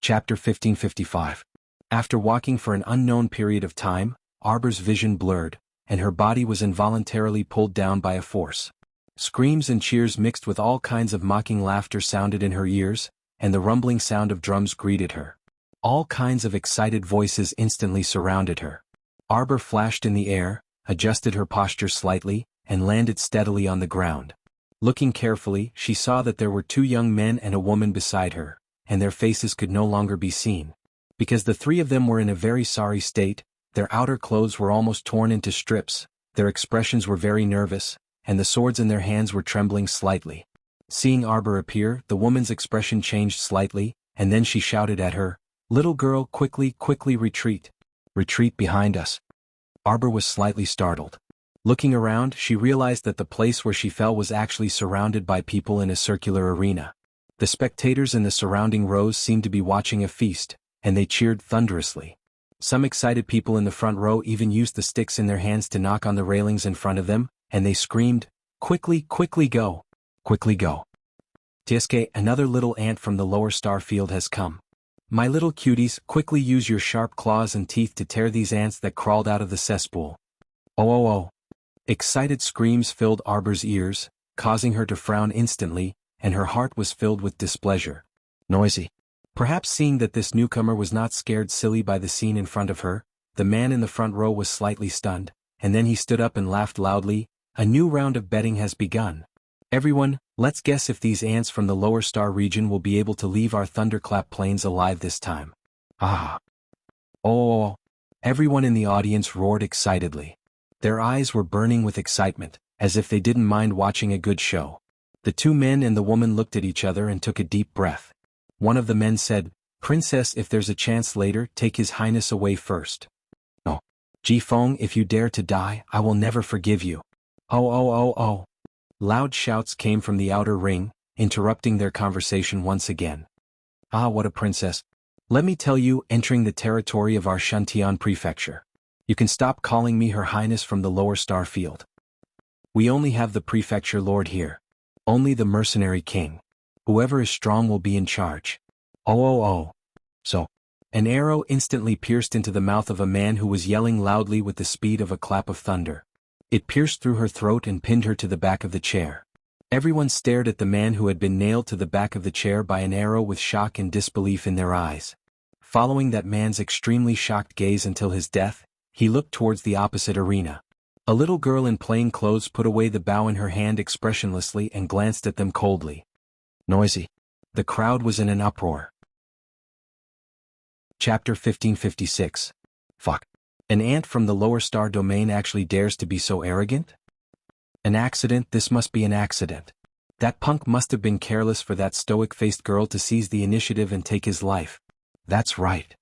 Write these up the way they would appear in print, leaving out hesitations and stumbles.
Chapter 1555. After walking for an unknown period of time, Arbor's vision blurred, and her body was involuntarily pulled down by a force. Screams and cheers mixed with all kinds of mocking laughter sounded in her ears, and the rumbling sound of drums greeted her. All kinds of excited voices instantly surrounded her. Arbor flashed in the air, adjusted her posture slightly, and landed steadily on the ground. Looking carefully, she saw that there were two young men and a woman beside her, and their faces could no longer be seen. Because the three of them were in a very sorry state, their outer clothes were almost torn into strips, their expressions were very nervous, and the swords in their hands were trembling slightly. Seeing Arbor appear, the woman's expression changed slightly, and then she shouted at her, "Little girl, quickly retreat. Retreat behind us." Arbor was slightly startled. Looking around, she realized that the place where she fell was actually surrounded by people in a circular arena. The spectators in the surrounding rows seemed to be watching a feast, and they cheered thunderously. Some excited people in the front row even used the sticks in their hands to knock on the railings in front of them, and they screamed, quickly go. Quickly go. Tieske, another little ant from the lower star field has come. My little cuties, quickly use your sharp claws and teeth to tear these ants that crawled out of the cesspool. Oh. Excited screams filled Arbor's ears, causing her to frown instantly, and her heart was filled with displeasure. Noisy. Perhaps seeing that this newcomer was not scared silly by the scene in front of her, the man in the front row was slightly stunned, and then he stood up and laughed loudly. A new round of betting has begun. Everyone, let's guess if these ants from the lower star region will be able to leave our thunderclap plains alive this time. Ah. Oh. Everyone in the audience roared excitedly. Their eyes were burning with excitement, as if they didn't mind watching a good show. The two men and the woman looked at each other and took a deep breath. One of the men said, "Princess, if there's a chance later, take His Highness away first." "No. Ji Feng, if you dare to die, I will never forgive you." Oh. Loud shouts came from the outer ring, interrupting their conversation once again. Ah, what a princess. Let me tell you, entering the territory of our Shantian prefecture. You can stop calling me Her Highness from the lower star field. We only have the prefecture lord here. Only the mercenary king. Whoever is strong will be in charge. Oh. So. An arrow instantly pierced into the mouth of a man who was yelling loudly with the speed of a clap of thunder. It pierced through her throat and pinned her to the back of the chair. Everyone stared at the man who had been nailed to the back of the chair by an arrow with shock and disbelief in their eyes. Following that man's extremely shocked gaze until his death, he looked towards the opposite arena. A little girl in plain clothes put away the bow in her hand expressionlessly and glanced at them coldly. Noisy. The crowd was in an uproar. Chapter 1556. Fuck. An ant from the lower star domain actually dares to be so arrogant? An accident, this must be an accident. That punk must have been careless for that stoic-faced girl to seize the initiative and take his life. That's right.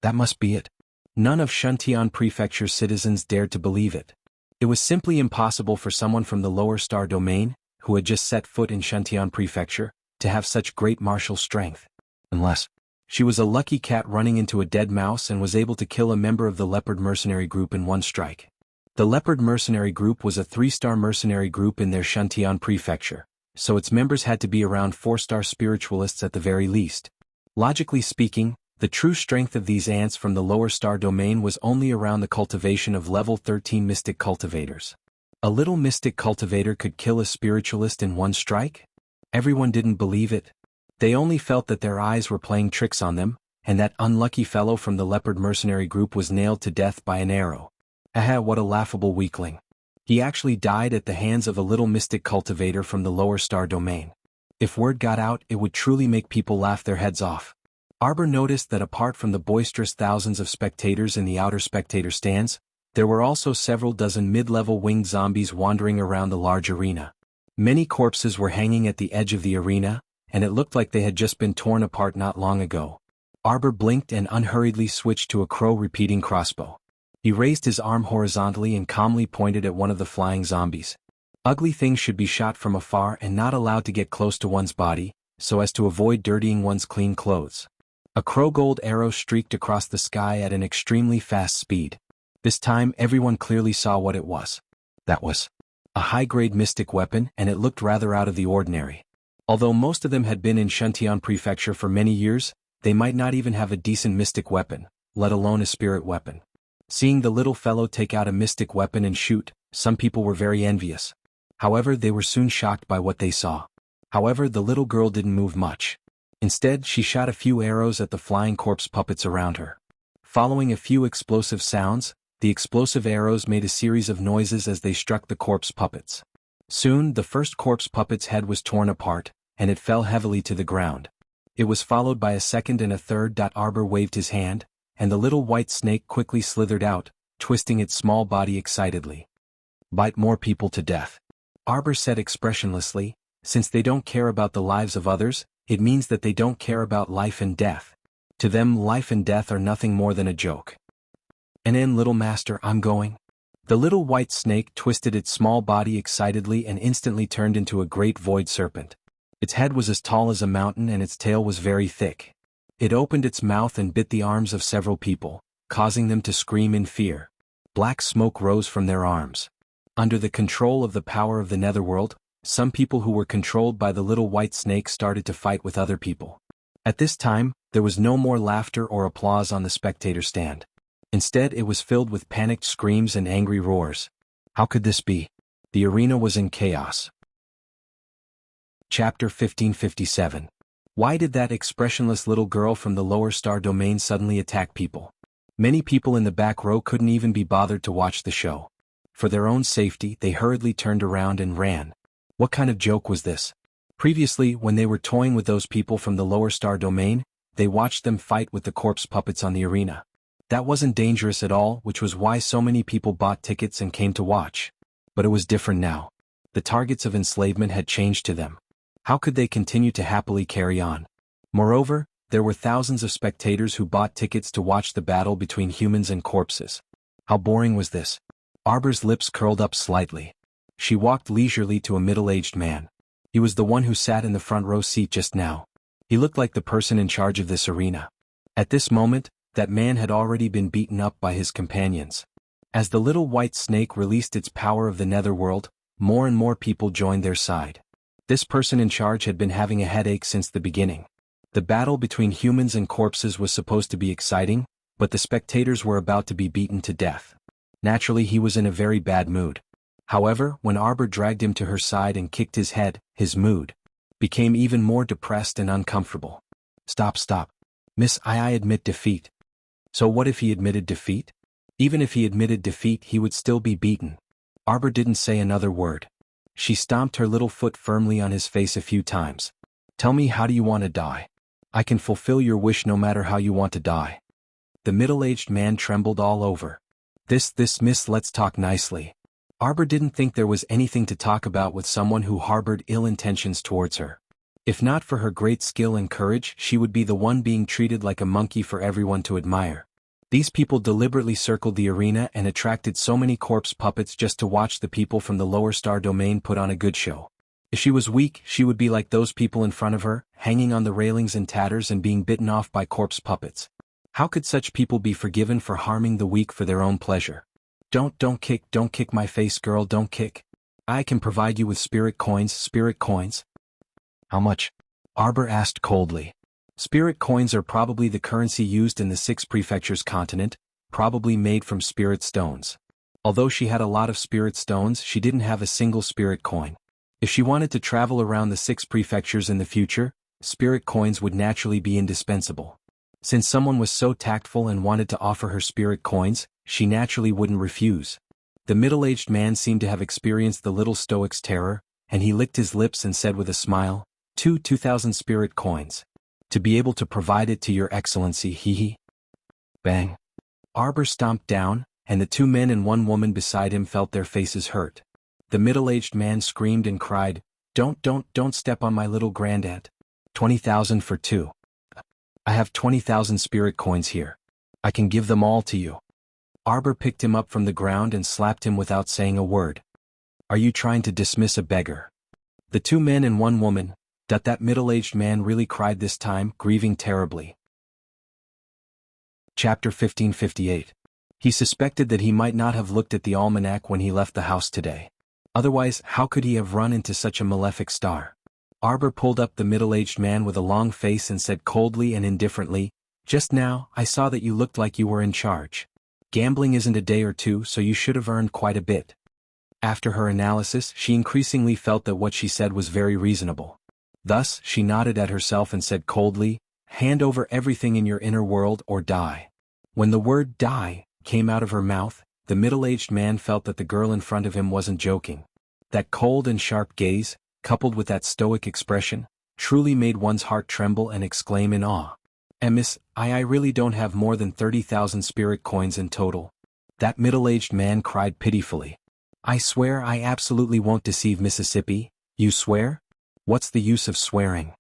That must be it. None of Shantian Prefecture's citizens dared to believe it. It was simply impossible for someone from the lower star domain, who had just set foot in Shantian Prefecture, to have such great martial strength. Unless she was a lucky cat running into a dead mouse and was able to kill a member of the Leopard Mercenary Group in one strike. The Leopard Mercenary Group was a 3-star mercenary group in their Shantian Prefecture, so its members had to be around 4-star spiritualists at the very least. Logically speaking, the true strength of these ants from the lower star domain was only around the cultivation of level 13 mystic cultivators. A little mystic cultivator could kill a spiritualist in one strike? Everyone didn't believe it. They only felt that their eyes were playing tricks on them, and that unlucky fellow from the Leopard Mercenary Group was nailed to death by an arrow. Aha, what a laughable weakling. He actually died at the hands of a little mystic cultivator from the lower star domain. If word got out, it would truly make people laugh their heads off. Arbor noticed that apart from the boisterous thousands of spectators in the outer spectator stands, there were also several dozen mid-level winged zombies wandering around the large arena. Many corpses were hanging at the edge of the arena, and it looked like they had just been torn apart not long ago. Arbor blinked and unhurriedly switched to a crow-repeating crossbow. He raised his arm horizontally and calmly pointed at one of the flying zombies. Ugly things should be shot from afar and not allowed to get close to one's body, so as to avoid dirtying one's clean clothes. A crow-gold arrow streaked across the sky at an extremely fast speed. This time everyone clearly saw what it was. That was a high-grade mystic weapon, and it looked rather out of the ordinary. Although most of them had been in Shantian Prefecture for many years, They might not even have a decent mystic weapon, let alone a spirit weapon. Seeing the little fellow take out a mystic weapon and shoot, some people were very envious. However, they were soon shocked by what they saw. However, the little girl didn't move much. Instead, she shot a few arrows at the flying corpse puppets around her. Following a few explosive sounds, the explosive arrows made a series of noises as they struck the corpse puppets. Soon, the first corpse puppet's head was torn apart, and it fell heavily to the ground. It was followed by a second and a third. Arbor waved his hand, and the little white snake quickly slithered out, twisting its small body excitedly. Bite more people to death. Arbor said expressionlessly, since they don't care about the lives of others, it means that they don't care about life and death. To them, life and death are nothing more than a joke. And in, little master, I'm going. The little white snake twisted its small body excitedly and instantly turned into a great void serpent. Its head was as tall as a mountain and its tail was very thick. It opened its mouth and bit the arms of several people, causing them to scream in fear. Black smoke rose from their arms. Under the control of the power of the netherworld, some people who were controlled by the little white snake started to fight with other people. At this time, there was no more laughter or applause on the spectator stand. Instead, it was filled with panicked screams and angry roars. How could this be? The arena was in chaos. Chapter 1557. Why did that expressionless little girl from the lower star domain suddenly attack people? Many people in the back row couldn't even be bothered to watch the show. For their own safety, they hurriedly turned around and ran. What kind of joke was this? Previously, when they were toying with those people from the lower star domain, they watched them fight with the corpse puppets on the arena. That wasn't dangerous at all, which was why so many people bought tickets and came to watch. But it was different now. The targets of enslavement had changed to them. How could they continue to happily carry on? Moreover, there were thousands of spectators who bought tickets to watch the battle between humans and corpses. How boring was this? Arbor's lips curled up slightly. She walked leisurely to a middle-aged man. He was the one who sat in the front row seat just now. He looked like the person in charge of this arena. At this moment, that man had already been beaten up by his companions. As the little white snake released its power of the netherworld, more and more people joined their side. This person in charge had been having a headache since the beginning. The battle between humans and corpses was supposed to be exciting, but the spectators were about to be beaten to death. Naturally, he was in a very bad mood. However, when Arbor dragged him to her side and kicked his head, his mood became even more depressed and uncomfortable. Stop. Miss, I admit defeat. So what if he admitted defeat? Even if he admitted defeat, he would still be beaten. Arbor didn't say another word. She stomped her little foot firmly on his face a few times. Tell me, how do you want to die? I can fulfill your wish no matter how you want to die. The middle-aged man trembled all over. This miss, let's talk nicely. Arbor didn't think there was anything to talk about with someone who harbored ill intentions towards her. If not for her great skill and courage, she would be the one being treated like a monkey for everyone to admire. These people deliberately circled the arena and attracted so many corpse puppets just to watch the people from the lower star domain put on a good show. If she was weak, she would be like those people in front of her, hanging on the railings in tatters and being bitten off by corpse puppets. How could such people be forgiven for harming the weak for their own pleasure? Don't kick my face, girl, don't kick. I can provide you with spirit coins. How much? Arbor asked coldly. Spirit coins are probably the currency used in the 6 prefectures continent, probably made from spirit stones. Although she had a lot of spirit stones, she didn't have a single spirit coin. If she wanted to travel around the 6 prefectures in the future, spirit coins would naturally be indispensable. Since someone was so tactful and wanted to offer her spirit coins, she naturally wouldn't refuse. The middle-aged man seemed to have experienced the little stoic's terror, and he licked his lips and said with a smile, 2,000 spirit coins. To be able to provide it to your excellency, hee. Bang. Arbor stomped down, and the 2 men and 1 woman beside him felt their faces hurt. The middle-aged man screamed and cried, Don't step on my little granddad. 20,000 for 2. I have 20,000 spirit coins here. I can give them all to you. Arbor picked him up from the ground and slapped him without saying a word. Are you trying to dismiss a beggar? The 2 men and 1 woman. That middle-aged man really cried this time, grieving terribly. Chapter 1558. He suspected that he might not have looked at the almanac when he left the house today. Otherwise, how could he have run into such a malefic star? Arbor pulled up the middle-aged man with a long face and said coldly and indifferently, "Just now, I saw that you looked like you were in charge. Gambling isn't a day or two, so you should have earned quite a bit." After her analysis, she increasingly felt that what she said was very reasonable. Thus, she nodded at herself and said coldly, "Hand over everything in your inner world or die." When the word die came out of her mouth, the middle-aged man felt that the girl in front of him wasn't joking. That cold and sharp gaze, coupled with that stoic expression, truly made one's heart tremble and exclaim in awe. "Miss, I really don't have more than 30,000 spirit coins in total," that middle-aged man cried pitifully. "I swear I absolutely won't deceive Mississippi." "You swear? What's the use of swearing?"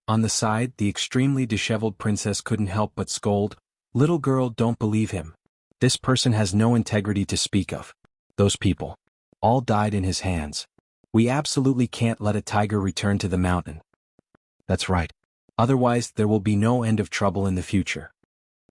On the side, the extremely disheveled princess couldn't help but scold, "Little girl, don't believe him. This person has no integrity to speak of. Those people all died in his hands. We absolutely can't let a tiger return to the mountain." "That's right. Otherwise there will be no end of trouble in the future."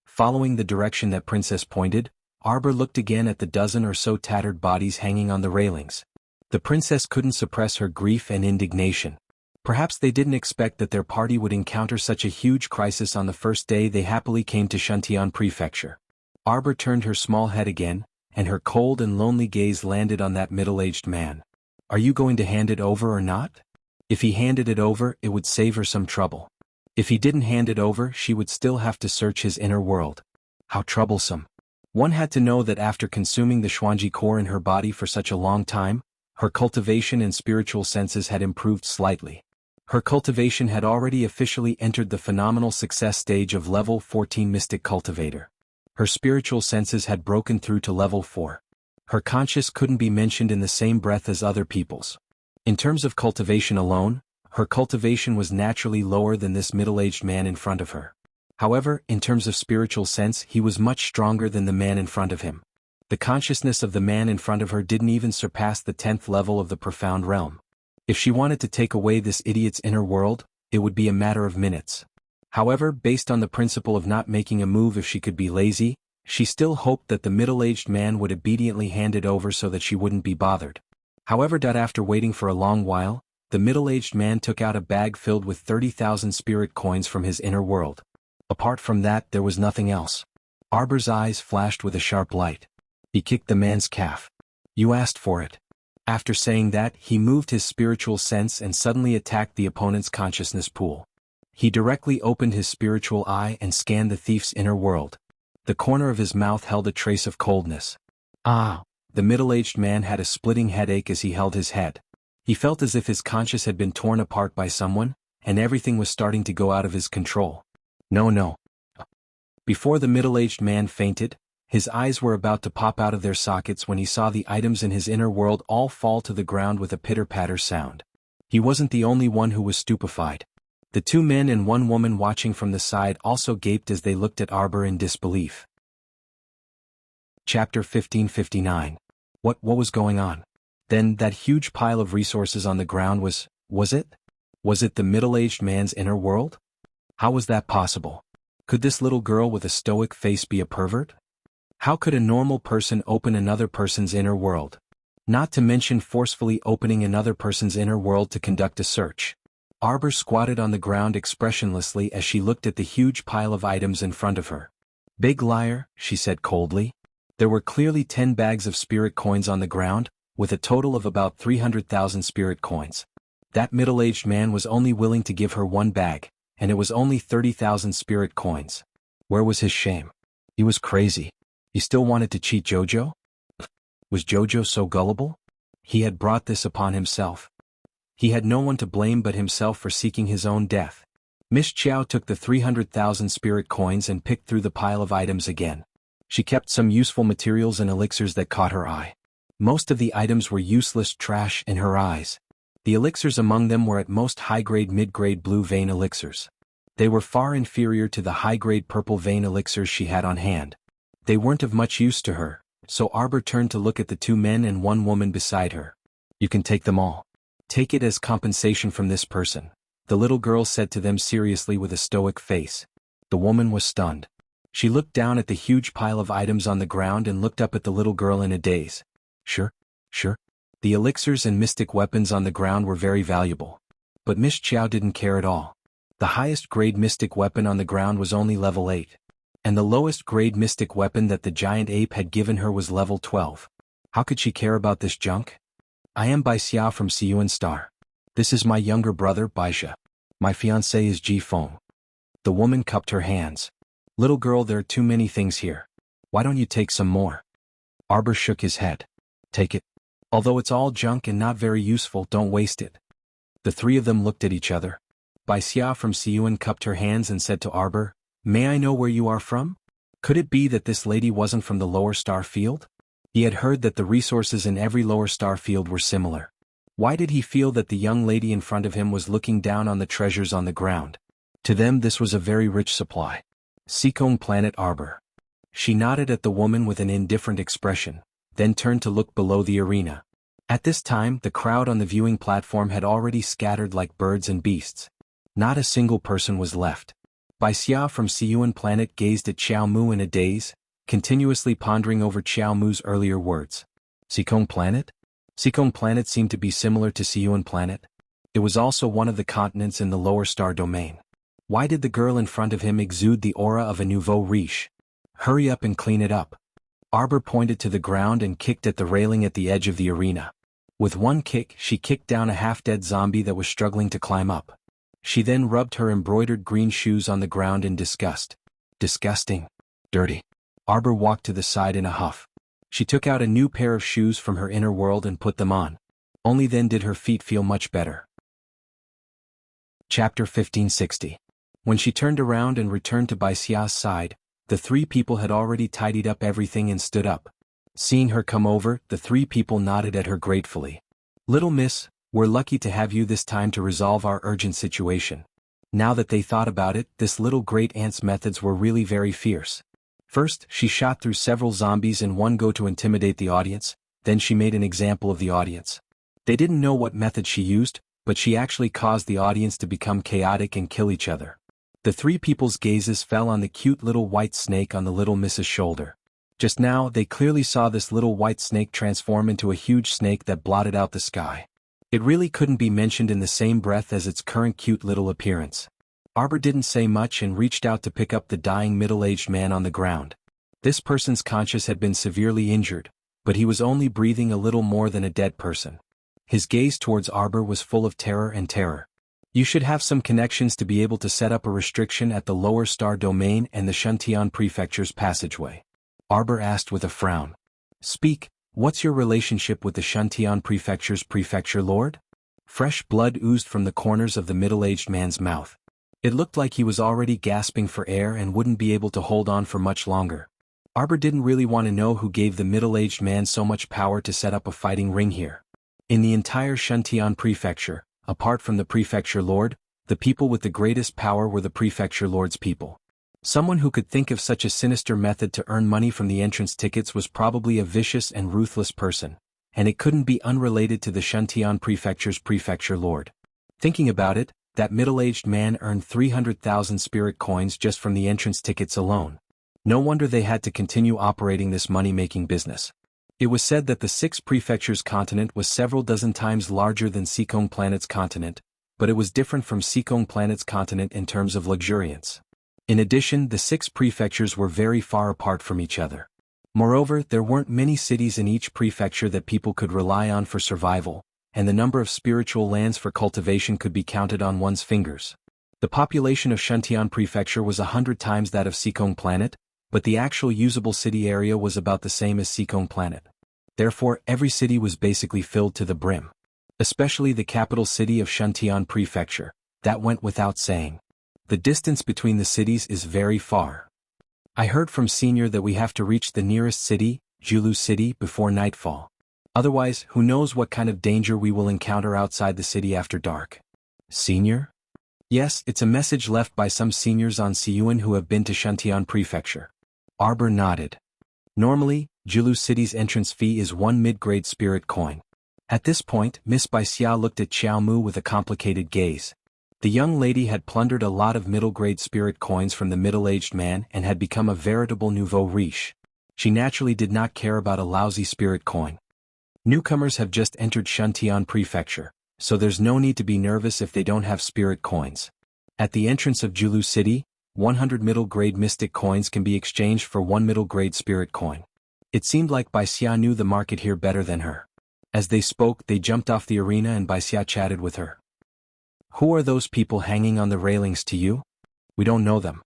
Following the direction that Princess pointed, Arbor looked again at the dozen or so tattered bodies hanging on the railings. The princess couldn't suppress her grief and indignation. Perhaps they didn't expect that their party would encounter such a huge crisis on the first day they happily came to Shantian Prefecture. Arbor turned her small head again, and her cold and lonely gaze landed on that middle-aged man. "Are you going to hand it over or not?" If he handed it over, it would save her some trouble. If he didn't hand it over, she would still have to search his inner world. How troublesome. One had to know that after consuming the Xuanji core in her body for such a long time, her cultivation and spiritual senses had improved slightly. Her cultivation had already officially entered the phenomenal success stage of level 14 Mystic Cultivator. Her spiritual senses had broken through to level 4. Her conscience couldn't be mentioned in the same breath as other people's. In terms of cultivation alone, her cultivation was naturally lower than this middle-aged man in front of her. However, in terms of spiritual sense, he was much stronger than the man in front of him. The consciousness of the man in front of her didn't even surpass the 10th level of the profound realm. If she wanted to take away this idiot's inner world, it would be a matter of minutes. However, based on the principle of not making a move if she could be lazy, she still hoped that the middle-aged man would obediently hand it over so that she wouldn't be bothered. However, after waiting for a long while, the middle-aged man took out a bag filled with 30,000 spirit coins from his inner world. Apart from that, there was nothing else. Arbor's eyes flashed with a sharp light. He kicked the man's calf. "You asked for it." After saying that, he moved his spiritual sense and suddenly attacked the opponent's consciousness pool. He directly opened his spiritual eye and scanned the thief's inner world. The corner of his mouth held a trace of coldness. "Ah!" The middle-aged man had a splitting headache as he held his head. He felt as if his conscience had been torn apart by someone, and everything was starting to go out of his control. No. Before the middle-aged man fainted, his eyes were about to pop out of their sockets when he saw the items in his inner world all fall to the ground with a pitter-patter sound. He wasn't the only one who was stupefied. The 2 men and 1 woman watching from the side also gaped as they looked at Arbor in disbelief. Chapter 1559. What was going on? Then that huge pile of resources on the ground was it? Was it the middle-aged man's inner world? How was that possible? Could this little girl with a stoic face be a pervert? How could a normal person open another person's inner world? Not to mention forcefully opening another person's inner world to conduct a search. Arbor squatted on the ground expressionlessly as she looked at the huge pile of items in front of her. "Big liar," she said coldly. There were clearly 10 bags of spirit coins on the ground, with a total of about 300,000 spirit coins. That middle-aged man was only willing to give her 1 bag, and it was only 30,000 spirit coins. Where was his shame? He was crazy. He still wanted to cheat Jojo? Was Jojo so gullible? He had brought this upon himself. He had no one to blame but himself for seeking his own death. Miss Chow took the 300,000 spirit coins and picked through the pile of items again. She kept some useful materials and elixirs that caught her eye. Most of the items were useless trash in her eyes. The elixirs among them were at most high-grade mid-grade blue vein elixirs. They were far inferior to the high-grade purple vein elixirs she had on hand. They weren't of much use to her, so Arbor turned to look at the 2 men and 1 woman beside her. "You can take them all. Take it as compensation from this person," the little girl said to them seriously with a stoic face. The woman was stunned. She looked down at the huge pile of items on the ground and looked up at the little girl in a daze. Sure. The elixirs and mystic weapons on the ground were very valuable. but Miss Chiao didn't care at all. The highest grade mystic weapon on the ground was only level 8. And the lowest grade mystic weapon that the giant ape had given her was level 12. How could she care about this junk? I am Bai Xiao from Siyuan Star. This is my younger brother, Baisha. My fiancé is Ji Feng. The woman cupped her hands. Little girl, there are too many things here. Why don't you take some more? Arbor shook his head. Take it. Although it's all junk and not very useful, don't waste it. The three of them looked at each other. Bai Xia from Siyuan cupped her hands and said to Arbor, May I know where you are from? Could it be that this lady wasn't from the lower star field? He had heard that the resources in every lower star field were similar. Why did he feel that the young lady in front of him was looking down on the treasures on the ground? To them this was a very rich supply. Seekong Planet Arbor. She nodded at the woman with an indifferent expression, then turned to look below the arena. At this time, the crowd on the viewing platform had already scattered like birds and beasts. Not a single person was left. Bai Xia from Siyuan Planet gazed at Xiao Mu in a daze, continuously pondering over Xiao Mu's earlier words. Seekong Planet? Seekong Planet seemed to be similar to Siyuan Planet. It was also one of the continents in the lower star domain. Why did the girl in front of him exude the aura of a nouveau riche? Hurry up and clean it up. Arbor pointed to the ground and kicked at the railing at the edge of the arena. With one kick, she kicked down a half-dead zombie that was struggling to climb up. She then rubbed her embroidered green shoes on the ground in disgust. Disgusting. Dirty. Arbor walked to the side in a huff. She took out a new pair of shoes from her inner world and put them on. Only then did her feet feel much better. Chapter 1560. When she turned around and returned to Bai Xia's side, the three people had already tidied up everything and stood up. Seeing her come over, the three people nodded at her gratefully. Little miss, we're lucky to have you this time to resolve our urgent situation. Now that they thought about it, this little great aunt's methods were really very fierce. First, she shot through several zombies in one go to intimidate the audience, then she made an example of the audience. They didn't know what method she used, but she actually caused the audience to become chaotic and kill each other. The three people's gazes fell on the cute little white snake on the little miss's shoulder. Just now, they clearly saw this little white snake transform into a huge snake that blotted out the sky. It really couldn't be mentioned in the same breath as its current cute little appearance. Arbor didn't say much and reached out to pick up the dying middle-aged man on the ground. This person's conscience had been severely injured, but he was only breathing a little more than a dead person. His gaze towards Arbor was full of terror and terror. You should have some connections to be able to set up a restriction at the lower star domain and the Shantian Prefecture's passageway. Arbor asked with a frown. Speak, what's your relationship with the Shantian Prefecture's prefecture lord? Fresh blood oozed from the corners of the middle-aged man's mouth. It looked like he was already gasping for air and wouldn't be able to hold on for much longer. Arbor didn't really want to know who gave the middle-aged man so much power to set up a fighting ring here. In the entire Shantian Prefecture, apart from the prefecture lord, the people with the greatest power were the prefecture lord's people. Someone who could think of such a sinister method to earn money from the entrance tickets was probably a vicious and ruthless person, and it couldn't be unrelated to the Shantian Prefecture's prefecture lord. Thinking about it, that middle-aged man earned 300,000 spirit coins just from the entrance tickets alone. No wonder they had to continue operating this money-making business. It was said that the 6 prefectures' continent was several dozen times larger than Seekong Planet's continent, but it was different from Seekong Planet's continent in terms of luxuriance. In addition, the 6 prefectures were very far apart from each other. Moreover, there weren't many cities in each prefecture that people could rely on for survival, and the number of spiritual lands for cultivation could be counted on one's fingers. The population of Shantian Prefecture was 100 times that of Seekong Planet, but the actual usable city area was about the same as Seekong Planet. Therefore, every city was basically filled to the brim. Especially the capital city of Shantian Prefecture, that went without saying. The distance between the cities is very far. I heard from Senior that we have to reach the nearest city, Julu City, before nightfall. Otherwise, who knows what kind of danger we will encounter outside the city after dark. Senior? Yes, it's a message left by some seniors on Siyuan who have been to Shantian Prefecture. Arbor nodded. Normally, Julu City's entrance fee is 1 mid-grade spirit coin. At this point, Miss Bai Xia looked at Xiao Mu with a complicated gaze. The young lady had plundered a lot of middle-grade spirit coins from the middle-aged man and had become a veritable nouveau riche. She naturally did not care about a lousy spirit coin. Newcomers have just entered Shantian Prefecture, so there's no need to be nervous if they don't have spirit coins. At the entrance of Julu City, 100 middle-grade mystic coins can be exchanged for 1 middle-grade spirit coin. It seemed like Bai Xia knew the market here better than her. As they spoke, they jumped off the arena and Bai Xia chatted with her. Who are those people hanging on the railings to you? We don't know them.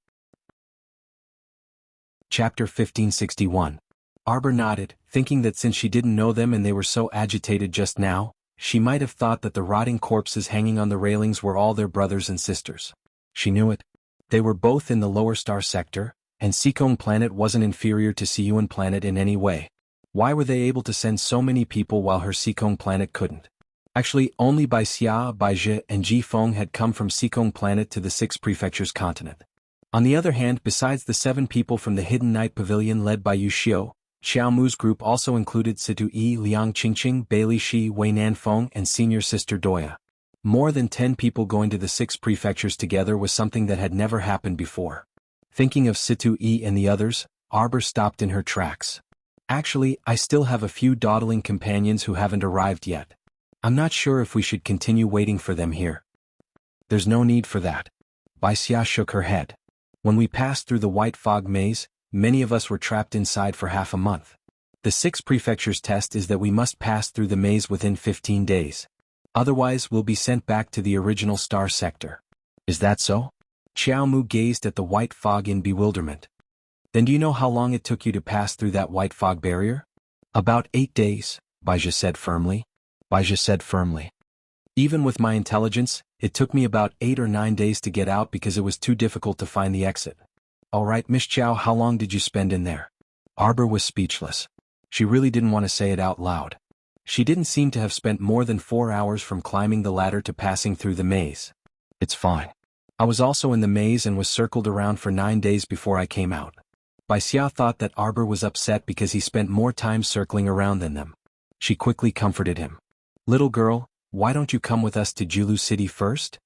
Chapter 1561. Arbor nodded, thinking that since she didn't know them and they were so agitated just now, she might have thought that the rotting corpses hanging on the railings were all their brothers and sisters. She knew it. They were both in the lower star sector, and Seekong planet wasn't inferior to Siyuan planet in any way. Why were they able to send so many people while her Seekong planet couldn't? Actually, only Bai Xia, Bai Zhe, and Ji Feng had come from Seekong planet to the 6 prefectures continent. On the other hand, besides the 7 people from the Hidden Night Pavilion led by Yu Xiu, Xiao Mu's group also included Situ Yi, Liang Qingqing, Bailey Shi, Wei Nanfeng, and senior sister Doya. More than 10 people going to the 6 prefectures together was something that had never happened before. Thinking of Situ Yi and the others, Arbor stopped in her tracks. Actually, I still have a few dawdling companions who haven't arrived yet. I'm not sure if we should continue waiting for them here. There's no need for that. Bai Xia shook her head. When we passed through the white fog maze, many of us were trapped inside for half a month. The 6 prefectures test is that we must pass through the maze within 15 days. Otherwise, we'll be sent back to the original star sector. Is that so? Xiao Mu gazed at the white fog in bewilderment. Then do you know how long it took you to pass through that white fog barrier? About 8 days, Bai Zhe said firmly. Even with my intelligence, it took me about 8 or 9 days to get out because it was too difficult to find the exit. Alright, Miss Chow, how long did you spend in there? Arbor was speechless. She really didn't want to say it out loud. She didn't seem to have spent more than 4 hours from climbing the ladder to passing through the maze. It's fine. I was also in the maze and was circled around for 9 days before I came out. Bai Xia thought that Arbor was upset because he spent more time circling around than them. She quickly comforted him. Little girl, why don't you come with us to Julu City first?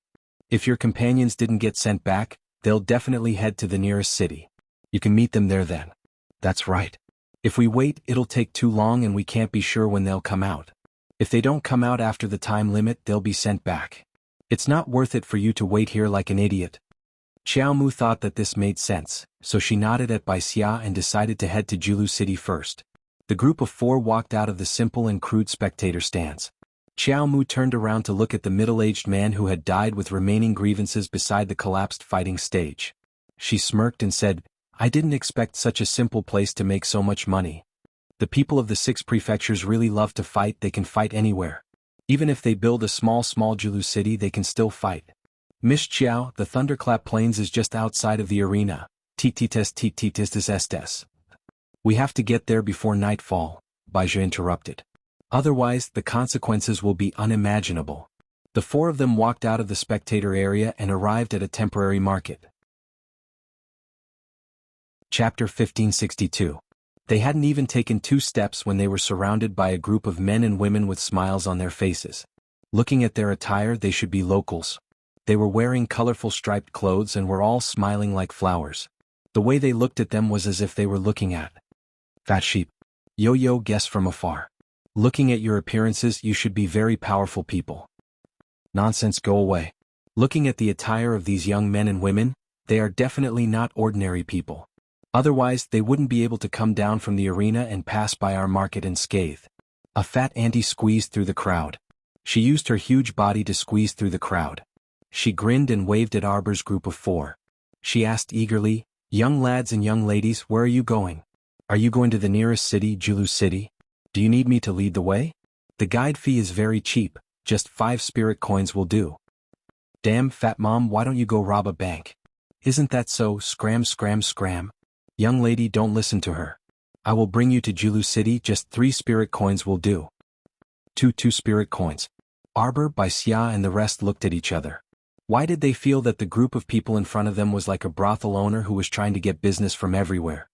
If your companions didn't get sent back, they'll definitely head to the nearest city. You can meet them there then. That's right. If we wait, it'll take too long and we can't be sure when they'll come out. If they don't come out after the time limit, they'll be sent back. It's not worth it for you to wait here like an idiot. Xiao Mu thought that this made sense, so she nodded at Bai Xia and decided to head to Julu City first. The group of 4 walked out of the simple and crude spectator stands. Xiao Mu turned around to look at the middle-aged man who had died with remaining grievances beside the collapsed fighting stage. She smirked and said, I didn't expect such a simple place to make so much money. The people of the 6 prefectures really love to fight. They can fight anywhere. Even if they build a small Julu city, they can still fight. Miss Chiao, the Thunderclap Plains is just outside of the arena. Estes. We have to get there before nightfall, Bai Zhe interrupted. Otherwise, the consequences will be unimaginable. The 4 of them walked out of the spectator area and arrived at a temporary market. Chapter 1562. They hadn't even taken 2 steps when they were surrounded by a group of men and women with smiles on their faces. Looking at their attire, they should be locals. They were wearing colorful striped clothes and were all smiling like flowers. The way they looked at them was as if they were looking at fat sheep. Yo-yo guessed from afar. Looking at your appearances, you should be very powerful people. Nonsense, go away. Looking at the attire of these young men and women, they are definitely not ordinary people. Otherwise, they wouldn't be able to come down from the arena and pass by our market unscathed. A fat auntie squeezed through the crowd. She used her huge body to squeeze through the crowd. She grinned and waved at Arbor's group of 4. She asked eagerly, Young lads and young ladies, where are you going? Are you going to the nearest city, Julu City? Do you need me to lead the way? The guide fee is very cheap, just 5 spirit coins will do. Damn, fat mom, why don't you go rob a bank? Isn't that so? Scram. Young lady, don't listen to her. I will bring you to Julu City, just 3 spirit coins will do. 2 spirit coins. Arbor, Bai Xia and the rest looked at each other. Why did they feel that the group of people in front of them was like a brothel owner who was trying to get business from everywhere?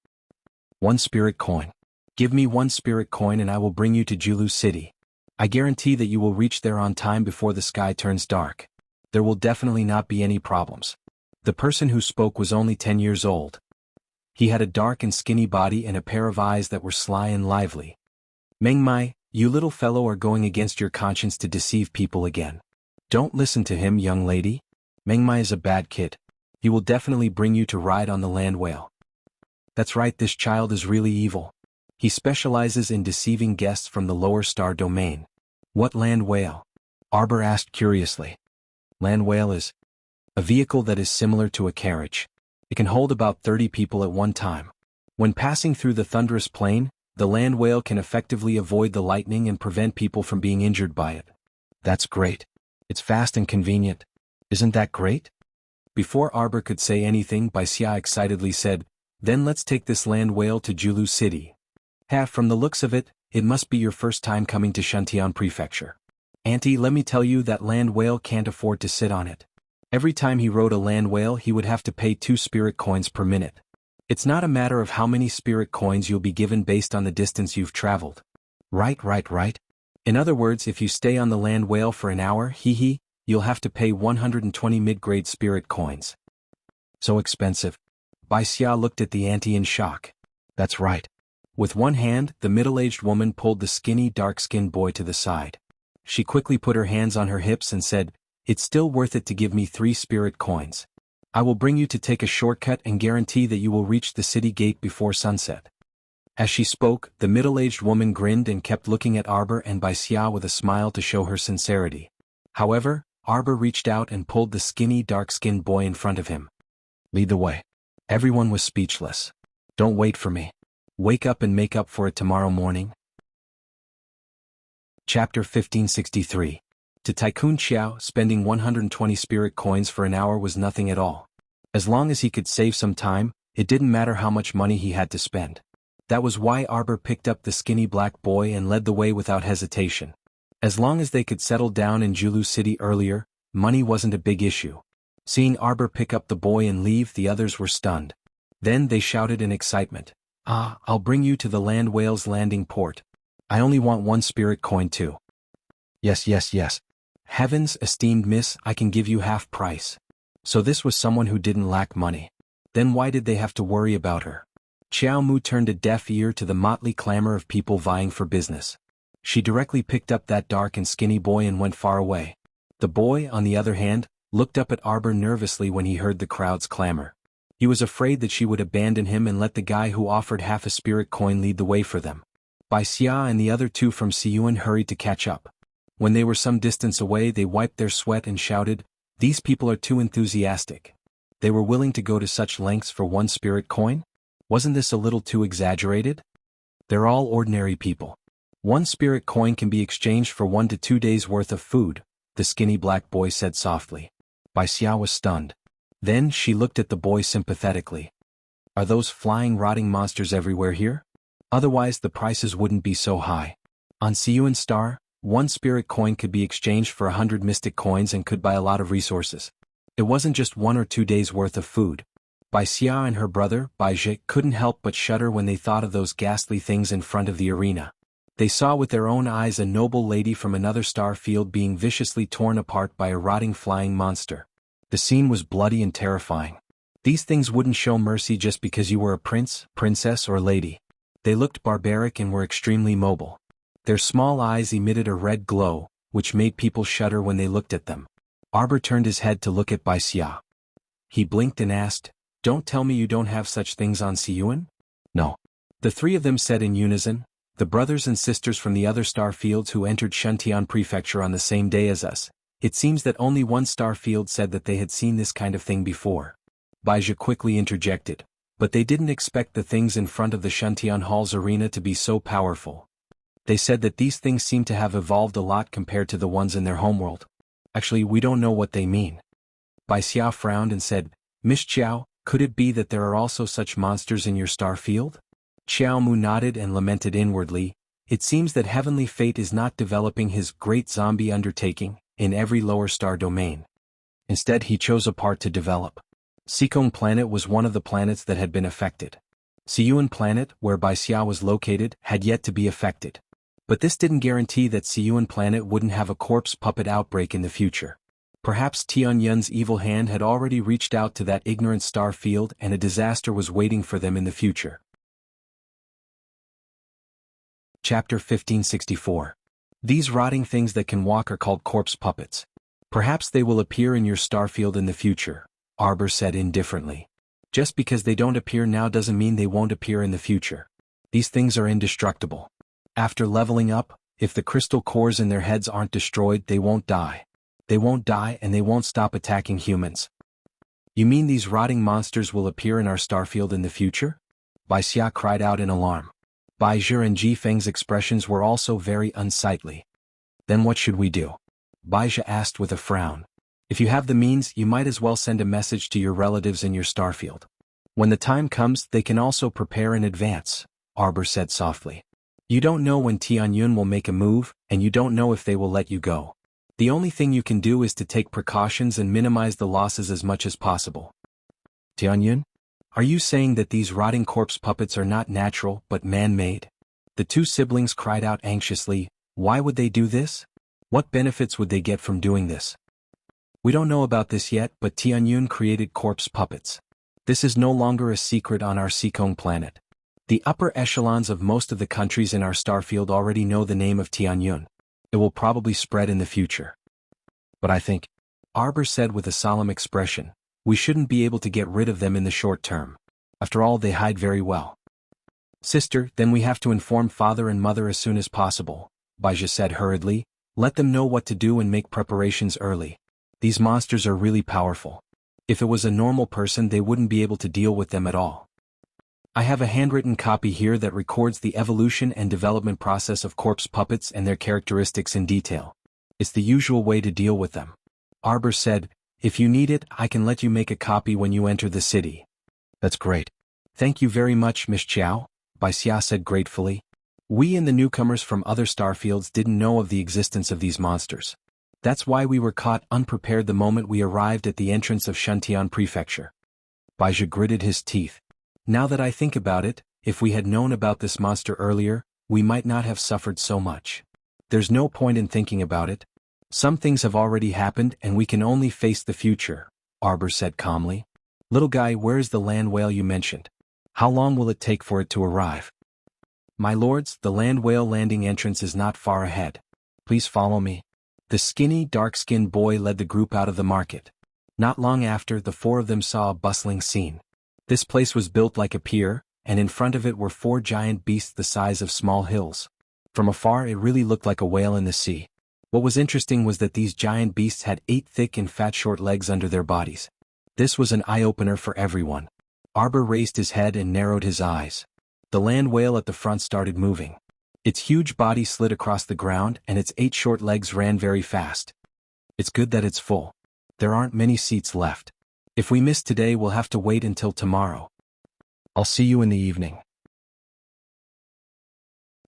1 spirit coin. Give me 1 spirit coin and I will bring you to Julu City. I guarantee that you will reach there on time before the sky turns dark. There will definitely not be any problems. The person who spoke was only 10 years old. He had a dark and skinny body and a pair of eyes that were sly and lively. Meng Mai, You little fellow are going against your conscience to deceive people again. Don't listen to him, young lady. Mengmai is a bad kid. He will definitely bring you to ride on the land whale. That's right, this child is really evil. He specializes in deceiving guests from the lower star domain. What land whale? Arbor asked curiously. Land whale is a vehicle that is similar to a carriage. It can hold about 30 people at one time. When passing through the thunderous plain, the land whale can effectively avoid the lightning and prevent people from being injured by it. That's great. It's fast and convenient. Isn't that great? Before Arbor could say anything, Baixia excitedly said, Then let's take this land whale to Julu City. From the looks of it, it must be your first time coming to Shantian Prefecture. Auntie, let me tell you that land whale can't afford to sit on it. Every time he rode a land whale he would have to pay 2 spirit coins per minute. It's not a matter of how many spirit coins you'll be given based on the distance you've traveled. Right. In other words, if you stay on the land whale for an hour, you'll have to pay 120 mid-grade spirit coins. So expensive. Baixia looked at the auntie in shock. That's right. With one hand, the middle-aged woman pulled the skinny, dark-skinned boy to the side. She quickly put her hands on her hips and said, It's still worth it to give me 3 spirit coins. I will bring you to take a shortcut and guarantee that you will reach the city gate before sunset. As she spoke, the middle-aged woman grinned and kept looking at Arbor and Baixia with a smile to show her sincerity. However, Arbor reached out and pulled the skinny, dark-skinned boy in front of him. Lead the way. Everyone was speechless. Don't wait for me. Wake up and make up for it tomorrow morning. Chapter 1563. To Tycoon Xiao, spending 120 spirit coins for an hour was nothing at all. As long as he could save some time, it didn't matter how much money he had to spend. That was why Arbor picked up the skinny black boy and led the way without hesitation. As long as they could settle down in Julu City earlier, money wasn't a big issue. Seeing Arbor pick up the boy and leave, the others were stunned. Then they shouted in excitement. I'll bring you to the land whale's landing port. I only want 1 spirit coin too. Yes. Heavens, esteemed miss, I can give you half price. So this was someone who didn't lack money. Then why did they have to worry about her? Xiao Mu turned a deaf ear to the motley clamor of people vying for business. She directly picked up that dark and skinny boy and went far away. The boy, on the other hand, looked up at Arbor nervously when he heard the crowd's clamor. He was afraid that she would abandon him and let the guy who offered half a spirit coin lead the way for them. Baixia and the other 2 from Siyuan hurried to catch up. When they were some distance away, they wiped their sweat and shouted, These people are too enthusiastic. They were willing to go to such lengths for 1 spirit coin? Wasn't this a little too exaggerated? They're all ordinary people. 1 spirit coin can be exchanged for 1 to 2 days' worth of food, the skinny black boy said softly. Baixia was stunned. Then she looked at the boy sympathetically. Are those flying, rotting monsters everywhere here? Otherwise the prices wouldn't be so high. On Siyuan Star, 1 spirit coin could be exchanged for 100 mystic coins and could buy a lot of resources. It wasn't just 1 or 2 days' worth of food. Baixia and her brother, Baizhe, couldn't help but shudder when they thought of those ghastly things in front of the arena. They saw with their own eyes a noble lady from another star field being viciously torn apart by a rotting flying monster. The scene was bloody and terrifying. These things wouldn't show mercy just because you were a prince, princess, or lady. They looked barbaric and were extremely mobile. Their small eyes emitted a red glow, which made people shudder when they looked at them. Arbor turned his head to look at Baixia. He blinked and asked, Don't tell me you don't have such things on Siyuan? No. The 3 of them said in unison, the brothers and sisters from the other star fields who entered Shantian Prefecture on the same day as us. It seems that only 1 star field said that they had seen this kind of thing before. Baizhe quickly interjected, but they didn't expect the things in front of the Shantian Hall's arena to be so powerful. They said that these things seem to have evolved a lot compared to the ones in their homeworld. Actually, we don't know what they mean. Baixia frowned and said, Miss Xiao, could it be that there are also such monsters in your star field? Xiao Mu nodded and lamented inwardly. It seems that heavenly fate is not developing his great zombie undertaking in every lower star domain. Instead, he chose a part to develop. Sikong planet was one of the planets that had been affected. Siyuan planet, where Baixia was located, had yet to be affected. But this didn't guarantee that Siyuan planet wouldn't have a corpse puppet outbreak in the future. Perhaps Tianyun's evil hand had already reached out to that ignorant star field and a disaster was waiting for them in the future. Chapter 1564. These rotting things that can walk are called corpse puppets. Perhaps they will appear in your starfield in the future, Arbor said indifferently. Just because they don't appear now doesn't mean they won't appear in the future. These things are indestructible. After leveling up, if the crystal cores in their heads aren't destroyed, they won't die. They won't die and they won't stop attacking humans. You mean these rotting monsters will appear in our starfield in the future? Bai Xia cried out in alarm. Bai Zhi and Ji Feng's expressions were also very unsightly. Then what should we do? Bai Zhi asked with a frown. If you have the means, you might as well send a message to your relatives in your starfield. When the time comes, they can also prepare in advance, Arbor said softly. You don't know when Tianyun will make a move, and you don't know if they will let you go. The only thing you can do is to take precautions and minimize the losses as much as possible. Tianyun? Are you saying that these rotting corpse puppets are not natural but man-made? The two siblings cried out anxiously. Why would they do this? What benefits would they get from doing this? We don't know about this yet, but Tianyun created corpse puppets. This is no longer a secret on our Seekong planet. The upper echelons of most of the countries in our starfield already know the name of Tianyun. It will probably spread in the future. But I think, Arbor said with a solemn expression, we shouldn't be able to get rid of them in the short term. After all, they hide very well. Sister, then we have to inform father and mother as soon as possible, Bai Zhi said hurriedly. Let them know what to do and make preparations early. These monsters are really powerful. If it was a normal person, they wouldn't be able to deal with them at all. I have a handwritten copy here that records the evolution and development process of corpse puppets and their characteristics in detail. It's the usual way to deal with them. Arbor said, if you need it, I can let you make a copy when you enter the city. That's great. Thank you very much, Miss Chiao, Bai Xia said gratefully. We and the newcomers from other starfields didn't know of the existence of these monsters. That's why we were caught unprepared the moment we arrived at the entrance of Shuntian Prefecture. Bai Zhi gritted his teeth. Now that I think about it, if we had known about this monster earlier, we might not have suffered so much. There's no point in thinking about it. Some things have already happened and we can only face the future, Arbor said calmly. Little guy, where is the land whale you mentioned? How long will it take for it to arrive? My lords, the land whale landing entrance is not far ahead. Please follow me. The skinny, dark-skinned boy led the group out of the market. Not long after, the four of them saw a bustling scene. This place was built like a pier, and in front of it were four giant beasts the size of small hills. From afar, it really looked like a whale in the sea. What was interesting was that these giant beasts had 8 thick and fat short legs under their bodies. This was an eye-opener for everyone. Arbor raised his head and narrowed his eyes. The land whale at the front started moving. Its huge body slid across the ground and its 8 short legs ran very fast. It's good that it's full. There aren't many seats left. If we miss today, we'll have to wait until tomorrow. I'll see you in the evening.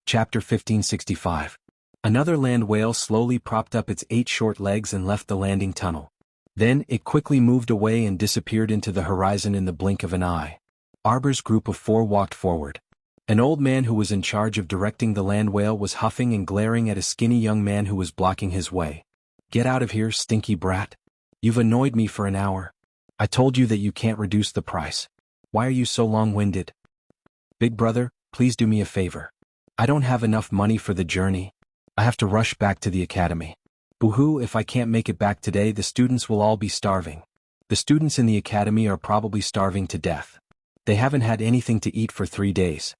Chapter 1565. Another land whale slowly propped up its 8 short legs and left the landing tunnel. Then it quickly moved away and disappeared into the horizon in the blink of an eye. Arbor's group of 4 walked forward. An old man who was in charge of directing the land whale was huffing and glaring at a skinny young man who was blocking his way. Get out of here, stinky brat. You've annoyed me for an hour. I told you that you can't reduce the price. Why are you so long-winded? Big brother, please do me a favor. I don't have enough money for the journey. I have to rush back to the academy. Boo-hoo, if I can't make it back today, the students will all be starving. The students in the academy are probably starving to death. They haven't had anything to eat for 3 days.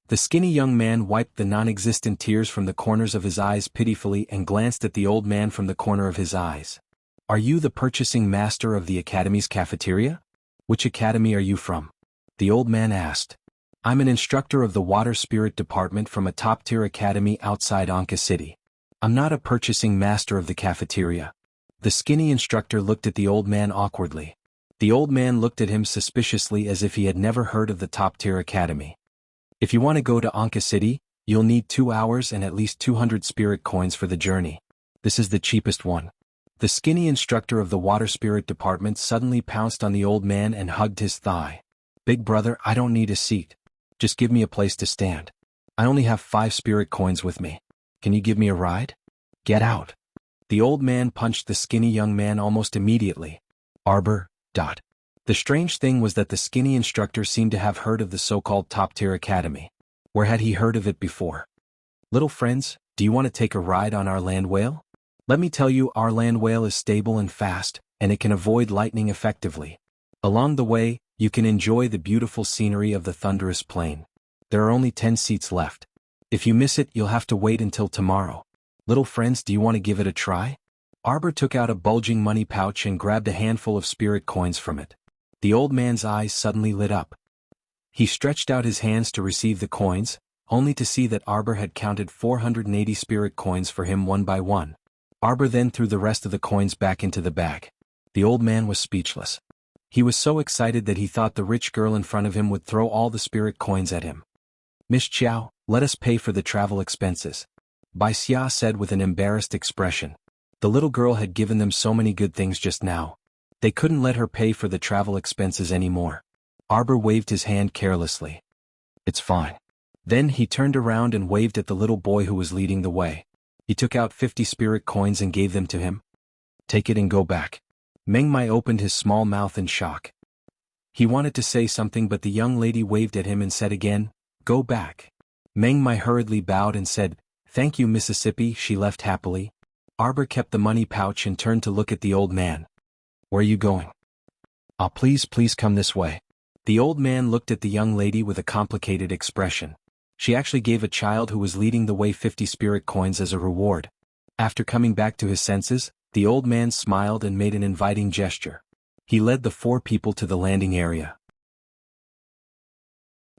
The skinny young man wiped the non-existent tears from the corners of his eyes pitifully and glanced at the old man from the corner of his eyes. Are you the purchasing master of the academy's cafeteria? Which academy are you from? The old man asked. I'm an instructor of the water spirit department from a top-tier academy outside Anka City. I'm not a purchasing master of the cafeteria. The skinny instructor looked at the old man awkwardly. The old man looked at him suspiciously as if he had never heard of the top-tier academy. If you want to go to Anka City, you'll need 2 hours and at least 200 spirit coins for the journey. This is the cheapest one. The skinny instructor of the water spirit department suddenly pounced on the old man and hugged his thigh. Big brother, I don't need a seat. Just give me a place to stand. I only have 5 spirit coins with me. Can you give me a ride? Get out. The old man punched the skinny young man almost immediately. Arbor. The strange thing was that the skinny instructor seemed to have heard of the so-called top-tier academy. Where had he heard of it before? Little friends, do you want to take a ride on our land whale? Let me tell you, our land whale is stable and fast, and it can avoid lightning effectively. Along the way, you can enjoy the beautiful scenery of the thunderous plain. There are only 10 seats left. If you miss it, you'll have to wait until tomorrow. Little friends, do you want to give it a try? Arbor took out a bulging money pouch and grabbed a handful of spirit coins from it. The old man's eyes suddenly lit up. He stretched out his hands to receive the coins, only to see that Arbor had counted 480 spirit coins for him one by one. Arbor then threw the rest of the coins back into the bag. The old man was speechless. He was so excited that he thought the rich girl in front of him would throw all the spirit coins at him. Miss Chow, let us pay for the travel expenses. Bai Xia said with an embarrassed expression. The little girl had given them so many good things just now. They couldn't let her pay for the travel expenses anymore. Arbor waved his hand carelessly. It's fine. Then he turned around and waved at the little boy who was leading the way. He took out 50 spirit coins and gave them to him. Take it and go back. Meng Mai opened his small mouth in shock. He wanted to say something, but the young lady waved at him and said again, "Go back." Meng Mai hurriedly bowed and said, "Thank you, Mississippi." She left happily. Arbor kept the money pouch and turned to look at the old man. "Where are you going?" "Ah, please come this way." The old man looked at the young lady with a complicated expression. She actually gave a child who was leading the way 50 spirit coins as a reward. After coming back to his senses, the old man smiled and made an inviting gesture. He led the 4 people to the landing area.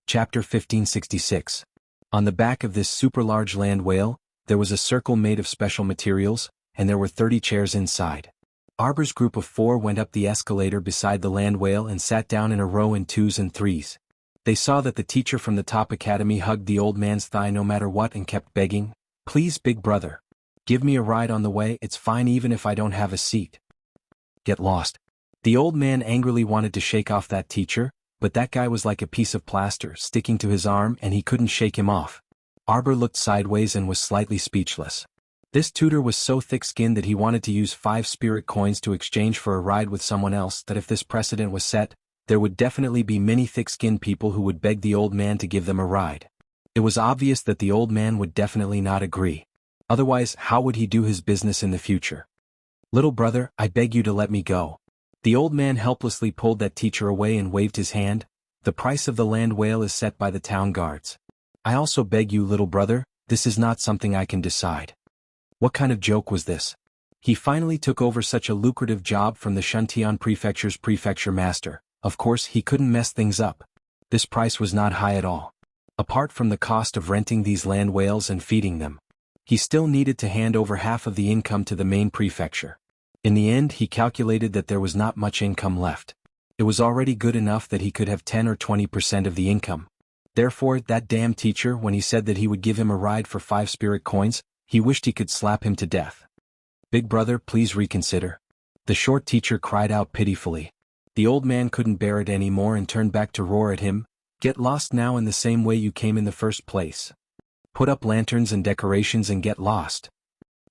Chapter 1566. On the back of this super-large land whale, there was a circle made of special materials, and there were 30 chairs inside. Arbor's group of 4 went up the escalator beside the land whale and sat down in a row in 2s and 3s. They saw that the teacher from the top academy hugged the old man's thigh no matter what and kept begging, "Please, big brother. Give me a ride on the way, it's fine even if I don't have a seat." Get lost. The old man angrily wanted to shake off that teacher, but that guy was like a piece of plaster sticking to his arm and he couldn't shake him off. Arbor looked sideways and was slightly speechless. This tutor was so thick-skinned that he wanted to use 5 spirit coins to exchange for a ride with someone else, that if this precedent was set, there would definitely be many thick-skinned people who would beg the old man to give them a ride. It was obvious that the old man would definitely not agree. Otherwise, how would he do his business in the future? "Little brother, I beg you to let me go." The old man helplessly pulled that teacher away and waved his hand. "The price of the land whale is set by the town guards. I also beg you, little brother, this is not something I can decide." What kind of joke was this? He finally took over such a lucrative job from the Shuntian Prefecture's prefecture master. Of course, he couldn't mess things up. This price was not high at all. Apart from the cost of renting these land whales and feeding them, he still needed to hand over half of the income to the main prefecture. In the end, he calculated that there was not much income left. It was already good enough that he could have 10 or 20% of the income. Therefore, that damn teacher, when he said that he would give him a ride for 5 spirit coins, he wished he could slap him to death. "Big brother, please reconsider." The short teacher cried out pitifully. The old man couldn't bear it anymore and turned back to roar at him, "Get lost now in the same way you came in the first place. Put up lanterns and decorations and get lost."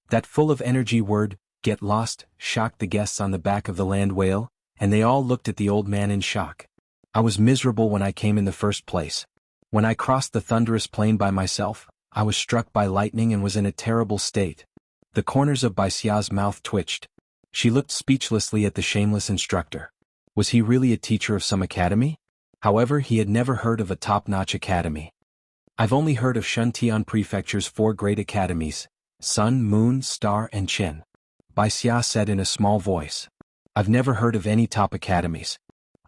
That full of energy word, "get lost," shocked the guests on the back of the land whale, and they all looked at the old man in shock. "I was miserable when I came in the first place. When I crossed the thunderous plain by myself, I was struck by lightning and was in a terrible state." The corners of Bai Xia's mouth twitched. She looked speechlessly at the shameless instructor. Was he really a teacher of some academy? However, he had never heard of a top-notch academy. "I've only heard of Shuntian Prefecture's 4 great academies: Sun, Moon, Star, and Qin," Bai Xia said in a small voice. "I've never heard of any top academies."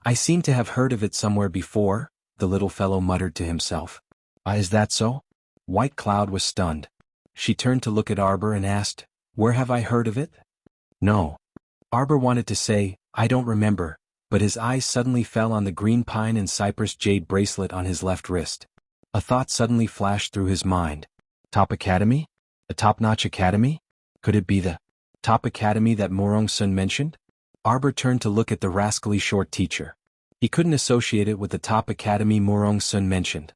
"I seem to have heard of it somewhere before," the little fellow muttered to himself. Is that so?" White Cloud was stunned. She turned to look at Arbor and asked, "Where have I heard of it?" "No." Arbor wanted to say, "I don't remember," but his eyes suddenly fell on the green pine and cypress jade bracelet on his left wrist. A thought suddenly flashed through his mind. Top Academy? A top-notch academy? Could it be the top academy that Morong Sun mentioned? Arbor turned to look at the rascally short teacher. He couldn't associate it with the top academy Morong Sun mentioned.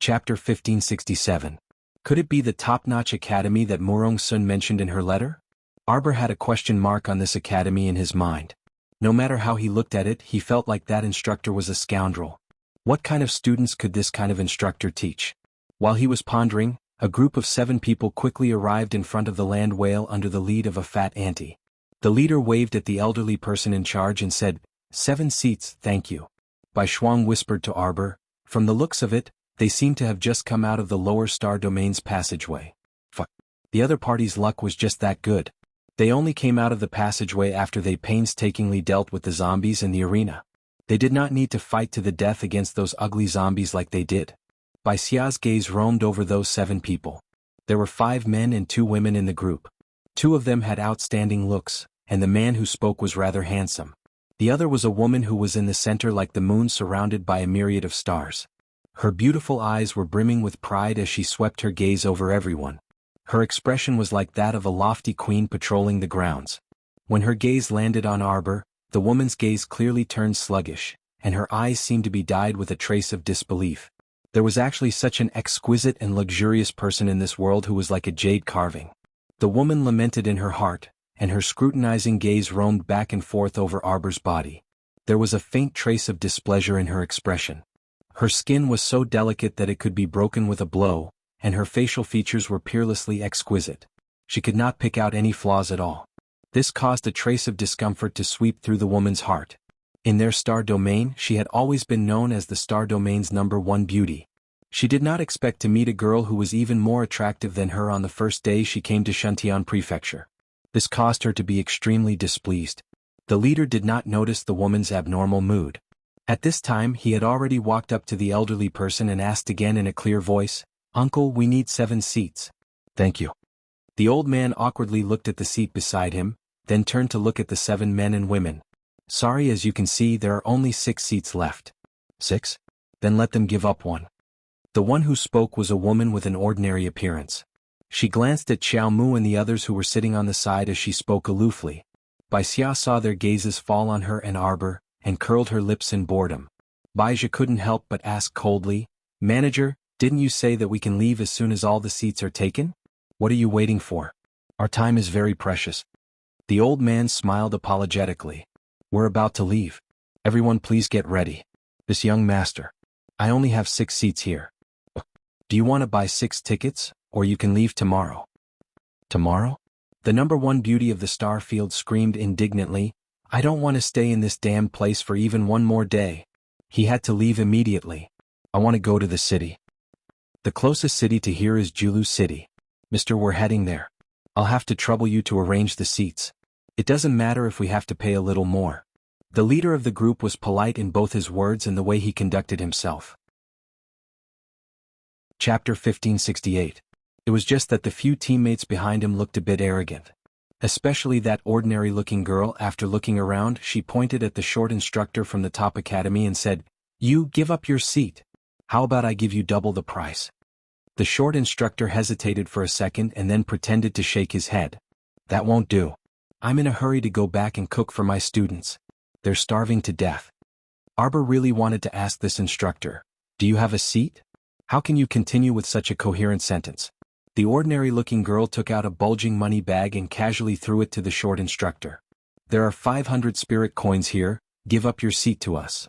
Chapter 1567. Could it be the top-notch academy that Morong Sun mentioned in her letter? Arbor had a question mark on this academy in his mind. No matter how he looked at it, he felt like that instructor was a scoundrel. What kind of students could this kind of instructor teach? While he was pondering, a group of 7 people quickly arrived in front of the land whale under the lead of a fat auntie. The leader waved at the elderly person in charge and said, 7 seats, thank you. Bai Shuang whispered to Arbor, from the looks of it, they seem to have just come out of the lower star domain's passageway. Fuck. The other party's luck was just that good. They only came out of the passageway after they painstakingly dealt with the zombies in the arena. They did not need to fight to the death against those ugly zombies like they did. Bai Xia's gaze roamed over those 7 people. There were 5 men and 2 women in the group. 2 of them had outstanding looks, and the man who spoke was rather handsome. The other was a woman who was in the center like the moon surrounded by a myriad of stars. Her beautiful eyes were brimming with pride as she swept her gaze over everyone. Her expression was like that of a lofty queen patrolling the grounds. When her gaze landed on Arbor, the woman's gaze clearly turned sluggish, and her eyes seemed to be dyed with a trace of disbelief. There was actually such an exquisite and luxurious person in this world who was like a jade carving. The woman lamented in her heart, and her scrutinizing gaze roamed back and forth over Arbor's body. There was a faint trace of displeasure in her expression. Her skin was so delicate that it could be broken with a blow, and her facial features were peerlessly exquisite. She could not pick out any flaws at all. This caused a trace of discomfort to sweep through the woman's heart. In their star domain, she had always been known as the star domain's #1 beauty. She did not expect to meet a girl who was even more attractive than her on the first day she came to Shuntian Prefecture. This caused her to be extremely displeased. The leader did not notice the woman's abnormal mood. At this time he had already walked up to the elderly person and asked again in a clear voice, "Uncle, we need 7 seats." "Thank you." The old man awkwardly looked at the seat beside him, then turned to look at the 7 men and women. "Sorry, as you can see there are only 6 seats left." "6? Then let them give up one." The one who spoke was a woman with an ordinary appearance. She glanced at Xiao Mu and the others who were sitting on the side as she spoke aloofly. Bai Xia saw their gazes fall on her and Arbor, and curled her lips in boredom. Baizha couldn't help but ask coldly, "Manager, didn't you say that we can leave as soon as all the seats are taken? What are you waiting for? Our time is very precious." The old man smiled apologetically. "We're about to leave. Everyone please get ready. This young master. I only have 6 seats here. Do you want to buy 6 tickets, or you can leave tomorrow?" "Tomorrow?" The #1 beauty of the star field screamed indignantly, "I don't want to stay in this damned place for even one more day." He had to leave immediately. "I want to go to the city. The closest city to here is Julu City. Mister, we're heading there. I'll have to trouble you to arrange the seats. It doesn't matter if we have to pay a little more." The leader of the group was polite in both his words and the way he conducted himself. Chapter 1568. It was just that the few teammates behind him looked a bit arrogant. Especially that ordinary-looking girl. After looking around, she pointed at the short instructor from the top academy and said, "You, give up your seat. How about I give you double the price?" The short instructor hesitated for a second and then pretended to shake his head. "That won't do. I'm in a hurry to go back and cook for my students. They're starving to death." Arbor really wanted to ask this instructor, "Do you have a seat? How can you continue with such a coherent sentence?" The ordinary-looking girl took out a bulging money bag and casually threw it to the short instructor. "There are 500 spirit coins here, give up your seat to us."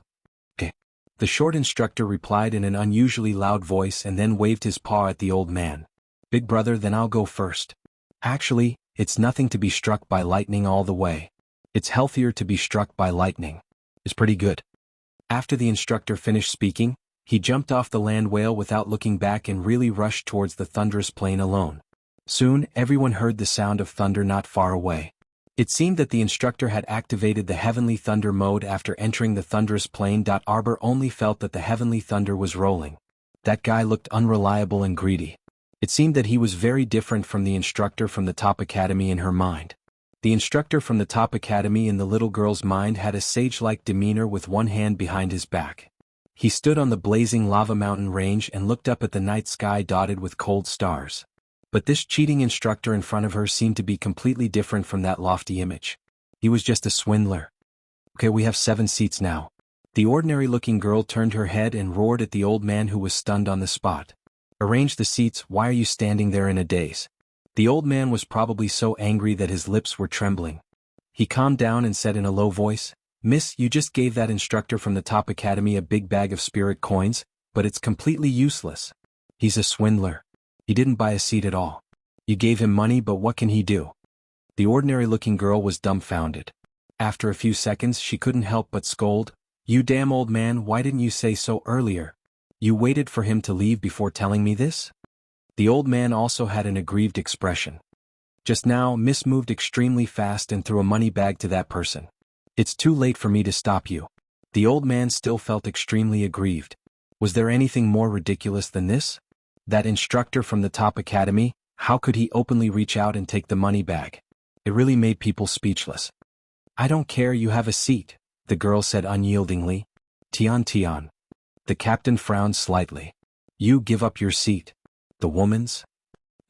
"Okay." The short instructor replied in an unusually loud voice and then waved his paw at the old man. "Big brother, then I'll go first. Actually, it's nothing to be struck by lightning all the way. It's healthier to be struck by lightning. It's pretty good." After the instructor finished speaking, he jumped off the land whale without looking back and really rushed towards the thunderous plain alone. Soon, everyone heard the sound of thunder not far away. It seemed that the instructor had activated the heavenly thunder mode after entering the thunderous plain. Arbor only felt that the heavenly thunder was rolling. That guy looked unreliable and greedy. It seemed that he was very different from the instructor from the top academy in her mind. The instructor from the top academy in the little girl's mind had a sage-like demeanor with one hand behind his back. He stood on the blazing lava mountain range and looked up at the night sky dotted with cold stars. But this cheating instructor in front of her seemed to be completely different from that lofty image. He was just a swindler. "Okay, we have 7 seats now." The ordinary-looking girl turned her head and roared at the old man who was stunned on the spot. "Arrange the seats, why are you standing there in a daze?" The old man was probably so angry that his lips were trembling. He calmed down and said in a low voice, "Miss, you just gave that instructor from the top academy a big bag of spirit coins, but it's completely useless. He's a swindler. He didn't buy a seat at all. You gave him money, but what can he do? The ordinary-looking girl was dumbfounded. After a few seconds she couldn't help but scold, "You damn old man, why didn't you say so earlier? You waited for him to leave before telling me this?" The old man also had an aggrieved expression. Just now, Miss moved extremely fast and threw a money bag to that person. "It's too late for me to stop you." The old man still felt extremely aggrieved. Was there anything more ridiculous than this? That instructor from the top academy, how could he openly reach out and take the money bag? It really made people speechless. "I don't care, you have a seat," the girl said unyieldingly. "Tian Tian." The captain frowned slightly. "You give up your seat." "The woman's?"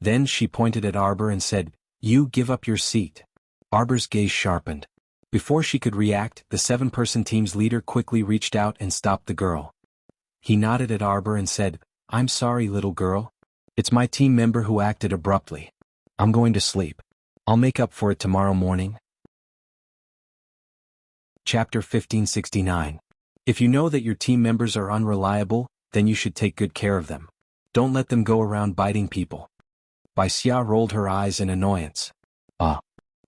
Then she pointed at Arbor and said, "You give up your seat." Arbor's gaze sharpened. Before she could react, the 7-person team's leader quickly reached out and stopped the girl. He nodded at Arbor and said, "I'm sorry, little girl. It's my team member who acted abruptly. I'm going to sleep. I'll make up for it tomorrow morning." Chapter 1569. If you know that your team members are unreliable, then you should take good care of them. Don't let them go around biting people. Bai Xia rolled her eyes in annoyance.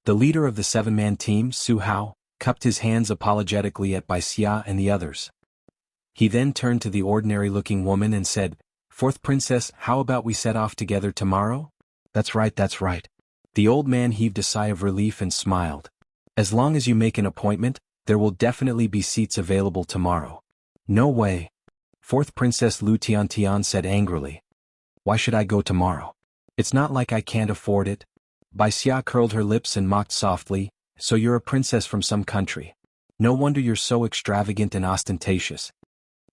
The leader of the 7-man team, Su Hao, cupped his hands apologetically at Bai Xia and the others. He then turned to the ordinary-looking woman and said, "Fourth princess, how about we set off together tomorrow?" That's right. The old man heaved a sigh of relief and smiled. "As long as you make an appointment, there will definitely be seats available tomorrow." "No way." Fourth Princess Lu Tiantian said angrily. "Why should I go tomorrow? It's not like I can't afford it." Bai Xia curled her lips and mocked softly, "So you're a princess from some country. No wonder you're so extravagant and ostentatious."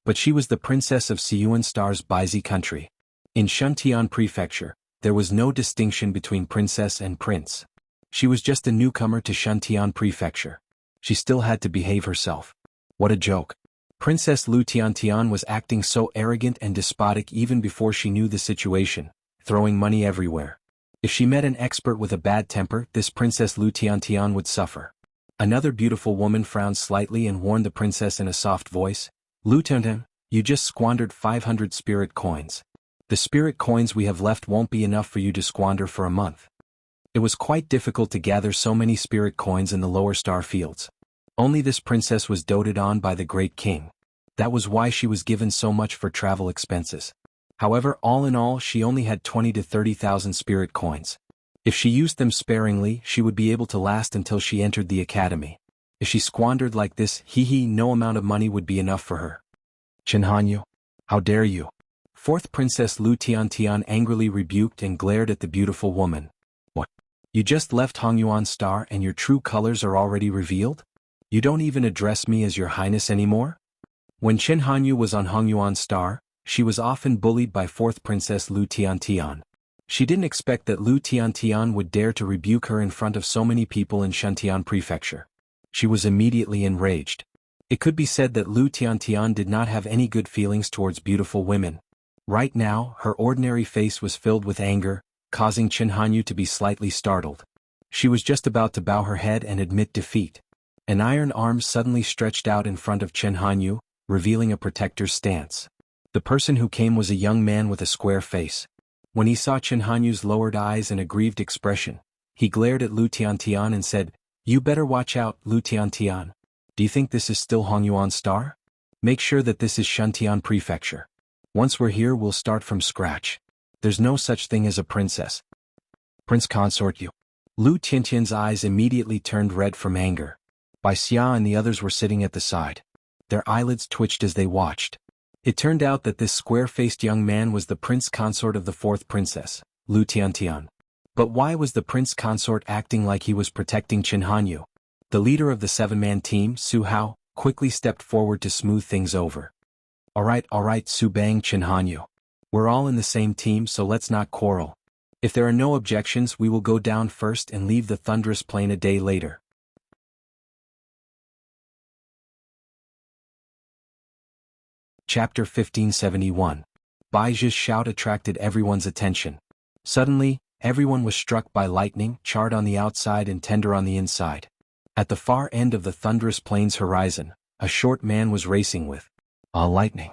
But she was the princess of Siyuan Star's Baizi country. In Shuntian Prefecture, there was no distinction between princess and prince. She was just a newcomer to Shuntian Prefecture. She still had to behave herself. What a joke. Princess Lu Tiantian was acting so arrogant and despotic even before she knew the situation, throwing money everywhere. If she met an expert with a bad temper, this Princess Lu Tiantian would suffer. Another beautiful woman frowned slightly and warned the princess in a soft voice, "Lu Tiantian, you just squandered 500 spirit coins. The spirit coins we have left won't be enough for you to squander for a month." It was quite difficult to gather so many spirit coins in the lower star fields. Only this princess was doted on by the great king. That was why she was given so much for travel expenses. However, all in all, she only had 20 to 30,000 spirit coins. If she used them sparingly, she would be able to last until she entered the academy. If she squandered like this, no amount of money would be enough for her. "Chen Hanyu, how dare you?" Fourth Princess Lu Tiantian angrily rebuked and glared at the beautiful woman. "What? You just left Hongyuan Star and your true colors are already revealed? You don't even address me as your highness anymore?" When Chen Hanyu was on Hongyuan Star, she was often bullied by Fourth Princess Lu Tiantian. She didn't expect that Lu Tiantian would dare to rebuke her in front of so many people in Shuntian Prefecture. She was immediately enraged. It could be said that Lu Tiantian did not have any good feelings towards beautiful women. Right now, her ordinary face was filled with anger, causing Chen Hanyu to be slightly startled. She was just about to bow her head and admit defeat. An iron arm suddenly stretched out in front of Chen Hanyu, revealing a protector's stance. The person who came was a young man with a square face. When he saw Chen Hanyu's lowered eyes and aggrieved expression, he glared at Lu Tiantian and said, "You better watch out, Lu Tiantian. Do you think this is still Hongyuan Star? Make sure that this is Shuntian Prefecture. Once we're here, we'll start from scratch. There's no such thing as a princess. Prince Consort you." Lu Tiantian's eyes immediately turned red from anger. Bai Xia and the others were sitting at the side. Their eyelids twitched as they watched. It turned out that this square-faced young man was the prince consort of the fourth princess, Lu Tiantian. But why was the prince consort acting like he was protecting Chen Hanyu? The leader of the 7-man team, Su Hao, quickly stepped forward to smooth things over. All right, Su Bang, Chen Hanyu. We're all in the same team, so let's not quarrel. If there are no objections, we will go down first and leave the thunderous plain a day later. Chapter 1571. Bai Zhi's shout attracted everyone's attention. Suddenly, everyone was struck by lightning, charred on the outside and tender on the inside. At the far end of the thunderous plains horizon, a short man was racing with lightning.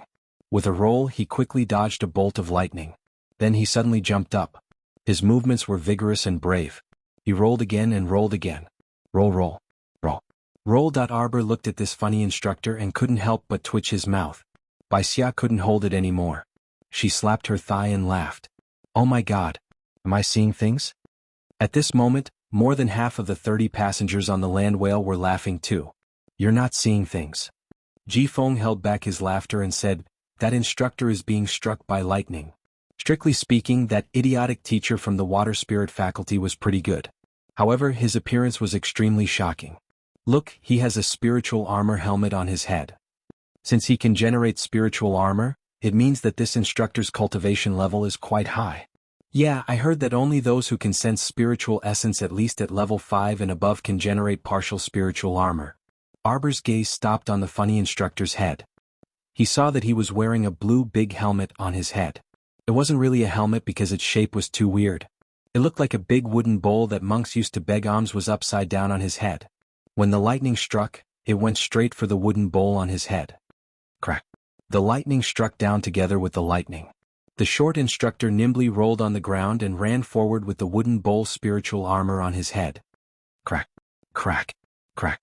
With a roll, he quickly dodged a bolt of lightning. Then he suddenly jumped up. His movements were vigorous and brave. He rolled again and rolled again. Roll, roll, roll. Roll. Arbor looked at this funny instructor and couldn't help but twitch his mouth. Baixia couldn't hold it anymore. She slapped her thigh and laughed. Oh my God. Am I seeing things? At this moment, more than half of the 30 passengers on the land whale were laughing too. You're not seeing things. Ji Feng held back his laughter and said, that instructor is being struck by lightning. Strictly speaking, that idiotic teacher from the water spirit faculty was pretty good. However, his appearance was extremely shocking. Look, he has a spiritual armor helmet on his head. Since he can generate spiritual armor, it means that this instructor's cultivation level is quite high. Yeah, I heard that only those who can sense spiritual essence at least at level 5 and above can generate partial spiritual armor. Arbor's gaze stopped on the funny instructor's head. He saw that he was wearing a blue big helmet on his head. It wasn't really a helmet because its shape was too weird. It looked like a big wooden bowl that monks used to beg alms was upside down on his head. When the lightning struck, it went straight for the wooden bowl on his head. Crack. The lightning struck down together with the lightning. The short instructor nimbly rolled on the ground and ran forward with the wooden bowl spiritual armor on his head. Crack. Crack. Crack.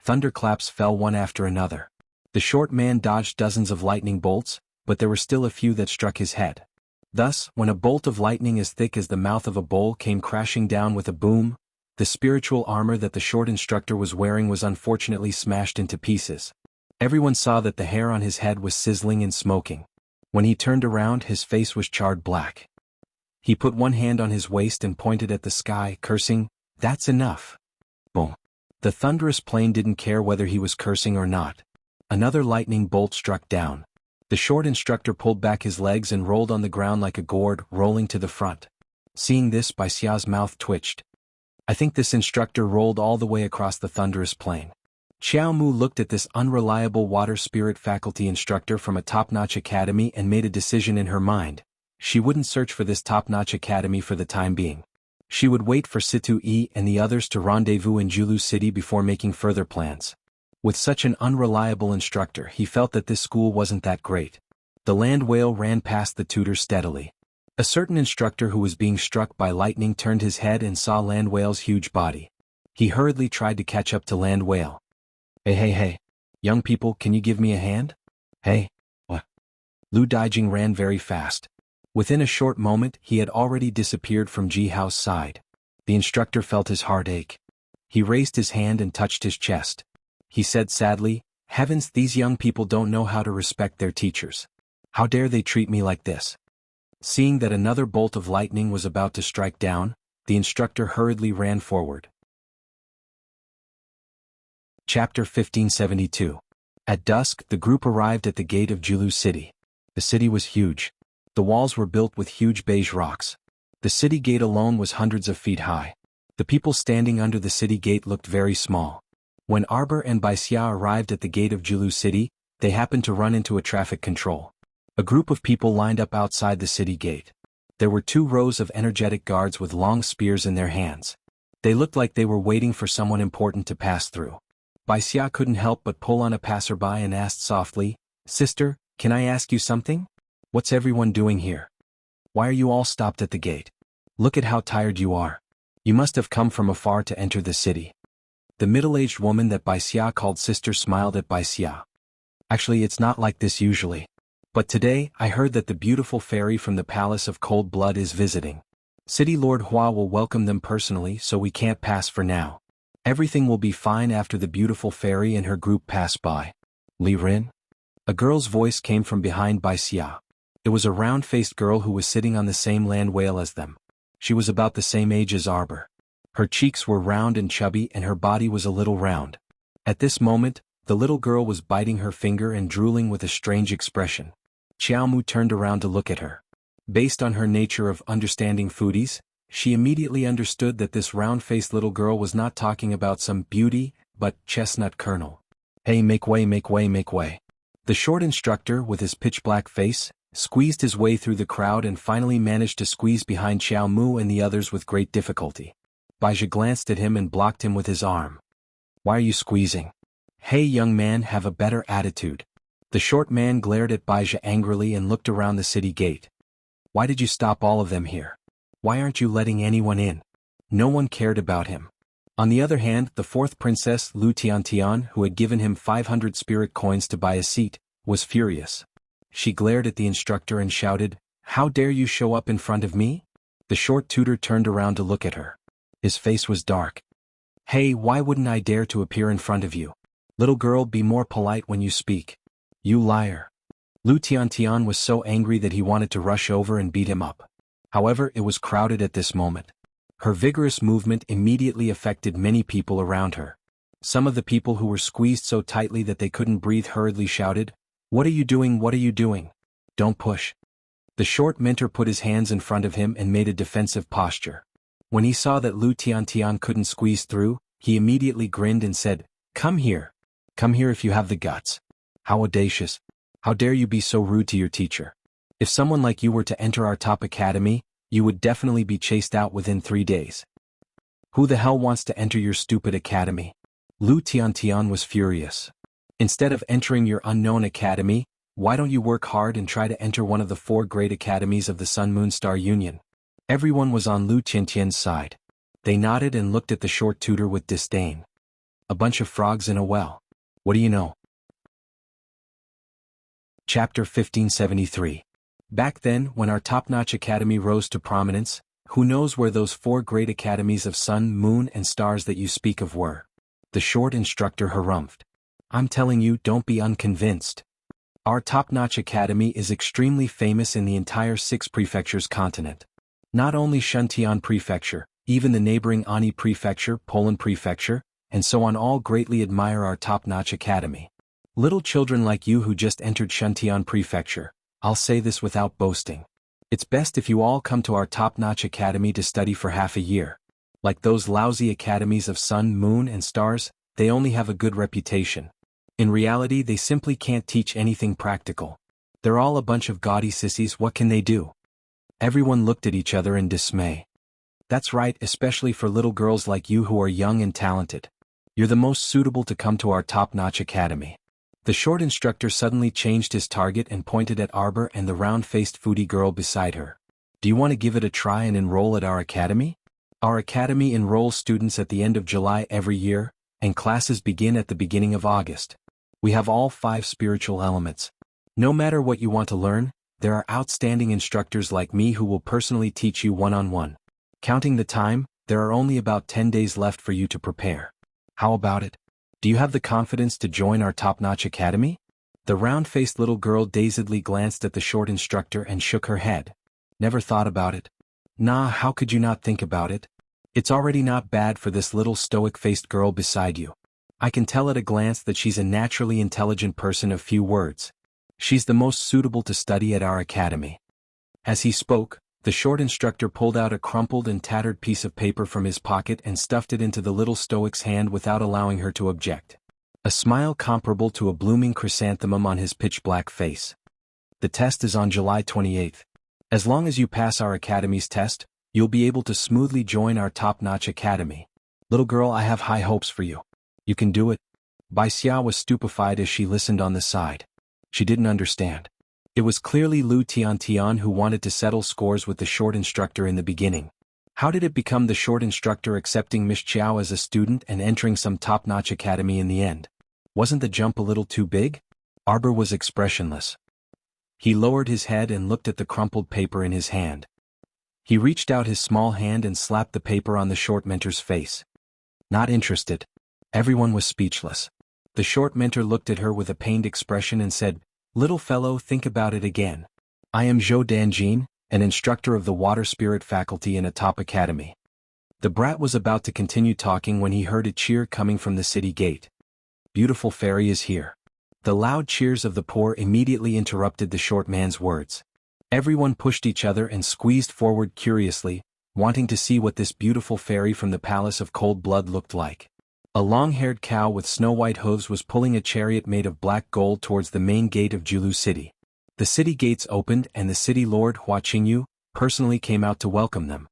Thunderclaps fell one after another. The short man dodged dozens of lightning bolts, but there were still a few that struck his head. Thus, when a bolt of lightning as thick as the mouth of a bowl came crashing down with a boom, the spiritual armor that the short instructor was wearing was unfortunately smashed into pieces. Everyone saw that the hair on his head was sizzling and smoking. When he turned around, his face was charred black. He put one hand on his waist and pointed at the sky, cursing, "That's enough." Boom. The thunderous plane didn't care whether he was cursing or not. Another lightning bolt struck down. The short instructor pulled back his legs and rolled on the ground like a gourd, rolling to the front. Seeing this, Baixia's mouth twitched. I think this instructor rolled all the way across the thunderous plane. Xiao Mu looked at this unreliable water spirit faculty instructor from a top-notch academy and made a decision in her mind. She wouldn't search for this top-notch academy for the time being. She would wait for Situ E and the others to rendezvous in Julu City before making further plans. With such an unreliable instructor, he felt that this school wasn't that great. The land whale ran past the tutor steadily. A certain instructor who was being struck by lightning turned his head and saw land whale's huge body. He hurriedly tried to catch up to land whale. Hey, young people, can you give me a hand? Hey, what? Lu Daijing ran very fast. Within a short moment, he had already disappeared from Ji Hao's side. The instructor felt his heart ache. He raised his hand and touched his chest. He said sadly, "Heavens, these young people don't know how to respect their teachers. How dare they treat me like this?" Seeing that another bolt of lightning was about to strike down, the instructor hurriedly ran forward. Chapter 1572. At dusk, the group arrived at the gate of Julu City. The city was huge. The walls were built with huge beige rocks. The city gate alone was hundreds of feet high. The people standing under the city gate looked very small. When Arbor and Baixia arrived at the gate of Julu City, they happened to run into a traffic control. A group of people lined up outside the city gate. There were 2 rows of energetic guards with long spears in their hands. They looked like they were waiting for someone important to pass through. Baixia couldn't help but pull on a passerby and asked softly, "Sister, can I ask you something? What's everyone doing here? Why are you all stopped at the gate? Look at how tired you are. You must have come from afar to enter the city." The middle-aged woman that Baixia called sister smiled at Baixia. "Actually, it's not like this usually. But today, I heard that the beautiful fairy from the Palace of Cold Blood is visiting. City Lord Hua will welcome them personally, so we can't pass for now. Everything will be fine after the beautiful fairy and her group pass by." Li Rin? A girl's voice came from behind Baixia. It was a round-faced girl who was sitting on the same land whale as them. She was about the same age as Arbor. Her cheeks were round and chubby and her body was a little round. At this moment, the little girl was biting her finger and drooling with a strange expression. Xiao Mu turned around to look at her. Based on her nature of understanding foodies, she immediately understood that this round-faced little girl was not talking about some beauty, but chestnut kernel. "Hey, make way, make way, make way." The short instructor, with his pitch-black face, squeezed his way through the crowd and finally managed to squeeze behind Xiao Mu and the others with great difficulty. Baixia glanced at him and blocked him with his arm. "Why are you squeezing? Hey, young man, have a better attitude." The short man glared at Baixia angrily and looked around the city gate. Why did you stop all of them here? Why aren't you letting anyone in? No one cared about him. On the other hand, the fourth princess, Lu Tiantian, who had given him 500 spirit coins to buy a seat, was furious. She glared at the instructor and shouted, "How dare you show up in front of me?" The short tutor turned around to look at her. His face was dark. "Hey, why wouldn't I dare to appear in front of you? Little girl, be more polite when you speak. You liar." Lu Tiantian was so angry that he wanted to rush over and beat him up. However, it was crowded at this moment. Her vigorous movement immediately affected many people around her. Some of the people who were squeezed so tightly that they couldn't breathe hurriedly shouted, "What are you doing? What are you doing? Don't push." The short mentor put his hands in front of him and made a defensive posture. When he saw that Lu Tiantian couldn't squeeze through, he immediately grinned and said, "Come here. Come here if you have the guts." How audacious. How dare you be so rude to your teacher? If someone like you were to enter our top academy, you would definitely be chased out within 3 days. Who the hell wants to enter your stupid academy? Lu Tiantian was furious. Instead of entering your unknown academy, why don't you work hard and try to enter one of the 4 great academies of the Sun Moon Star Union? Everyone was on Lu Tiantian's side. They nodded and looked at the short tutor with disdain. A bunch of frogs in a well. What do you know? Chapter 1573. Back then, when our top-notch academy rose to prominence, who knows where those 4 great academies of sun, moon, and stars that you speak of were? The short instructor harumphed. I'm telling you, don't be unconvinced. Our top-notch academy is extremely famous in the entire 6 prefectures continent. Not only Shuntian Prefecture, even the neighboring Ani Prefecture, Poland Prefecture, and so on all greatly admire our top-notch academy. Little children like you who just entered Shuntian Prefecture, I'll say this without boasting. It's best if you all come to our top-notch academy to study for half a year. Like those lousy academies of sun, moon, and stars, they only have a good reputation. In reality, they simply can't teach anything practical. They're all a bunch of gaudy sissies. What can they do? Everyone looked at each other in dismay. That's right, especially for little girls like you who are young and talented. You're the most suitable to come to our top-notch academy. The short instructor suddenly changed his target and pointed at Arbor and the round-faced foodie girl beside her. Do you want to give it a try and enroll at our academy? Our academy enrolls students at the end of July every year, and classes begin at the beginning of August. We have all 5 spiritual elements. No matter what you want to learn, there are outstanding instructors like me who will personally teach you one-on-one. Counting the time, there are only about 10 days left for you to prepare. How about it? Do you have the confidence to join our top-notch academy? The round-faced little girl dazedly glanced at the short instructor and shook her head. Never thought about it. Nah, how could you not think about it? It's already not bad for this little stoic-faced girl beside you. I can tell at a glance that she's a naturally intelligent person of few words. She's the most suitable to study at our academy. As he spoke, the short instructor pulled out a crumpled and tattered piece of paper from his pocket and stuffed it into the little stoic's hand without allowing her to object. A smile comparable to a blooming chrysanthemum on his pitch-black face. The test is on July 28th. As long as you pass our academy's test, you'll be able to smoothly join our top-notch academy. Little girl, I have high hopes for you. You can do it. Bai Xia was stupefied as she listened on the side. She didn't understand. It was clearly Lu Tiantian who wanted to settle scores with the short instructor in the beginning. How did it become the short instructor accepting Miss Chiao as a student and entering some top-notch academy in the end? Wasn't the jump a little too big? Arbor was expressionless. He lowered his head and looked at the crumpled paper in his hand. He reached out his small hand and slapped the paper on the short mentor's face. Not interested. Everyone was speechless. The short mentor looked at her with a pained expression and said, "Little fellow, think about it again. I am Zhou Danjin, an instructor of the Water Spirit faculty in a top academy." The brat was about to continue talking when he heard a cheer coming from the city gate. "Beautiful fairy is here." The loud cheers of the poor immediately interrupted the short man's words. Everyone pushed each other and squeezed forward curiously, wanting to see what this beautiful fairy from the Palace of Cold Blood looked like. A long-haired cow with snow-white hooves was pulling a chariot made of black gold towards the main gate of Julu City. The city gates opened and the city lord Hua Qingyu personally came out to welcome them.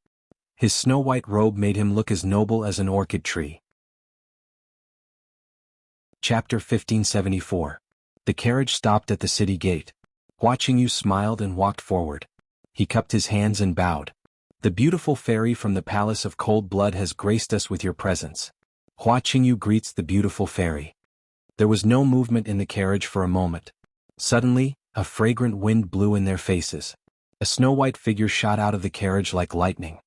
His snow-white robe made him look as noble as an orchid tree. Chapter 1574. The carriage stopped at the city gate. Hua Qingyu smiled and walked forward. He cupped his hands and bowed. The beautiful fairy from the Palace of Cold Blood has graced us with your presence. Hua Qingyu greets the beautiful fairy. There was no movement in the carriage for a moment. Suddenly, a fragrant wind blew in their faces. A snow-white figure shot out of the carriage like lightning.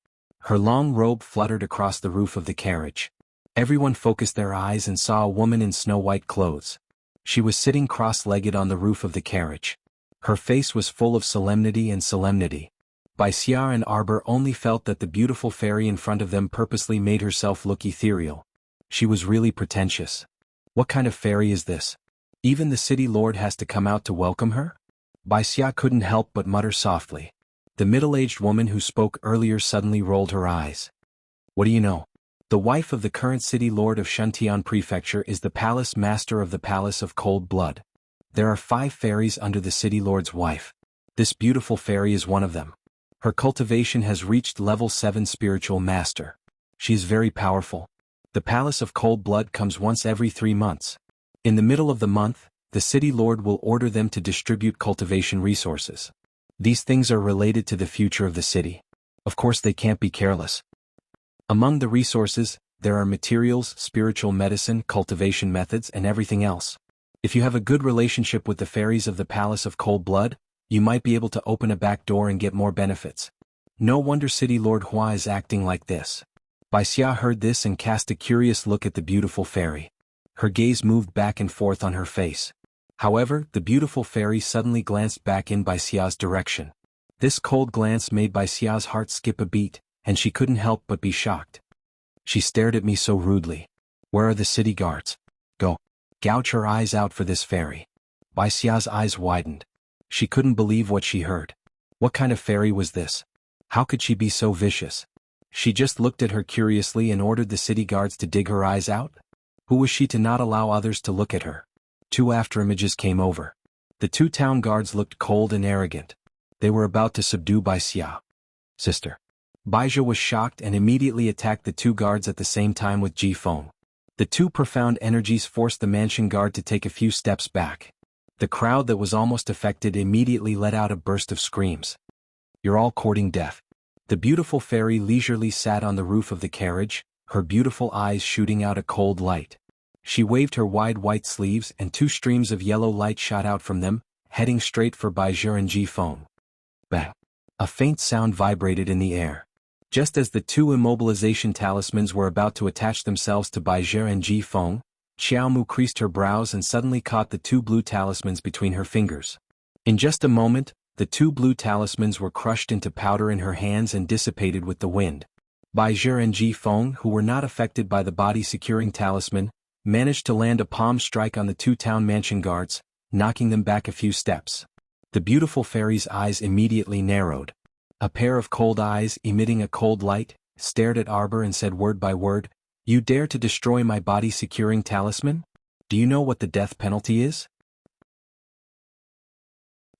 Her long robe fluttered across the roof of the carriage. Everyone focused their eyes and saw a woman in snow-white clothes. She was sitting cross-legged on the roof of the carriage. Her face was full of solemnity. Baixia and Arbor only felt that the beautiful fairy in front of them purposely made herself look ethereal. She was really pretentious. What kind of fairy is this? Even the city lord has to come out to welcome her? Baixia couldn't help but mutter softly. The middle-aged woman who spoke earlier suddenly rolled her eyes. What do you know? The wife of the current city lord of Shuntian Prefecture is the palace master of the Palace of Cold Blood. There are 5 fairies under the city lord's wife. This beautiful fairy is one of them. Her cultivation has reached level 7 spiritual master. She is very powerful. The Palace of Cold Blood comes once every 3 months. In the middle of the month, the city lord will order them to distribute cultivation resources. These things are related to the future of the city. Of course they can't be careless. Among the resources, there are materials, spiritual medicine, cultivation methods, and everything else. If you have a good relationship with the fairies of the Palace of Cold Blood, you might be able to open a back door and get more benefits. No wonder City Lord Hua is acting like this. Baixia heard this and cast a curious look at the beautiful fairy. Her gaze moved back and forth on her face. However, the beautiful fairy suddenly glanced back in Baixia's direction. This cold glance made Baixia's heart skip a beat, and she couldn't help but be shocked. She stared at me so rudely. Where are the city guards? Go. Gouge her eyes out for this fairy. Baixia's eyes widened. She couldn't believe what she heard. What kind of fairy was this? How could she be so vicious? She just looked at her curiously and ordered the city guards to dig her eyes out? Who was she to not allow others to look at her? 2 afterimages came over. The 2 town guards looked cold and arrogant. They were about to subdue Baixia. Sister. Baixia was shocked and immediately attacked the 2 guards at the same time with Ji-Feng. The 2 profound energies forced the mansion guard to take a few steps back. The crowd that was almost affected immediately let out a burst of screams. You're all courting death. The beautiful fairy leisurely sat on the roof of the carriage, her beautiful eyes shooting out a cold light. She waved her wide white sleeves and 2 streams of yellow light shot out from them, heading straight for Baixia and Ji-Feng. Bang! A faint sound vibrated in the air. Just as the 2 immobilization talismans were about to attach themselves to Baixia and Ji-Feng, Xiaomu creased her brows and suddenly caught the 2 blue talismans between her fingers. In just a moment, the 2 blue talismans were crushed into powder in her hands and dissipated with the wind. Baixia and Ji-Feng, who were not affected by the body-securing talisman, managed to land a palm strike on the 2 town mansion guards, knocking them back a few steps. The beautiful fairy's eyes immediately narrowed. A pair of cold eyes, emitting a cold light, stared at Arbor and said word by word, "You dare to destroy my body-securing talisman? Do you know what the death penalty is?"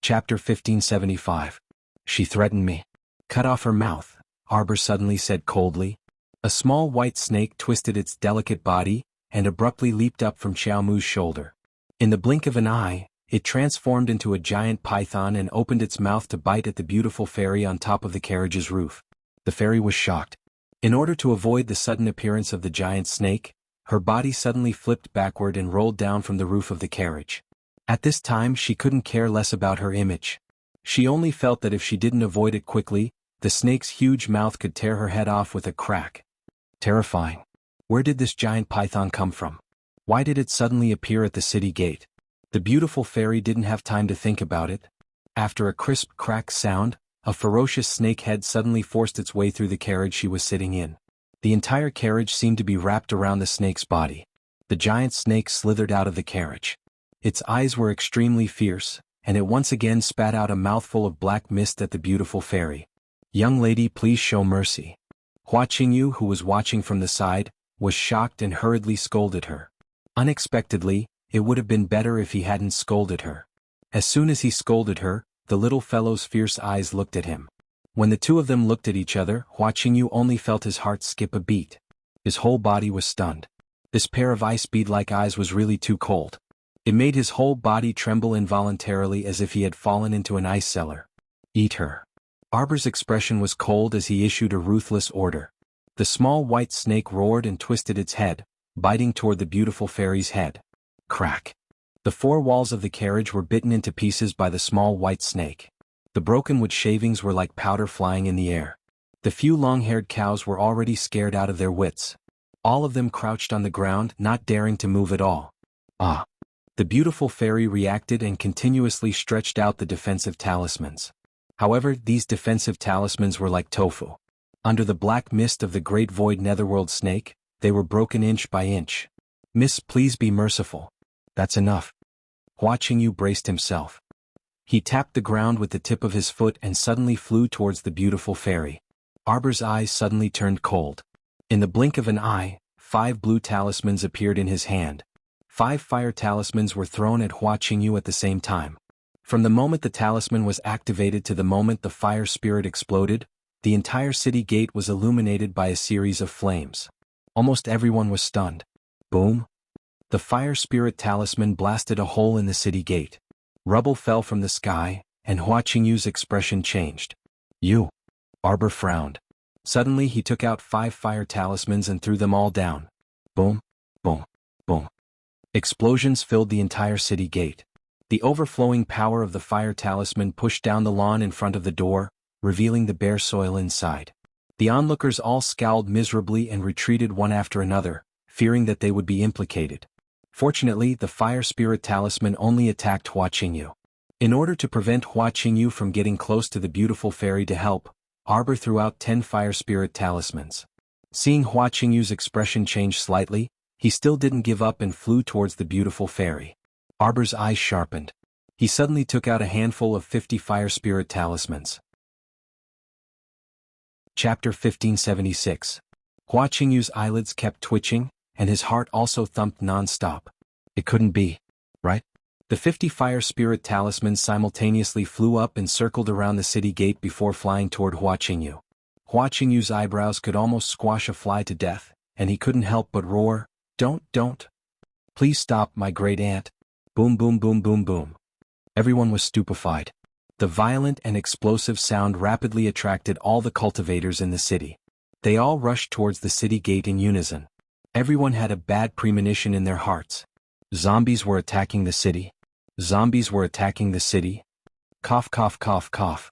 Chapter 1575. She threatened me. Cut off her mouth, Arbor suddenly said coldly. A small white snake twisted its delicate body, and abruptly leaped up from Xiaomu's shoulder. In the blink of an eye, it transformed into a giant python and opened its mouth to bite at the beautiful fairy on top of the carriage's roof. The fairy was shocked. In order to avoid the sudden appearance of the giant snake, her body suddenly flipped backward and rolled down from the roof of the carriage. At this time she couldn't care less about her image. She only felt that if she didn't avoid it quickly, the snake's huge mouth could tear her head off with a crack. Terrifying. Where did this giant python come from? Why did it suddenly appear at the city gate? The beautiful fairy didn't have time to think about it. After a crisp crack sound, a ferocious snake head suddenly forced its way through the carriage she was sitting in. The entire carriage seemed to be wrapped around the snake's body. The giant snake slithered out of the carriage. Its eyes were extremely fierce, and it once again spat out a mouthful of black mist at the beautiful fairy. "Young lady, please show mercy." Hua Qingyu, who was watching from the side, was shocked and hurriedly scolded her. Unexpectedly, it would have been better if he hadn't scolded her. As soon as he scolded her, the little fellow's fierce eyes looked at him. When the 2 of them looked at each other, Hua Qingyu only felt his heart skip a beat. His whole body was stunned. This pair of ice bead-like eyes was really too cold. It made his whole body tremble involuntarily as if he had fallen into an ice cellar. "Eat her." Arbor's expression was cold as he issued a ruthless order. The small white snake roared and twisted its head, biting toward the beautiful fairy's head. Crack. The four walls of the carriage were bitten into pieces by the small white snake. The broken wood shavings were like powder flying in the air. The few long-haired cows were already scared out of their wits. All of them crouched on the ground, not daring to move at all. Ah! The beautiful fairy reacted and continuously stretched out the defensive talismans. However, these defensive talismans were like tofu. Under the black mist of the great void netherworld snake, they were broken inch by inch. Miss, please be merciful. That's enough. Hua Qingyu braced himself. He tapped the ground with the tip of his foot and suddenly flew towards the beautiful fairy. Arbor's eyes suddenly turned cold. In the blink of an eye, 5 blue talismans appeared in his hand. 5 fire talismans were thrown at Hua Qingyu at the same time. From the moment the talisman was activated to the moment the fire spirit exploded, the entire city gate was illuminated by a series of flames. Almost everyone was stunned. Boom! The fire spirit talisman blasted a hole in the city gate. Rubble fell from the sky, and Hua Qingyu's expression changed. You! Arbor frowned. Suddenly he took out 5 fire talismans and threw them all down. Boom! Boom! Boom! Explosions filled the entire city gate. The overflowing power of the fire talisman pushed down the lawn in front of the door, revealing the bare soil inside. The onlookers all scowled miserably and retreated one after another, fearing that they would be implicated. Fortunately, the fire spirit talisman only attacked Hua Qingyu. In order to prevent Hua Qingyu from getting close to the beautiful fairy to help, Arbor threw out 10 fire spirit talismans. Seeing Hua Qingyu's expression change slightly, he still didn't give up and flew towards the beautiful fairy. Arbor's eyes sharpened. He suddenly took out a handful of 50 fire spirit talismans. Chapter 1576. Hua Qingyu's eyelids kept twitching, and his heart also thumped non-stop. It couldn't be, right? The 50 fire spirit talismans simultaneously flew up and circled around the city gate before flying toward Hua Qingyu. Hua Qingyu's eyebrows could almost squash a fly to death, and he couldn't help but roar, Don't! Please stop, my great aunt. Boom boom boom boom boom. Everyone was stupefied. The violent and explosive sound rapidly attracted all the cultivators in the city. They all rushed towards the city gate in unison. Everyone had a bad premonition in their hearts. Zombies were attacking the city. Zombies were attacking the city. Cough cough cough cough.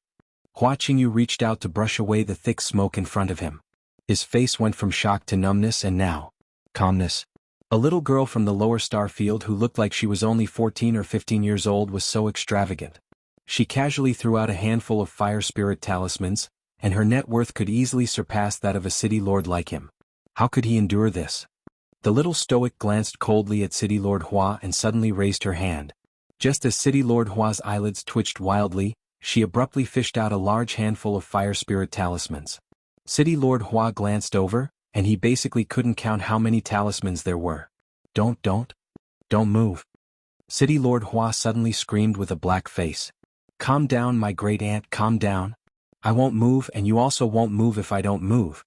Hua Qingyu reached out to brush away the thick smoke in front of him. His face went from shock to numbness and now, calmness. A little girl from the lower star field who looked like she was only 14 or 15 years old was so extravagant. She casually threw out a handful of fire spirit talismans, and her net worth could easily surpass that of a city lord like him. How could he endure this? The little stoic glanced coldly at City Lord Hua and suddenly raised her hand. Just as City Lord Hua's eyelids twitched wildly, she abruptly fished out a large handful of fire spirit talismans. City Lord Hua glanced over, and he basically couldn't count how many talismans there were. Don't move. City Lord Hua suddenly screamed with a black face. Calm down, my great aunt, calm down. I won't move and you also won't move if I don't move.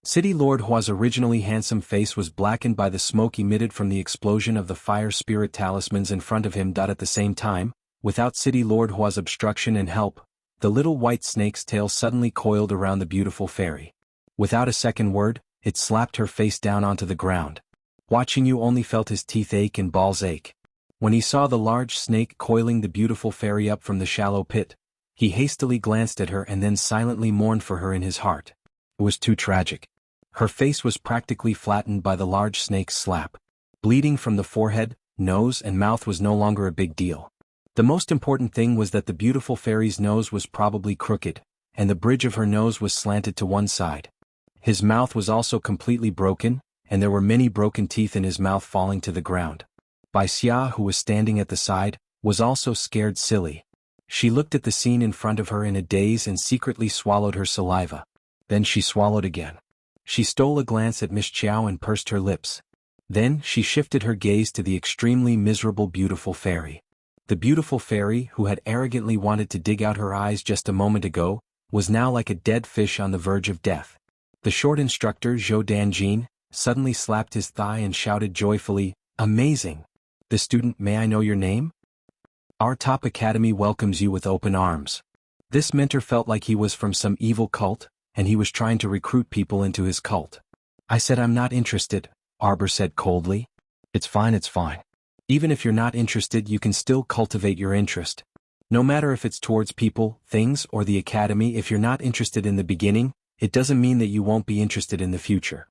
City Lord Hua's originally handsome face was blackened by the smoke emitted from the explosion of the fire spirit talismans in front of him. At the same time, without City Lord Hua's obstruction and help, the little white snake's tail suddenly coiled around the beautiful fairy. Without a second word, it slapped her face down onto the ground. Hua Qingyu only felt his teeth ache and balls ache. When he saw the large snake coiling the beautiful fairy up from the shallow pit, he hastily glanced at her and then silently mourned for her in his heart. It was too tragic. Her face was practically flattened by the large snake's slap. Bleeding from the forehead, nose and mouth was no longer a big deal. The most important thing was that the beautiful fairy's nose was probably crooked, and the bridge of her nose was slanted to one side. His mouth was also completely broken, and there were many broken teeth in his mouth falling to the ground. Bai Xia, who was standing at the side, was also scared silly. She looked at the scene in front of her in a daze and secretly swallowed her saliva. Then she swallowed again. She stole a glance at Miss Qiao and pursed her lips. Then she shifted her gaze to the extremely miserable beautiful fairy. The beautiful fairy, who had arrogantly wanted to dig out her eyes just a moment ago, was now like a dead fish on the verge of death. The short instructor, Zhou Danjin, suddenly slapped his thigh and shouted joyfully, "Amazing! The student, may I know your name? Our top academy welcomes you with open arms. This mentor felt like he was from some evil cult, and he was trying to recruit people into his cult. I said I'm not interested, Arbor said coldly. It's fine, it's fine. Even if you're not interested, you can still cultivate your interest. No matter if it's towards people, things, or the academy, if you're not interested in the beginning, it doesn't mean that you won't be interested in the future.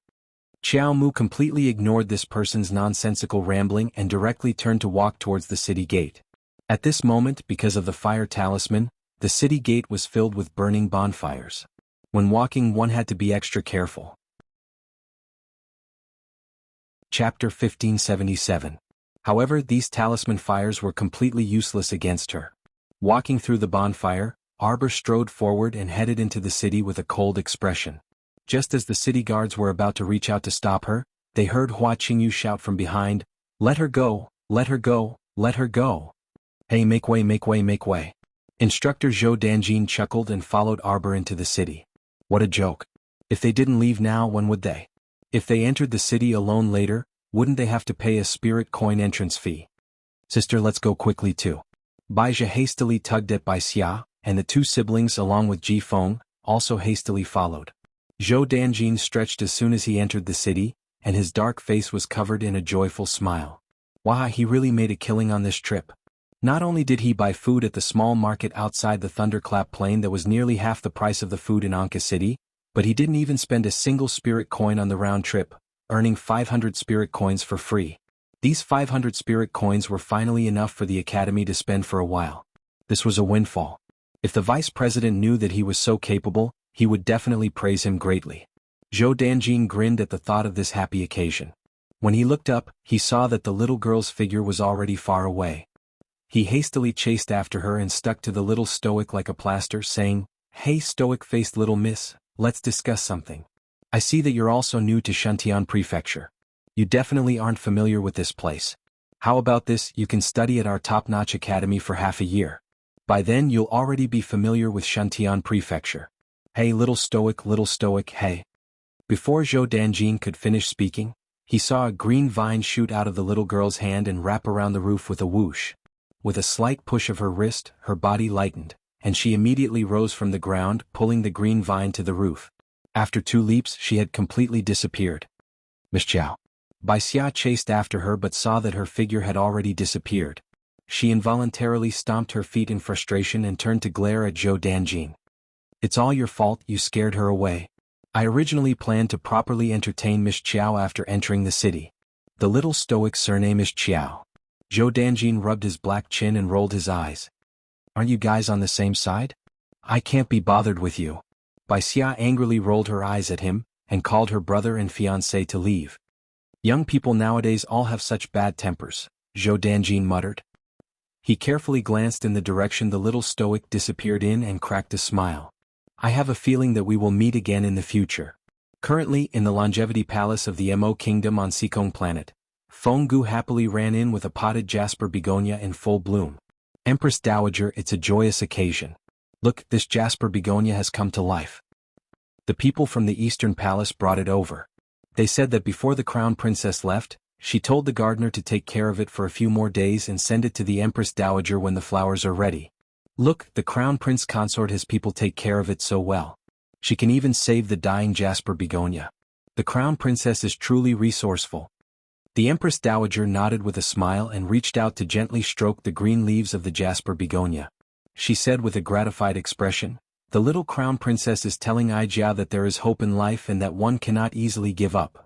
Xiao Mu completely ignored this person's nonsensical rambling and directly turned to walk towards the city gate. At this moment, because of the fire talisman, the city gate was filled with burning bonfires. When walking, one had to be extra careful. Chapter 1577. However, these talisman fires were completely useless against her. Walking through the bonfire, Arbor strode forward and headed into the city with a cold expression. Just as the city guards were about to reach out to stop her, they heard Hua Qingyu shout from behind, "Let her go, let her go, let her go. Hey, make way, make way, make way." Instructor Zhou Danjin chuckled and followed Arbor into the city. What a joke. If they didn't leave now, when would they? If they entered the city alone later, wouldn't they have to pay a spirit coin entrance fee? Sister, let's go quickly too. Baizha hastily tugged at Bai Xia, and the two siblings along with Ji Feng also hastily followed. Zhou Danjin stretched as soon as he entered the city, and his dark face was covered in a joyful smile. Wow, he really made a killing on this trip. Not only did he buy food at the small market outside the Thunderclap Plain that was nearly half the price of the food in Anka City, but he didn't even spend a single spirit coin on the round trip, earning 500 spirit coins for free. These 500 spirit coins were finally enough for the academy to spend for a while. This was a windfall. If the vice president knew that he was so capable, he would definitely praise him greatly. Zhou Danjin grinned at the thought of this happy occasion. When he looked up, he saw that the little girl's figure was already far away. He hastily chased after her and stuck to the little stoic like a plaster, saying, "Hey, stoic-faced little miss, let's discuss something. I see that you're also new to Shantian Prefecture. You definitely aren't familiar with this place. How about this, you can study at our top-notch academy for half a year. By then you'll already be familiar with Shantian Prefecture. Hey, little stoic, hey." Before Zhou Danjin could finish speaking, he saw a green vine shoot out of the little girl's hand and wrap around the roof with a whoosh. With a slight push of her wrist, her body lightened, and she immediately rose from the ground, pulling the green vine to the roof. After 2 leaps, she had completely disappeared. "Miss Xiao." Bai Xia chased after her but saw that her figure had already disappeared. She involuntarily stomped her feet in frustration and turned to glare at Zhou Danjin. "It's all your fault, you scared her away. I originally planned to properly entertain Miss Qiao after entering the city." The little stoic surname is Qiao. Zhou Danjin rubbed his black chin and rolled his eyes. "Aren't you guys on the same side? I can't be bothered with you." Bai Xia angrily rolled her eyes at him, and called her brother and fiancé to leave. "Young people nowadays all have such bad tempers," Zhou Danjin muttered. He carefully glanced in the direction the little stoic disappeared in and cracked a smile. "I have a feeling that we will meet again in the future." Currently, in the Longevity Palace of the Mo Kingdom on Sikong Planet, Feng Gu happily ran in with a potted jasper begonia in full bloom. "Empress Dowager, it's a joyous occasion. Look, this jasper begonia has come to life." The people from the Eastern Palace brought it over. They said that before the Crown Princess left, she told the gardener to take care of it for a few more days and send it to the Empress Dowager when the flowers are ready. Look, the Crown Prince Consort has people take care of it so well. She can even save the dying jasper begonia. The Crown Princess is truly resourceful. The Empress Dowager nodded with a smile and reached out to gently stroke the green leaves of the jasper begonia. She said with a gratified expression, "The little Crown Princess is telling Aijia that there is hope in life and that one cannot easily give up."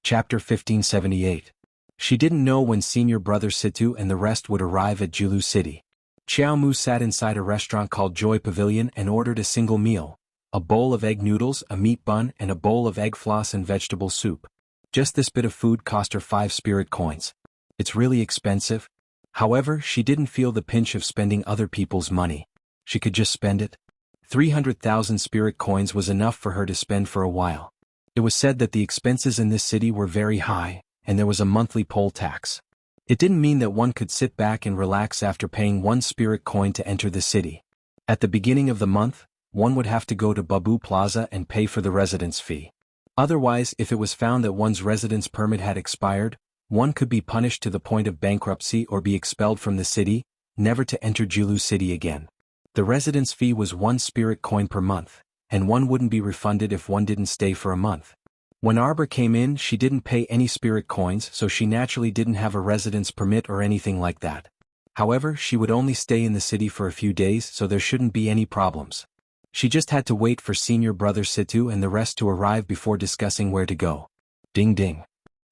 Chapter 1578. She didn't know when Senior Brother Situ and the rest would arrive at Julu City. Xiao Mu sat inside a restaurant called Joy Pavilion and ordered a single meal. A bowl of egg noodles, a meat bun, and a bowl of egg floss and vegetable soup. Just this bit of food cost her 5 spirit coins. It's really expensive. However, she didn't feel the pinch of spending other people's money. She could just spend it. 300,000 spirit coins was enough for her to spend for a while. It was said that the expenses in this city were very high, and there was a monthly poll tax. It didn't mean that one could sit back and relax after paying 1 spirit coin to enter the city. At the beginning of the month, one would have to go to Babu Plaza and pay for the residence fee. Otherwise, if it was found that one's residence permit had expired, one could be punished to the point of bankruptcy or be expelled from the city, never to enter Julu City again. The residence fee was 1 spirit coin per month, and one wouldn't be refunded if one didn't stay for a month. When Arbor came in, she didn't pay any spirit coins, so she naturally didn't have a residence permit or anything like that. However, she would only stay in the city for a few days, so there shouldn't be any problems. She just had to wait for senior brother Situ and the rest to arrive before discussing where to go. Ding ding.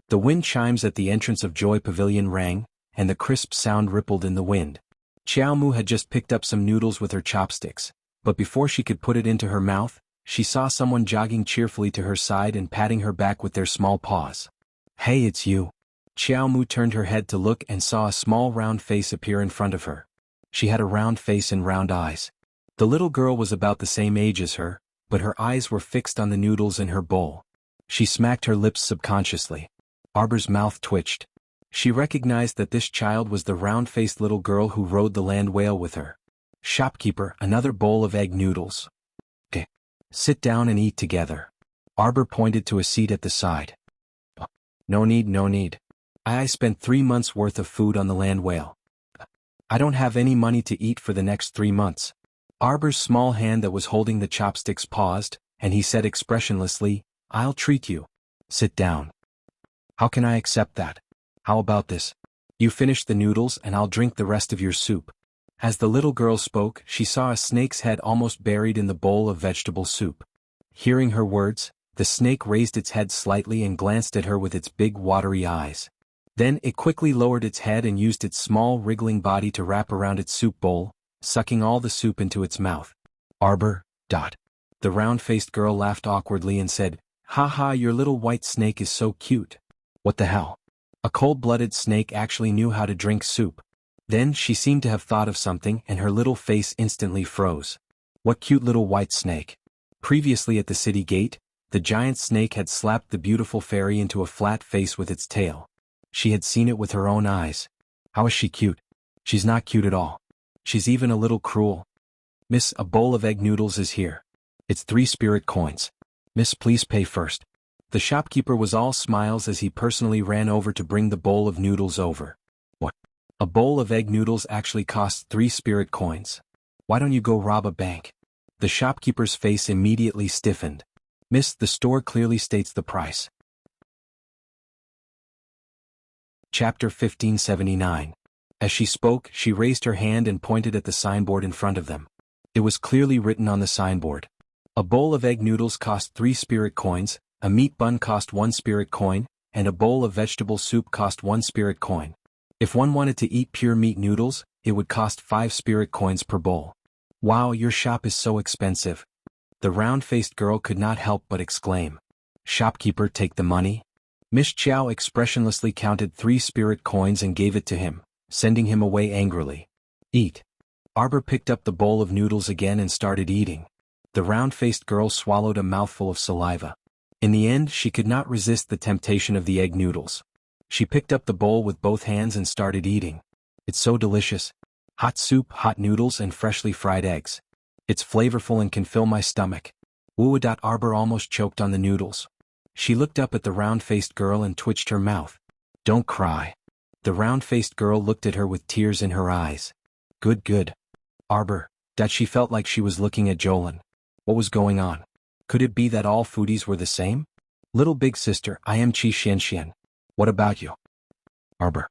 The wind chimes at the entrance of Joy Pavilion rang, and the crisp sound rippled in the wind. Chiao Mu had just picked up some noodles with her chopsticks, but before she could put it into her mouth, she saw someone jogging cheerfully to her side and patting her back with their small paws. Hey, it's you. Chiao Mu turned her head to look and saw a small round face appear in front of her. She had a round face and round eyes. The little girl was about the same age as her, but her eyes were fixed on the noodles in her bowl. She smacked her lips subconsciously. Arbor's mouth twitched. She recognized that this child was the round-faced little girl who rode the land whale with her. Shopkeeper, another bowl of egg noodles. Okay. Sit down and eat together. Arbor pointed to a seat at the side. No need, no need. I spent 3 months' worth of food on the land whale. I don't have any money to eat for the next 3 months. Arbor's small hand that was holding the chopsticks paused, and he said expressionlessly, I'll treat you. Sit down. How can I accept that? How about this? You finish the noodles and I'll drink the rest of your soup. As the little girl spoke, she saw a snake's head almost buried in the bowl of vegetable soup. Hearing her words, the snake raised its head slightly and glanced at her with its big watery eyes. Then it quickly lowered its head and used its small wriggling body to wrap around its soup bowl, sucking all the soup into its mouth. Arbor. The round-faced girl laughed awkwardly and said, Ha ha, your little white snake is so cute. What the hell? A cold-blooded snake actually knew how to drink soup. Then she seemed to have thought of something and her little face instantly froze. What cute little white snake. Previously at the city gate, the giant snake had slapped the beautiful fairy into a flat face with its tail. She had seen it with her own eyes. How is she cute? She's not cute at all. She's even a little cruel. Miss, a bowl of egg noodles is here. It's 3 spirit coins. Miss, please pay first. The shopkeeper was all smiles as he personally ran over to bring the bowl of noodles over. What? A bowl of egg noodles actually costs 3 spirit coins. Why don't you go rob a bank? The shopkeeper's face immediately stiffened. Miss, the store clearly states the price. Chapter 1579. As she spoke, she raised her hand and pointed at the signboard in front of them. It was clearly written on the signboard. A bowl of egg noodles cost 3 spirit coins, a meat bun cost 1 spirit coin, and a bowl of vegetable soup cost 1 spirit coin. If one wanted to eat pure meat noodles, it would cost 5 spirit coins per bowl. Wow, your shop is so expensive. The round-faced girl could not help but exclaim. Shopkeeper, take the money. Miss Chow expressionlessly counted 3 spirit coins and gave it to him, sending him away angrily. Eat. Arbor picked up the bowl of noodles again and started eating. The round-faced girl swallowed a mouthful of saliva. In the end, she could not resist the temptation of the egg noodles. She picked up the bowl with both hands and started eating. It's so delicious. Hot soup, hot noodles, and freshly fried eggs. It's flavorful and can fill my stomach. Woo! Arbor almost choked on the noodles. She looked up at the round-faced girl and twitched her mouth. Don't cry. The round-faced girl looked at her with tears in her eyes. Good. Arbor. She felt like she was looking at Jolin. What was going on? Could it be that all foodies were the same? Little big sister, I am Chi Xianxian. What about you? Arbor.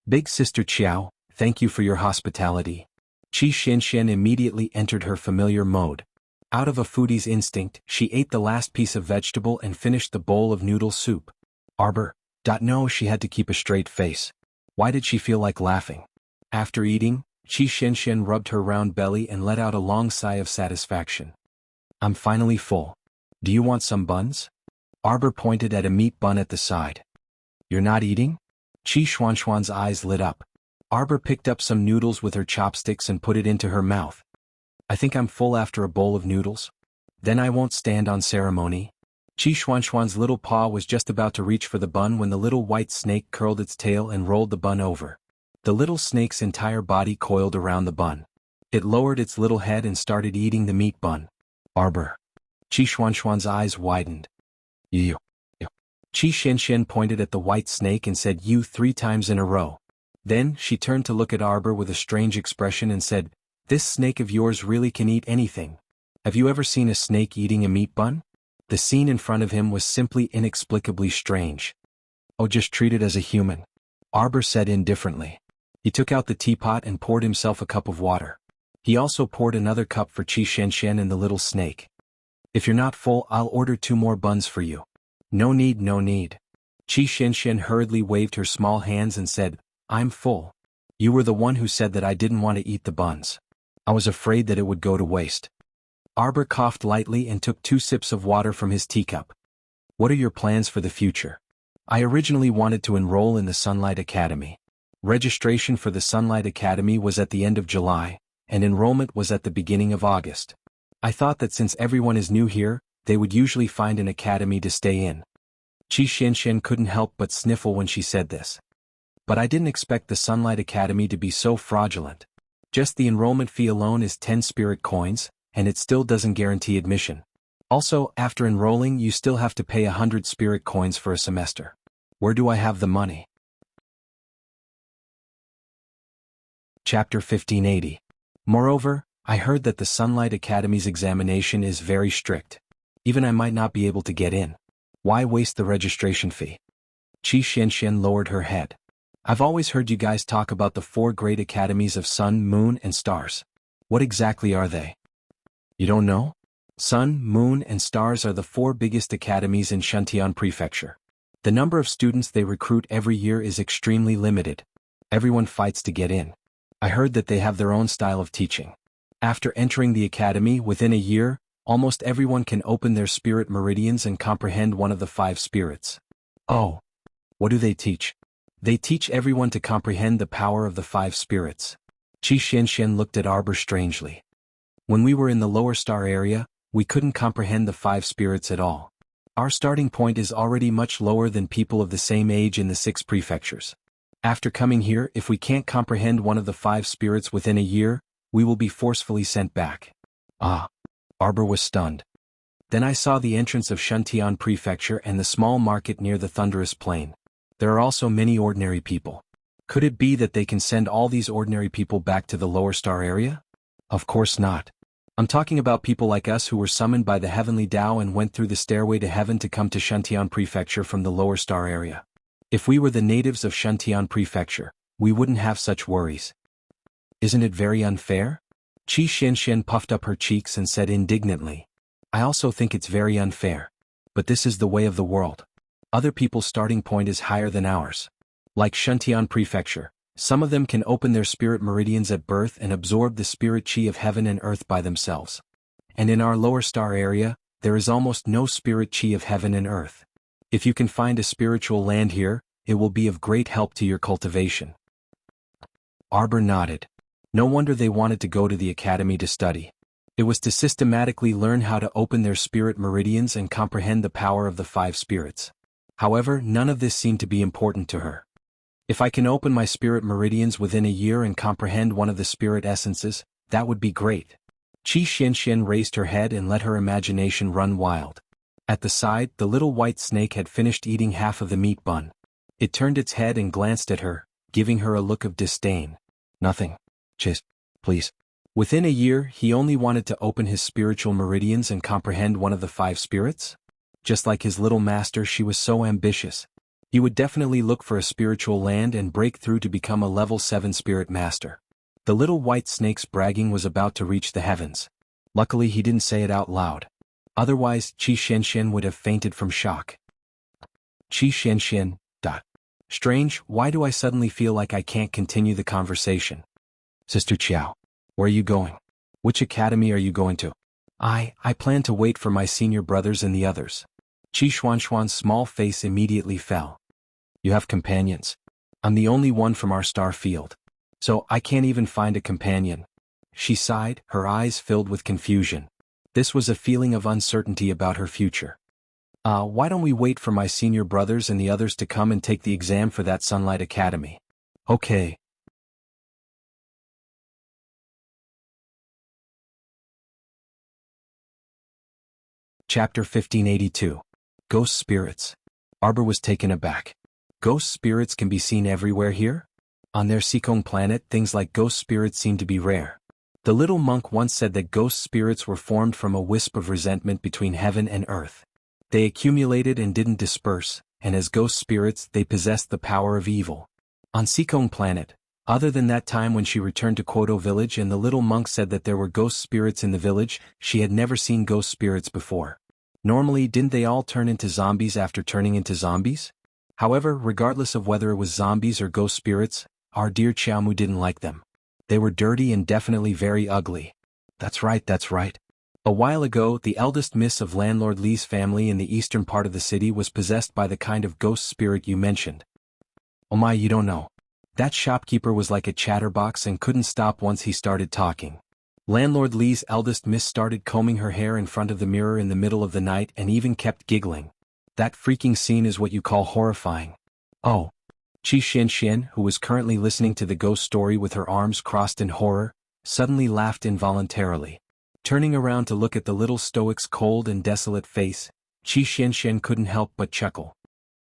Big sister Chiao, thank you for your hospitality. Chi Xianxian immediately entered her familiar mode. Out of a foodie's instinct, she ate the last piece of vegetable and finished the bowl of noodle soup. Arbor. No, she had to keep a straight face. Why did she feel like laughing? After eating, Chi Xianxian rubbed her round belly and let out a long sigh of satisfaction. I'm finally full. Do you want some buns? Arbor pointed at a meat bun at the side. You're not eating? Chi Xuanxuan's eyes lit up. Arbor picked up some noodles with her chopsticks and put it into her mouth. I think I'm full after a bowl of noodles. Then I won't stand on ceremony. Chi Xuanxuan's little paw was just about to reach for the bun when the little white snake curled its tail and rolled the bun over. The little snake's entire body coiled around the bun. It lowered its little head and started eating the meat bun. Arbor. Chi Xuanxuan's eyes widened. You. Chi Xianxian pointed at the white snake and said you 3 times in a row. Then, she turned to look at Arbor with a strange expression and said, "This snake of yours really can eat anything. Have you ever seen a snake eating a meat bun?" The scene in front of him was simply inexplicably strange. "Oh, just treat it as a human," Arbor said indifferently. He took out the teapot and poured himself a cup of water. He also poured another cup for Qi Xianxian and the little snake. "If you're not full, I'll order 2 more buns for you." "No need, no need." Qi Xianxian hurriedly waved her small hands and said, "I'm full. You were the one who said that I didn't want to eat the buns. I was afraid that it would go to waste." Arbor coughed lightly and took 2 sips of water from his teacup. "What are your plans for the future?" "I originally wanted to enroll in the Sunlight Academy. Registration for the Sunlight Academy was at the end of July, and enrollment was at the beginning of August. I thought that since everyone is new here, they would usually find an academy to stay in." Qi Xianxian couldn't help but sniffle when she said this. "But I didn't expect the Sunlight Academy to be so fraudulent. Just the enrollment fee alone is 10 spirit coins, and it still doesn't guarantee admission. Also, after enrolling you still have to pay 100 spirit coins for a semester. Where do I have the money?" Chapter 1580. Moreover, I heard that the Sunlight Academy's examination is very strict. Even I might not be able to get in. Why waste the registration fee? Qi Xianxian lowered her head. "I've always heard you guys talk about the 4 great academies of Sun, Moon, and Stars. What exactly are they?" "You don't know? Sun, Moon, and Stars are the 4 biggest academies in Shantian Prefecture. The number of students they recruit every year is extremely limited. Everyone fights to get in. I heard that they have their own style of teaching. After entering the academy within a year, almost everyone can open their spirit meridians and comprehend one of the 5 spirits." "Oh. What do they teach?" "They teach everyone to comprehend the power of the 5 spirits." Qi Xianxian looked at Arbor strangely. "When we were in the lower star area, we couldn't comprehend the 5 spirits at all. Our starting point is already much lower than people of the same age in the 6 prefectures. After coming here, if we can't comprehend one of the 5 spirits within a year, we will be forcefully sent back." "Ah." Arbor was stunned. "Then I saw the entrance of Shantian Prefecture and the small market near the Thunderous Plain. There are also many ordinary people. Could it be that they can send all these ordinary people back to the lower star area?" "Of course not. I'm talking about people like us who were summoned by the heavenly Tao and went through the stairway to heaven to come to Shantian Prefecture from the lower star area. If we were the natives of Shantian Prefecture, we wouldn't have such worries." "Isn't it very unfair?" Qi Xianxian puffed up her cheeks and said indignantly. "I also think it's very unfair. But this is the way of the world. Other people's starting point is higher than ours. Like Shantian Prefecture, some of them can open their spirit meridians at birth and absorb the spirit chi of heaven and earth by themselves. And in our lower star area, there is almost no spirit chi of heaven and earth. If you can find a spiritual land here, it will be of great help to your cultivation." Arbor nodded. No wonder they wanted to go to the academy to study. It was to systematically learn how to open their spirit meridians and comprehend the power of the 5 spirits. However, none of this seemed to be important to her. "If I can open my spirit meridians within a year and comprehend one of the spirit essences, that would be great." Qi Xianxian raised her head and let her imagination run wild. At the side, the little white snake had finished eating half of the meat bun. It turned its head and glanced at her, giving her a look of disdain. "Nothing. Just, please." Within a year, he only wanted to open his spiritual meridians and comprehend one of the 5 spirits? Just like his little master, she was so ambitious. He would definitely look for a spiritual land and break through to become a level 7 spirit master. The little white snake's bragging was about to reach the heavens. Luckily he didn't say it out loud. Otherwise, Qi Xianxian would have fainted from shock. Qi Xianxian. Strange, why do I suddenly feel like I can't continue the conversation? Sister Qiao. Where are you going? Which academy are you going to? I plan to wait for my senior brothers and the others. Qi Xuanshuan's small face immediately fell. You have companions? I'm the only one from our star field. So I can't even find a companion. She sighed, her eyes filled with confusion. This was a feeling of uncertainty about her future. Why don't we wait for my senior brothers and the others to come and take the exam for that Sunlight Academy? Okay. Chapter 1582. Ghost Spirits. Arbor was taken aback. Ghost spirits can be seen everywhere here? On their Sikong planet, things like ghost spirits seem to be rare. The little monk once said that ghost spirits were formed from a wisp of resentment between heaven and earth. They accumulated and didn't disperse, and as ghost spirits they possessed the power of evil. On Sikong planet, other than that time when she returned to Kwoto village and the little monk said that there were ghost spirits in the village, she had never seen ghost spirits before. Normally, didn't they all turn into zombies after turning into zombies? However, regardless of whether it was zombies or ghost spirits, our dear Xiaomu didn't like them. They were dirty and definitely very ugly. That's right, that's right. A while ago, the eldest miss of landlord Li's family in the eastern part of the city was possessed by the kind of ghost spirit you mentioned. Oh my, you don't know. That shopkeeper was like a chatterbox and couldn't stop once he started talking. Landlord Li's eldest miss started combing her hair in front of the mirror in the middle of the night and even kept giggling. That freaking scene is what you call horrifying. Oh. Qi Xianxian, who was currently listening to the ghost story with her arms crossed in horror, suddenly laughed involuntarily. Turning around to look at the little stoic's cold and desolate face, Qi Xianxian couldn't help but chuckle.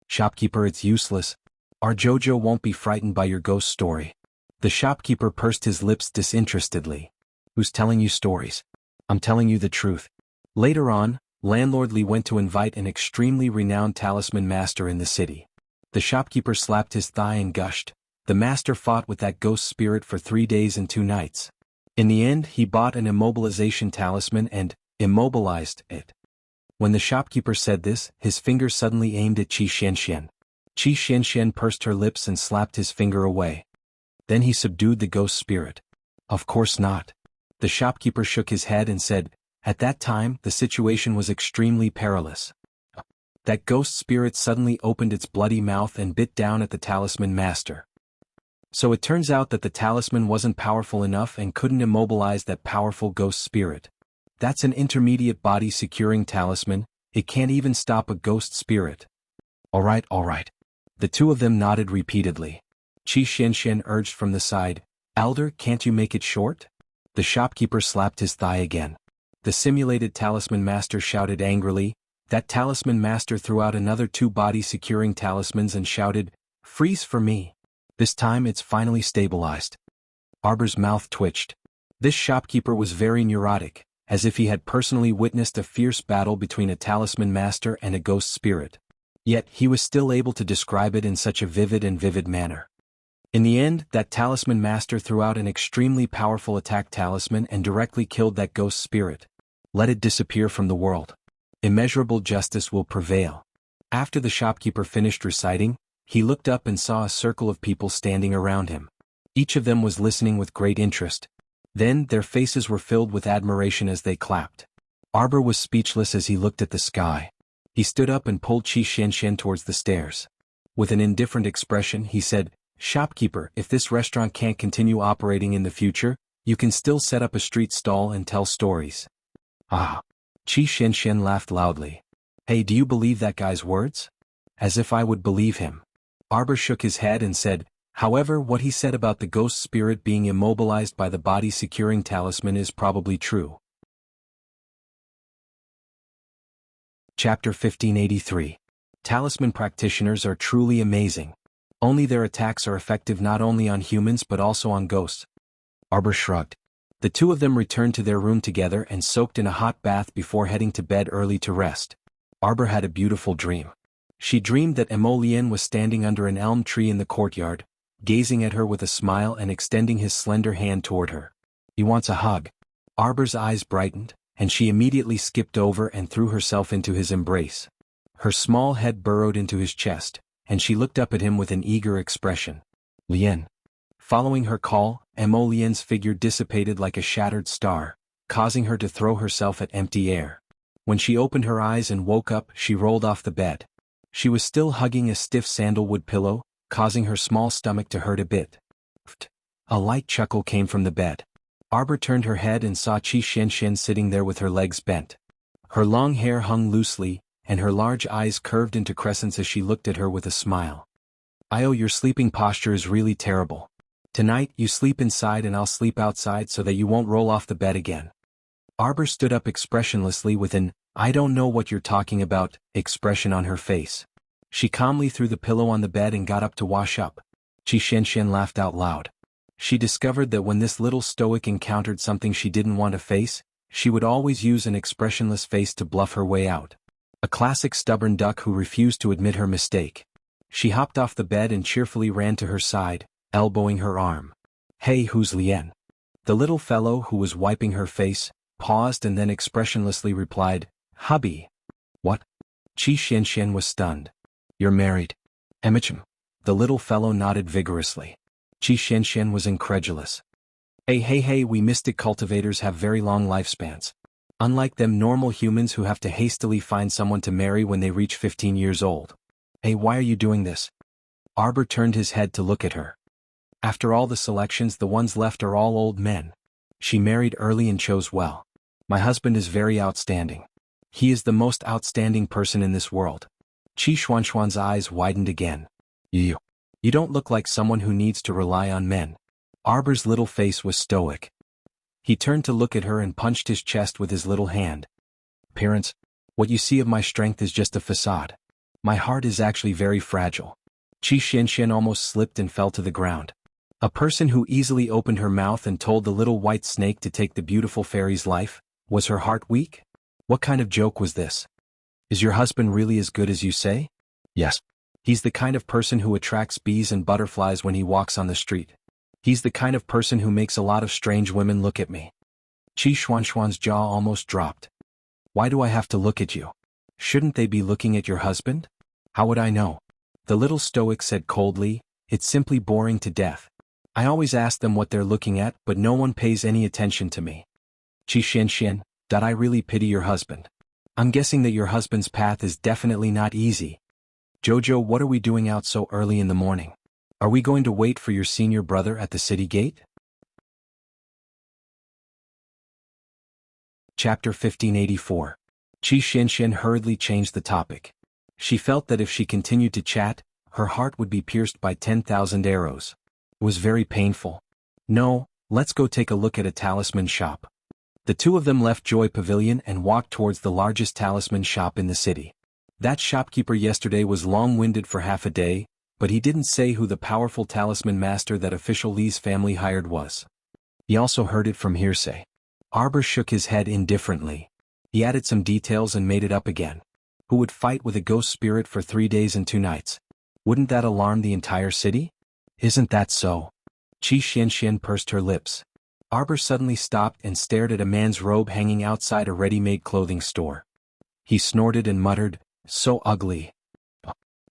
Shopkeeper, it's useless. Our Jojo won't be frightened by your ghost story. The shopkeeper pursed his lips disinterestedly. Who's telling you stories? I'm telling you the truth. Later on, Landlord Li went to invite an extremely renowned talisman master in the city. The shopkeeper slapped his thigh and gushed. The master fought with that ghost spirit for 3 days and 2 nights. In the end, he bought an immobilization talisman and immobilized it. When the shopkeeper said this, his finger suddenly aimed at Qi Xianxian. Qi Xianxian pursed her lips and slapped his finger away. Then he subdued the ghost spirit. Of course not. The shopkeeper shook his head and said, at that time, the situation was extremely perilous. That ghost spirit suddenly opened its bloody mouth and bit down at the talisman master. So it turns out that the talisman wasn't powerful enough and couldn't immobilize that powerful ghost spirit. That's an intermediate body securing talisman, it can't even stop a ghost spirit. Alright. The two of them nodded repeatedly. Qi Xianxian urged from the side, Elder, can't you make it short? The shopkeeper slapped his thigh again. The simulated talisman master shouted angrily. That talisman master threw out another 2 body-securing talismans and shouted, freeze for me. This time it's finally stabilized. Arbor's mouth twitched. This shopkeeper was very neurotic, as if he had personally witnessed a fierce battle between a talisman master and a ghost spirit. Yet he was still able to describe it in such a vivid manner. In the end, that talisman master threw out an extremely powerful attack talisman and directly killed that ghost spirit. Let it disappear from the world. Immeasurable justice will prevail. After the shopkeeper finished reciting, he looked up and saw a circle of people standing around him. Each of them was listening with great interest. Then their faces were filled with admiration as they clapped. Arbor was speechless as he looked at the sky. He stood up and pulled Qi Xianxian towards the stairs. With an indifferent expression, he said, Shopkeeper, if this restaurant can't continue operating in the future, you can still set up a street stall and tell stories. Ah. Qi Xianxian laughed loudly. Hey, do you believe that guy's words? As if I would believe him. Arbor shook his head and said, however, what he said about the ghost spirit being immobilized by the body securing talisman is probably true. Chapter 1583. Talisman practitioners are truly amazing. Only their attacks are effective not only on humans but also on ghosts. Arbor shrugged. The two of them returned to their room together and soaked in a hot bath before heading to bed early to rest. Arbor had a beautiful dream. She dreamed that Emolian was standing under an elm tree in the courtyard, gazing at her with a smile and extending his slender hand toward her. He wants a hug. Arbor's eyes brightened, and she immediately skipped over and threw herself into his embrace. Her small head burrowed into his chest, and she looked up at him with an eager expression. Lian. Following her call, Emolian's figure dissipated like a shattered star, causing her to throw herself at empty air. When she opened her eyes and woke up, she rolled off the bed. She was still hugging a stiff sandalwood pillow, causing her small stomach to hurt a bit. A light chuckle came from the bed. Arbor turned her head and saw Qi Xianxian sitting there with her legs bent. Her long hair hung loosely, and her large eyes curved into crescents as she looked at her with a smile. Io, your sleeping posture is really terrible. Tonight, you sleep inside and I'll sleep outside so that you won't roll off the bed again. Arbor stood up expressionlessly with an, I don't know what you're talking about, expression on her face. She calmly threw the pillow on the bed and got up to wash up. Qi Xianxian laughed out loud. She discovered that when this little stoic encountered something she didn't want to face, she would always use an expressionless face to bluff her way out. A classic stubborn duck who refused to admit her mistake. She hopped off the bed and cheerfully ran to her side, elbowing her arm. "Hey, who's Lien?" The little fellow who was wiping her face paused and then expressionlessly replied, "Hubby." "What?" Qi Xianxian was stunned. "You're married." "Emichim." The little fellow nodded vigorously. Qi Xianxian was incredulous. Hey, we mystic cultivators have very long lifespans. Unlike them normal humans who have to hastily find someone to marry when they reach 15 years old. Hey, why are you doing this?" Arbor turned his head to look at her. "After all the selections, the ones left are all old men. She married early and chose well. My husband is very outstanding. He is the most outstanding person in this world." Qi Xuanxuan's eyes widened again. You don't look like someone who needs to rely on men." Arbor's little face was stoic. He turned to look at her and punched his chest with his little hand. "Parents, what you see of my strength is just a facade. My heart is actually very fragile." Qi Xianxian almost slipped and fell to the ground. A person who easily opened her mouth and told the little white snake to take the beautiful fairy's life, was her heart weak? What kind of joke was this? "Is your husband really as good as you say?" "Yes. He's the kind of person who attracts bees and butterflies when he walks on the street. He's the kind of person who makes a lot of strange women look at me." Qi Xuanxuan's jaw almost dropped. "Why do I have to look at you? Shouldn't they be looking at your husband?" "How would I know?" The little stoic said coldly, "It's simply boring to death. I always ask them what they're looking at, but no one pays any attention to me." "Qi Xianxian, did I really pity your husband? I'm guessing that your husband's path is definitely not easy. Jojo, what are we doing out so early in the morning? Are we going to wait for your senior brother at the city gate?" Chapter 1584. Qi Xianxian hurriedly changed the topic. She felt that if she continued to chat, her heart would be pierced by 10,000 arrows. It was very painful. "No, let's go take a look at a talisman shop." The two of them left Joy Pavilion and walked towards the largest talisman shop in the city. That shopkeeper yesterday was long-winded for half a day, but he didn't say who the powerful talisman master that official Li's family hired was. He also heard it from hearsay. Arbor shook his head indifferently. He added some details and made it up again. Who would fight with a ghost spirit for 3 days and 2 nights? Wouldn't that alarm the entire city? Isn't that so? Qi Xianxian pursed her lips. Arbor suddenly stopped and stared at a man's robe hanging outside a ready-made clothing store. He snorted and muttered, "So ugly."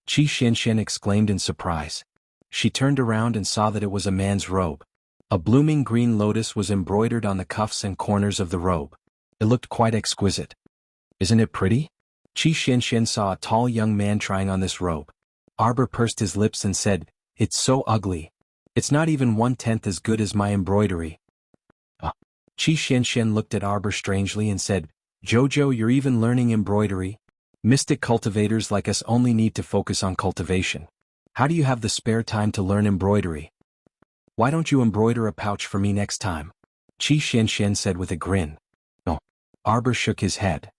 Qi Xianxian exclaimed in surprise. She turned around and saw that it was a man's robe. A blooming green lotus was embroidered on the cuffs and corners of the robe. It looked quite exquisite. "Isn't it pretty?" Qi Xianxian saw a tall young man trying on this robe. Arbor pursed his lips and said, "It's so ugly. It's not even 1/10 as good as my embroidery." Qi Xianxian looked at Arbor strangely and said, "Jojo, you're even learning embroidery? Mystic cultivators like us only need to focus on cultivation. How do you have the spare time to learn embroidery? Why don't you embroider a pouch for me next time?" Qi Xianxian said with a grin. "No." Arbor shook his head.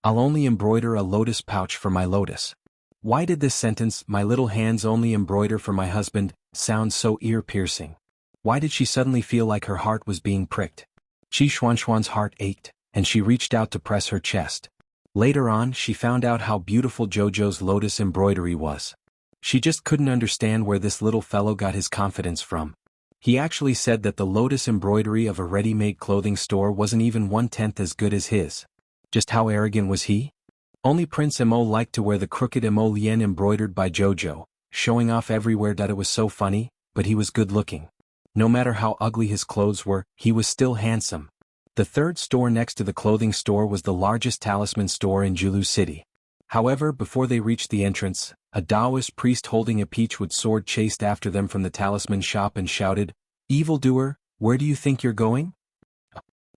"I'll only embroider a lotus pouch for my lotus." Why did this sentence, "my little hands only embroider for my husband," sound so ear-piercing? Why did she suddenly feel like her heart was being pricked? Qi Xuanxuan's heart ached, and she reached out to press her chest. Later on, she found out how beautiful Jojo's lotus embroidery was. She just couldn't understand where this little fellow got his confidence from. He actually said that the lotus embroidery of a ready-made clothing store wasn't even 1/10 as good as his. Just how arrogant was he? Only Prince Mo liked to wear the crooked Mo Lien embroidered by Jojo, showing off everywhere that it was so funny, but he was good-looking. No matter how ugly his clothes were, he was still handsome. The third store next to the clothing store was the largest talisman store in Julu City. However, before they reached the entrance, a Taoist priest holding a peachwood sword chased after them from the talisman shop and shouted, "Evildoer, where do you think you're going?"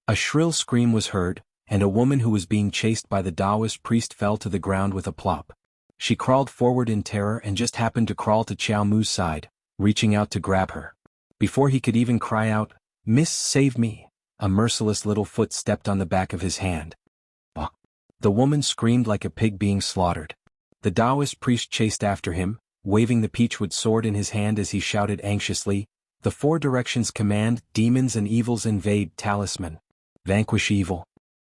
A shrill scream was heard, and a woman who was being chased by the Taoist priest fell to the ground with a plop. She crawled forward in terror and just happened to crawl to Qiao Mu's side, reaching out to grab her. Before he could even cry out, "Miss, save me," a merciless little foot stepped on the back of his hand. The woman screamed like a pig being slaughtered. The Taoist priest chased after him, waving the peachwood sword in his hand as he shouted anxiously, "The four directions command, demons and evils invade, talisman. Vanquish evil."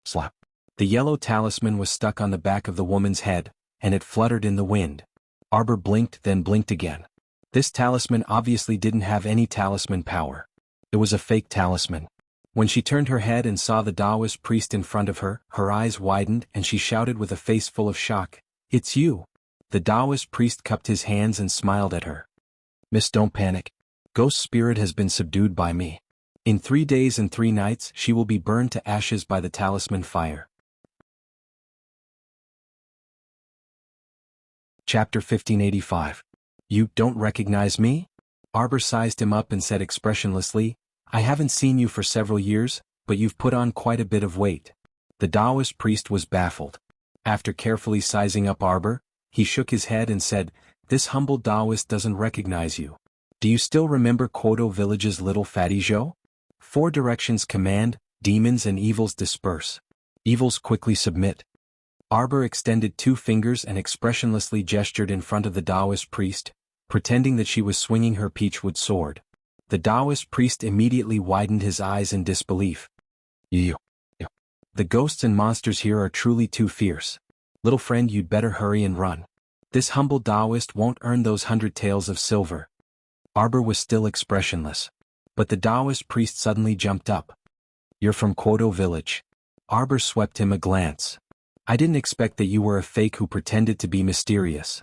Slap. The yellow talisman was stuck on the back of the woman's head, and it fluttered in the wind. Arbor blinked, then blinked again. This talisman obviously didn't have any talisman power. It was a fake talisman. When she turned her head and saw the Taoist priest in front of her, her eyes widened and she shouted with a face full of shock, "It's you!" The Taoist priest cupped his hands and smiled at her. "Miss, don't panic. Ghost spirit has been subdued by me. In 3 days and 3 nights she will be burned to ashes by the talisman fire." Chapter 1585. "You don't recognize me?" Arbor sized him up and said expressionlessly, "I haven't seen you for several years, but you've put on quite a bit of weight." The Taoist priest was baffled. After carefully sizing up Arbor, he shook his head and said, "This humble Taoist doesn't recognize you. Do you still remember Quoto Village's little fatty Zhou? 4 directions command, demons and evils disperse. Evils quickly submit." Arbor extended 2 fingers and expressionlessly gestured in front of the Taoist priest, pretending that she was swinging her peachwood sword. The Taoist priest immediately widened his eyes in disbelief. "You. The ghosts and monsters here are truly too fierce. Little friend, you'd better hurry and run. This humble Taoist won't earn those 100 taels of silver." Arbor was still expressionless. But the Taoist priest suddenly jumped up. "You're from Quoto Village." Arbor swept him a glance. "I didn't expect that you were a fake who pretended to be mysterious."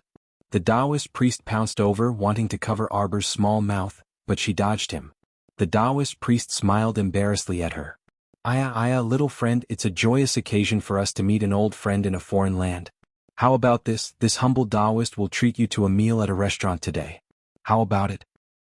The Taoist priest pounced over, wanting to cover Arbor's small mouth, but she dodged him. The Taoist priest smiled embarrassedly at her. Aya, little friend, it's a joyous occasion for us to meet an old friend in a foreign land. How about this? This humble Taoist will treat you to a meal at a restaurant today. How about it?"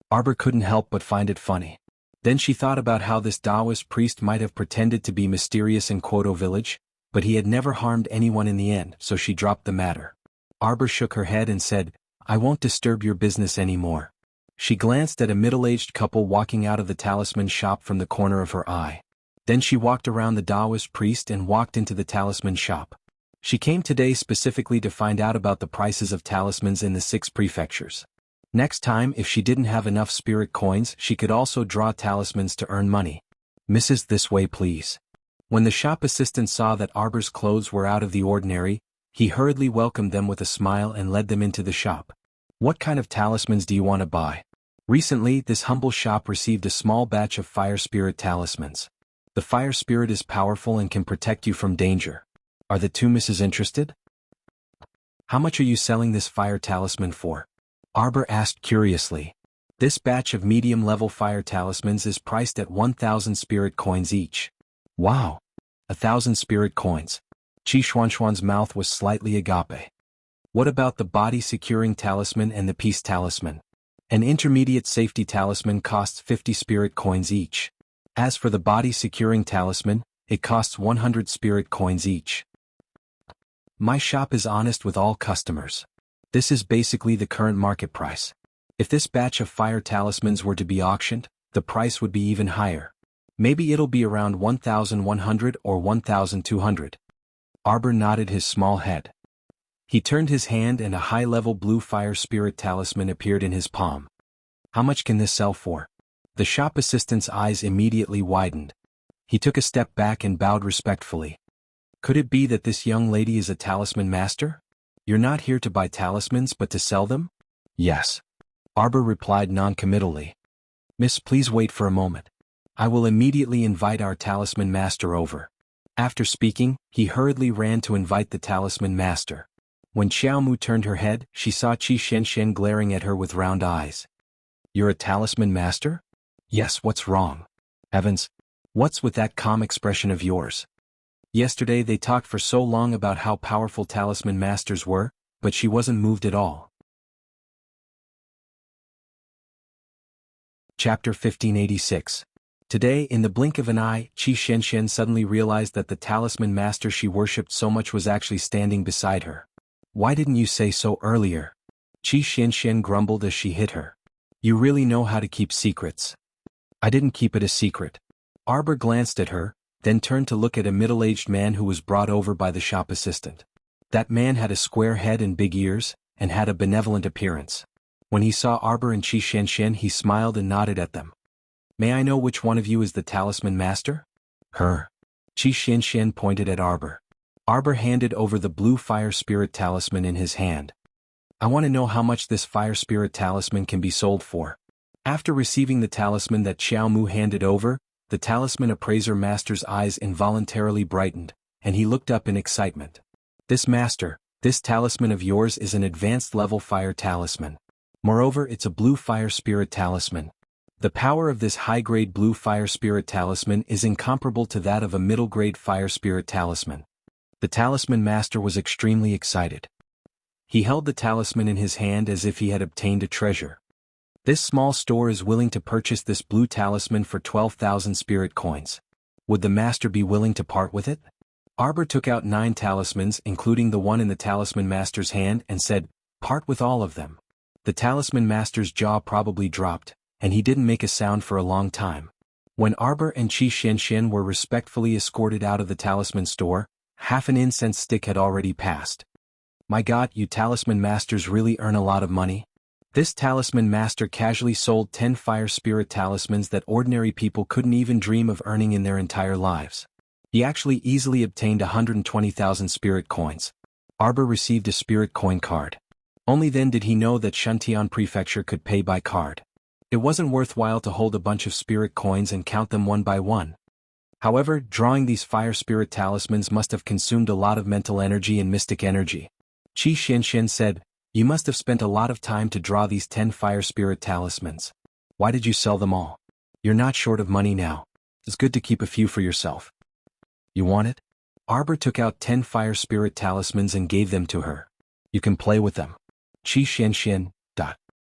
Arbor couldn't help but find it funny. Then she thought about how this Taoist priest might have pretended to be mysterious in Quoto Village, but he had never harmed anyone in the end, so she dropped the matter. Arbor shook her head and said, "I won't disturb your business anymore." She glanced at a middle-aged couple walking out of the talisman shop from the corner of her eye. Then she walked around the Taoist priest and walked into the talisman shop. She came today specifically to find out about the prices of talismans in the 6 prefectures. Next time, if she didn't have enough spirit coins, she could also draw talismans to earn money. "Mrs., this way please." When the shop assistant saw that Arbor's clothes were out of the ordinary, he hurriedly welcomed them with a smile and led them into the shop. "What kind of talismans do you want to buy?" Recently, this humble shop received a small batch of fire spirit talismans. The fire spirit is powerful and can protect you from danger. Are the 2 misses interested? "How much are you selling this fire talisman for?" Arbor asked curiously. "This batch of medium-level fire talismans is priced at 1,000 spirit coins each." "Wow! 1,000 spirit coins." Chi Xuanxuan's mouth was slightly agape. "What about the body-securing talisman and the peace talisman?" "An intermediate safety talisman costs 50 spirit coins each. As for the body-securing talisman, it costs 100 spirit coins each." "My shop is honest with all customers. This is basically the current market price. If this batch of fire talismans were to be auctioned, the price would be even higher. Maybe it'll be around 1,100 or 1,200. Arbor nodded his small head. He turned his hand and a high-level blue fire spirit talisman appeared in his palm. "How much can this sell for?" The shop assistant's eyes immediately widened. He took a step back and bowed respectfully. "Could it be that this young lady is a talisman master? You're not here to buy talismans but to sell them?" "Yes." Arbor replied non-committally. "Miss, please wait for a moment. I will immediately invite our talisman master over." After speaking, he hurriedly ran to invite the talisman master. When Xiaomu turned her head, she saw Qi Xianxian glaring at her with round eyes. "You're a talisman master?" "Yes, what's wrong?" "Heavens! What's with that calm expression of yours?" Yesterday they talked for so long about how powerful talisman masters were, but she wasn't moved at all. Chapter 1586. Today, in the blink of an eye, Qi Xianxian suddenly realized that the talisman master she worshipped so much was actually standing beside her. "Why didn't you say so earlier?" Qi Xianxian grumbled as she hit her. "You really know how to keep secrets." "I didn't keep it a secret." Arbor glanced at her, then turned to look at a middle-aged man who was brought over by the shop assistant. That man had a square head and big ears, and had a benevolent appearance. When he saw Arbor and Qi Xianxian, he smiled and nodded at them. "May I know which one of you is the talisman master?" "Her." Qi Xianxian pointed at Arbor. Arbor handed over the blue fire spirit talisman in his hand. "I want to know how much this fire spirit talisman can be sold for." After receiving the talisman that Xiao Mu handed over, the talisman appraiser master's eyes involuntarily brightened, and he looked up in excitement. "This master, this talisman of yours is an advanced level fire talisman. Moreover, it's a blue fire spirit talisman. The power of this high-grade blue fire spirit talisman is incomparable to that of a middle-grade fire spirit talisman." The talisman master was extremely excited. He held the talisman in his hand as if he had obtained a treasure. "This small store is willing to purchase this blue talisman for 12,000 spirit coins. Would the master be willing to part with it?" Arbor took out 9 talismans, including the one in the talisman master's hand, and said, "Part with all of them." The talisman master's jaw probably dropped, and he didn't make a sound for a long time. When Arbor and Qi Xianxian were respectfully escorted out of the talisman store, half an incense stick had already passed. "My God, you talisman masters really earn a lot of money." This talisman master casually sold 10 fire spirit talismans that ordinary people couldn't even dream of earning in their entire lives. He actually easily obtained 120,000 spirit coins. Arbor received a spirit coin card. Only then did he know that Shantian Prefecture could pay by card. It wasn't worthwhile to hold a bunch of spirit coins and count them one by one. However, drawing these fire spirit talismans must have consumed a lot of mental energy and mystic energy. Qi Xianxian said, "You must have spent a lot of time to draw these 10 fire spirit talismans. Why did you sell them all? You're not short of money now. It's good to keep a few for yourself. You want it?" Arbor took out 10 fire spirit talismans and gave them to her. "You can play with them." Qi Xianxian.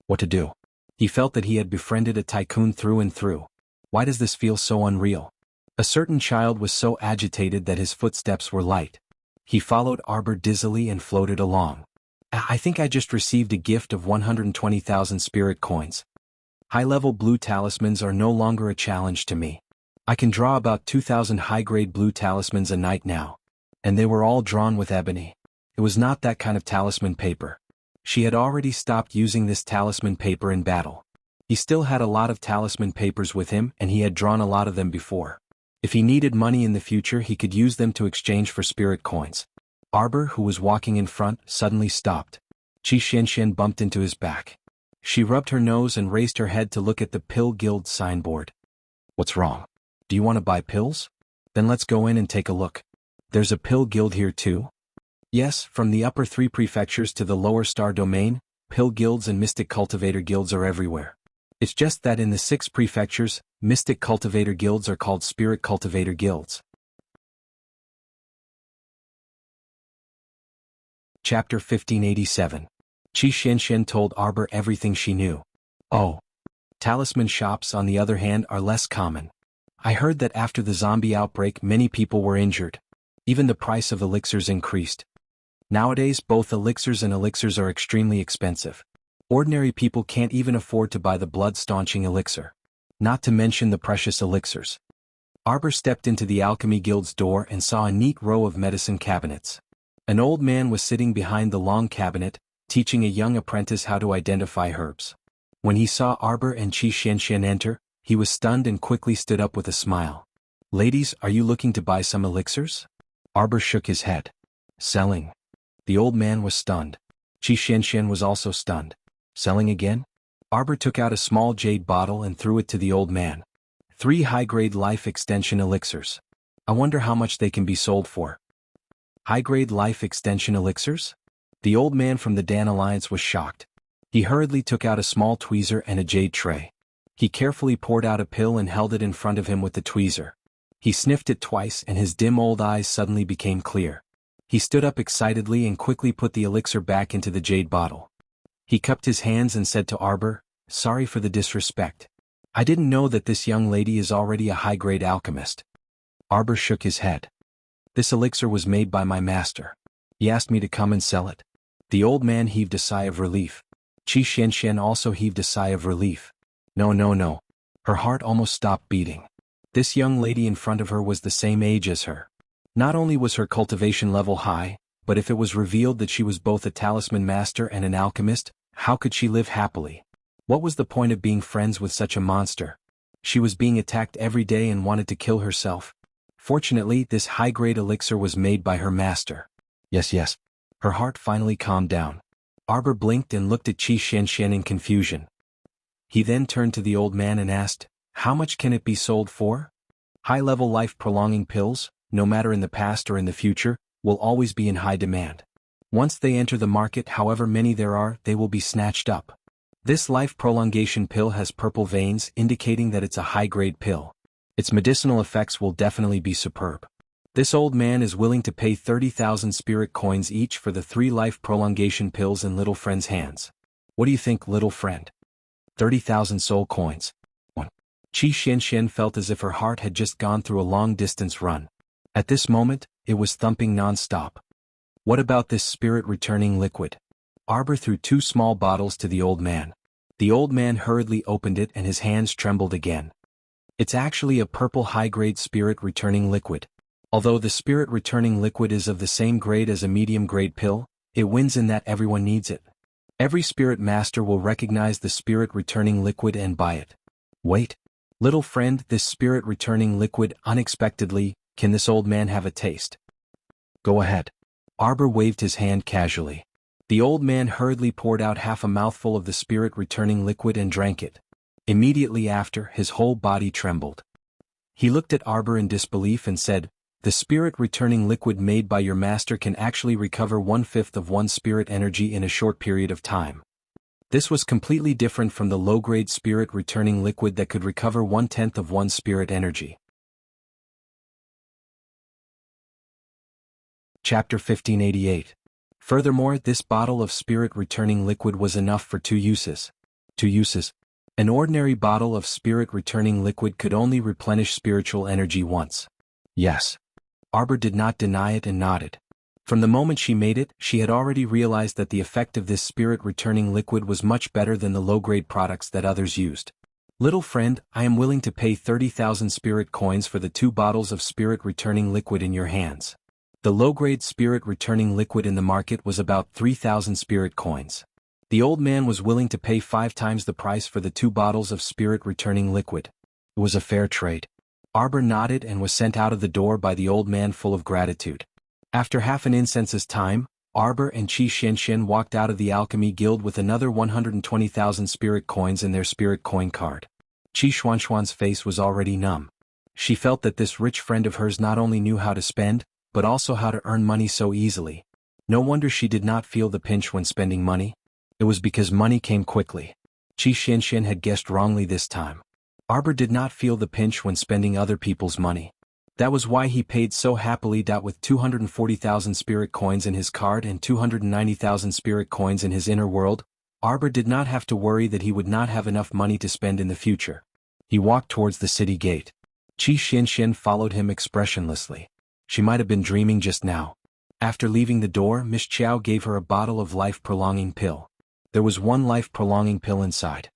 What to do? He felt that he had befriended a tycoon through and through. Why does this feel so unreal? A certain child was so agitated that his footsteps were light. He followed Arbor dizzily and floated along. "I think I just received a gift of 120,000 spirit coins. High-level blue talismans are no longer a challenge to me. I can draw about 2,000 high-grade blue talismans a night now. And they were all drawn with ebony. It was not that kind of talisman paper." She had already stopped using this talisman paper in battle. He still had a lot of talisman papers with him, and he had drawn a lot of them before. If he needed money in the future, he could use them to exchange for spirit coins. Arbor, who was walking in front, suddenly stopped. Qi Xianxian bumped into his back. She rubbed her nose and raised her head to look at the Pill Guild signboard. "What's wrong? Do you want to buy pills? Then let's go in and take a look. There's a pill guild here too?" Yes, from the upper 3 prefectures to the lower star domain, pill guilds and mystic cultivator guilds are everywhere. It's just that in the 6 prefectures, mystic cultivator guilds are called spirit cultivator guilds. Chapter 1587. Qi Xianxian told Arbor everything she knew. "Oh. Talisman shops, on the other hand, are less common. I heard that after the zombie outbreak many people were injured. Even the price of elixirs increased. Nowadays both elixirs and elixirs are extremely expensive. Ordinary people can't even afford to buy the blood-staunching elixir. Not to mention the precious elixirs." Arbor stepped into the Alchemy Guild's door and saw a neat row of medicine cabinets. An old man was sitting behind the long cabinet, teaching a young apprentice how to identify herbs. When he saw Arbor and Qi Xianxian enter, he was stunned and quickly stood up with a smile. "Ladies, are you looking to buy some elixirs?" Arbor shook his head. "Selling." The old man was stunned. Qi Xianxian was also stunned. "Selling again?" Arbor took out a small jade bottle and threw it to the old man. 3 high-grade life extension elixirs. I wonder how much they can be sold for. High-grade life extension elixirs? The old man from the Dan Alliance was shocked. He hurriedly took out a small tweezer and a jade tray. He carefully poured out a pill and held it in front of him with the tweezer. He sniffed it twice and his dim old eyes suddenly became clear. He stood up excitedly and quickly put the elixir back into the jade bottle. He cupped his hands and said to Arbor, "Sorry for the disrespect. I didn't know that this young lady is already a high-grade alchemist." Arbor shook his head. "This elixir was made by my master. He asked me to come and sell it." The old man heaved a sigh of relief. Qi Xianxian also heaved a sigh of relief. No. Her heart almost stopped beating. This young lady in front of her was the same age as her. Not only was her cultivation level high, but if it was revealed that she was both a talisman master and an alchemist, how could she live happily? What was the point of being friends with such a monster? She was being attacked every day and wanted to kill herself. Fortunately, this high-grade elixir was made by her master. Yes. Her heart finally calmed down. Arbor blinked and looked at Qi Xianxian in confusion. He then turned to the old man and asked, "How much can it be sold for?" High-level life-prolonging pills, no matter in the past or in the future, will always be in high demand. Once they enter the market, however many there are, they will be snatched up. This life prolongation pill has purple veins, indicating that it's a high-grade pill. Its medicinal effects will definitely be superb. This old man is willing to pay 30,000 spirit coins each for the 3 life prolongation pills in little friend's hands. What do you think, little friend? 30,000 soul coins. 1. Qi Xianxian felt as if her heart had just gone through a long-distance run. At this moment, it was thumping non-stop. What about this spirit-returning liquid? Arbor threw 2 small bottles to the old man. The old man hurriedly opened it and his hands trembled again. It's actually a purple high-grade spirit-returning liquid. Although the spirit-returning liquid is of the same grade as a medium-grade pill, it wins in that everyone needs it. Every spirit master will recognize the spirit-returning liquid and buy it. Wait. Little friend, this spirit-returning liquid, unexpectedly, can this old man have a taste? Go ahead. Arbor waved his hand casually. The old man hurriedly poured out half a mouthful of the spirit-returning liquid and drank it. Immediately after, his whole body trembled. He looked at Arbor in disbelief and said, "The spirit-returning liquid made by your master can actually recover 1/5 of one spirit energy in a short period of time." This was completely different from the low-grade spirit-returning liquid that could recover 1/10 of one spirit energy. Chapter 1588. Furthermore, this bottle of spirit-returning liquid was enough for 2 uses. 2 uses. An ordinary bottle of spirit-returning liquid could only replenish spiritual energy once. Yes. Arbor did not deny it and nodded. From the moment she made it, she had already realized that the effect of this spirit-returning liquid was much better than the low-grade products that others used. Little friend, I am willing to pay 30,000 spirit coins for the 2 bottles of spirit-returning liquid in your hands. The low-grade spirit-returning liquid in the market was about 3,000 spirit coins. The old man was willing to pay 5 times the price for the 2 bottles of spirit-returning liquid. It was a fair trade. Arbor nodded and was sent out of the door by the old man full of gratitude. After half an incense's time, Arbor and Qi Xianxian walked out of the Alchemy Guild with another 120,000 spirit coins in their spirit coin card. Qi Xuanxuan's face was already numb. She felt that this rich friend of hers not only knew how to spend, but also how to earn money so easily. No wonder she did not feel the pinch when spending money. It was because money came quickly. Qi Xianxian had guessed wrongly this time. Arbor did not feel the pinch when spending other people's money. That was why he paid so happily. With 240,000 spirit coins in his card and 290,000 spirit coins in his inner world, Arbor did not have to worry that he would not have enough money to spend in the future. He walked towards the city gate. Qi Xianxian followed him expressionlessly. She might have been dreaming just now. After leaving the door, Miss Chow gave her a bottle of life-prolonging pill. There was 1 life-prolonging pill inside.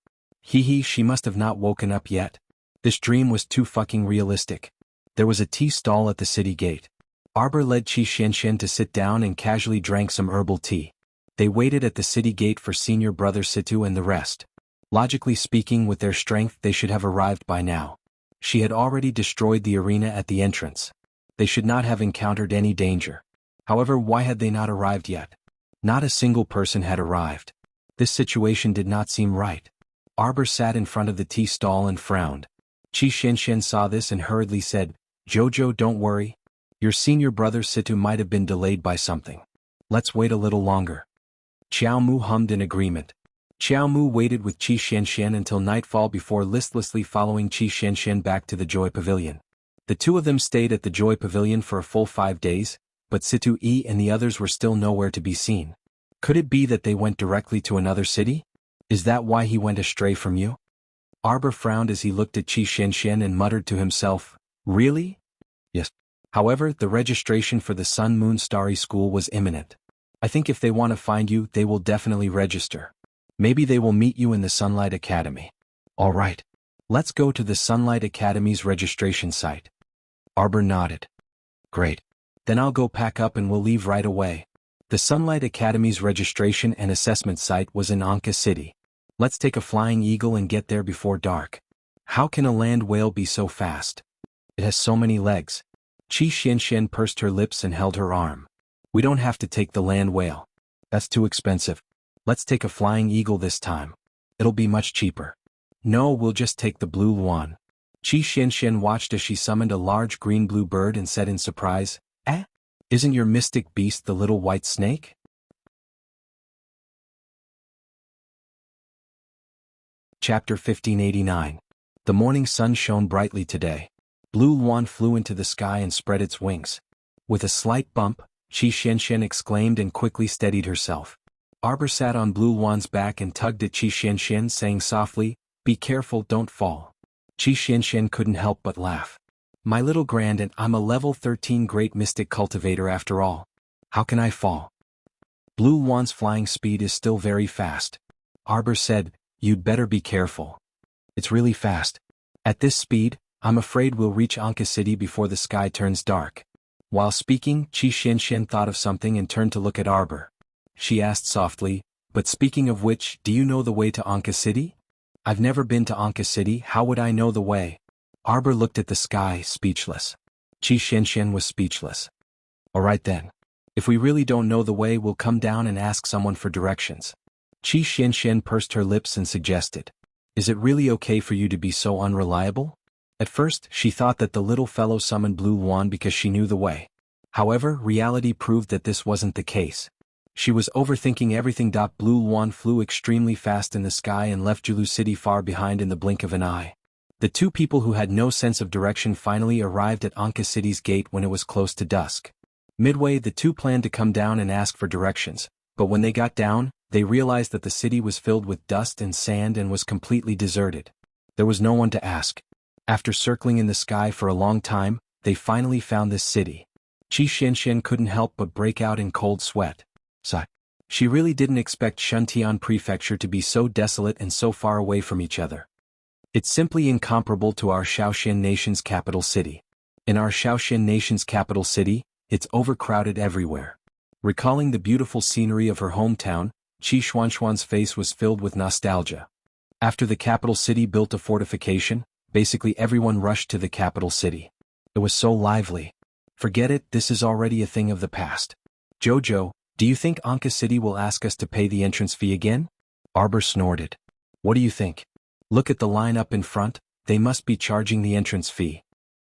She must have not woken up yet. This dream was too fucking realistic. There was a tea stall at the city gate. Arbor led Qi Xianxian to sit down and casually drank some herbal tea. They waited at the city gate for senior brother Situ and the rest. Logically speaking, with their strength they should have arrived by now. She had already destroyed the arena at the entrance. They should not have encountered any danger. However, why had they not arrived yet? Not a single person had arrived. This situation did not seem right. Arbor sat in front of the tea stall and frowned. Qi Xianxian saw this and hurriedly said, "Jojo, don't worry. Your senior brother Situ might have been delayed by something. Let's wait a little longer." Qiao Mu hummed in agreement. Qiao Mu waited with Qi Xianxian until nightfall before listlessly following Qi Xianxian back to the Joy Pavilion. The 2 of them stayed at the Joy Pavilion for a full 5 days, but Situ E and the others were still nowhere to be seen. Could it be that they went directly to another city? Is that why he went astray from you? Arbor frowned as he looked at Qi Xianxian and muttered to himself, "Really?" "Yes." However, the registration for the Sun Moon Starry School was imminent. I think if they want to find you, they will definitely register. Maybe they will meet you in the Sunlight Academy. All right. Let's go to the Sunlight Academy's registration site. Arbor nodded. Great. Then I'll go pack up and we'll leave right away. The Sunlight Academy's registration and assessment site was in Anka City. Let's take a flying eagle and get there before dark. How can a land whale be so fast? It has so many legs. Qi Xianxian pursed her lips and held her arm. We don't have to take the land whale. That's too expensive. Let's take a flying eagle this time. It'll be much cheaper. No, we'll just take the blue luan. Qi Xianxian watched as she summoned a large green-blue bird and said in surprise, "Eh? Isn't your mystic beast the little white snake?" Chapter 1589. The morning sun shone brightly today. Blue luan flew into the sky and spread its wings. With a slight bump, Qi Xianxian exclaimed and quickly steadied herself. Arbor sat on Blue luan's back and tugged at Qi Xianxian, saying softly, "Be careful, don't fall." Qi Xianxian couldn't help but laugh. "My little grand, and I'm a level 13 great mystic cultivator after all. How can I fall?" Blue luan's flying speed is still very fast. Arbor said, "You'd better be careful. It's really fast. At this speed, I'm afraid we'll reach Anka City before the sky turns dark." While speaking, Qi Xianxian thought of something and turned to look at Arbor. She asked softly, "But speaking of which, do you know the way to Anka City?" "I've never been to Anka City, how would I know the way?" Arbor looked at the sky, speechless. Qi Xianxian was speechless. "All right then. If we really don't know the way, we'll come down and ask someone for directions." Qi Xianxian pursed her lips and suggested, "Is it really okay for you to be so unreliable?" At first, she thought that the little fellow summoned Blue luan because she knew the way. However, reality proved that this wasn't the case. She was overthinking everything. Blue luan flew extremely fast in the sky and left Julu City far behind in the blink of an eye. The two people who had no sense of direction finally arrived at Anka City's gate when it was close to dusk. Midway, the two planned to come down and ask for directions, but when they got down, they realized that the city was filled with dust and sand and was completely deserted. There was no one to ask. After circling in the sky for a long time, they finally found this city. Qi Xianxian couldn't help but break out in cold sweat. She really didn't expect Shuntian Prefecture to be so desolate and so far away from each other. It's simply incomparable to our Shaoxian nation's capital city. In our Shaoxian nation's capital city, it's overcrowded everywhere. Recalling the beautiful scenery of her hometown, Qi Xuanxuan's face was filled with nostalgia. After the capital city built a fortification, basically everyone rushed to the capital city. It was so lively. Forget it, this is already a thing of the past. Jojo, do you think Anka City will ask us to pay the entrance fee again? Arbor snorted. What do you think? Look at the line up in front, they must be charging the entrance fee.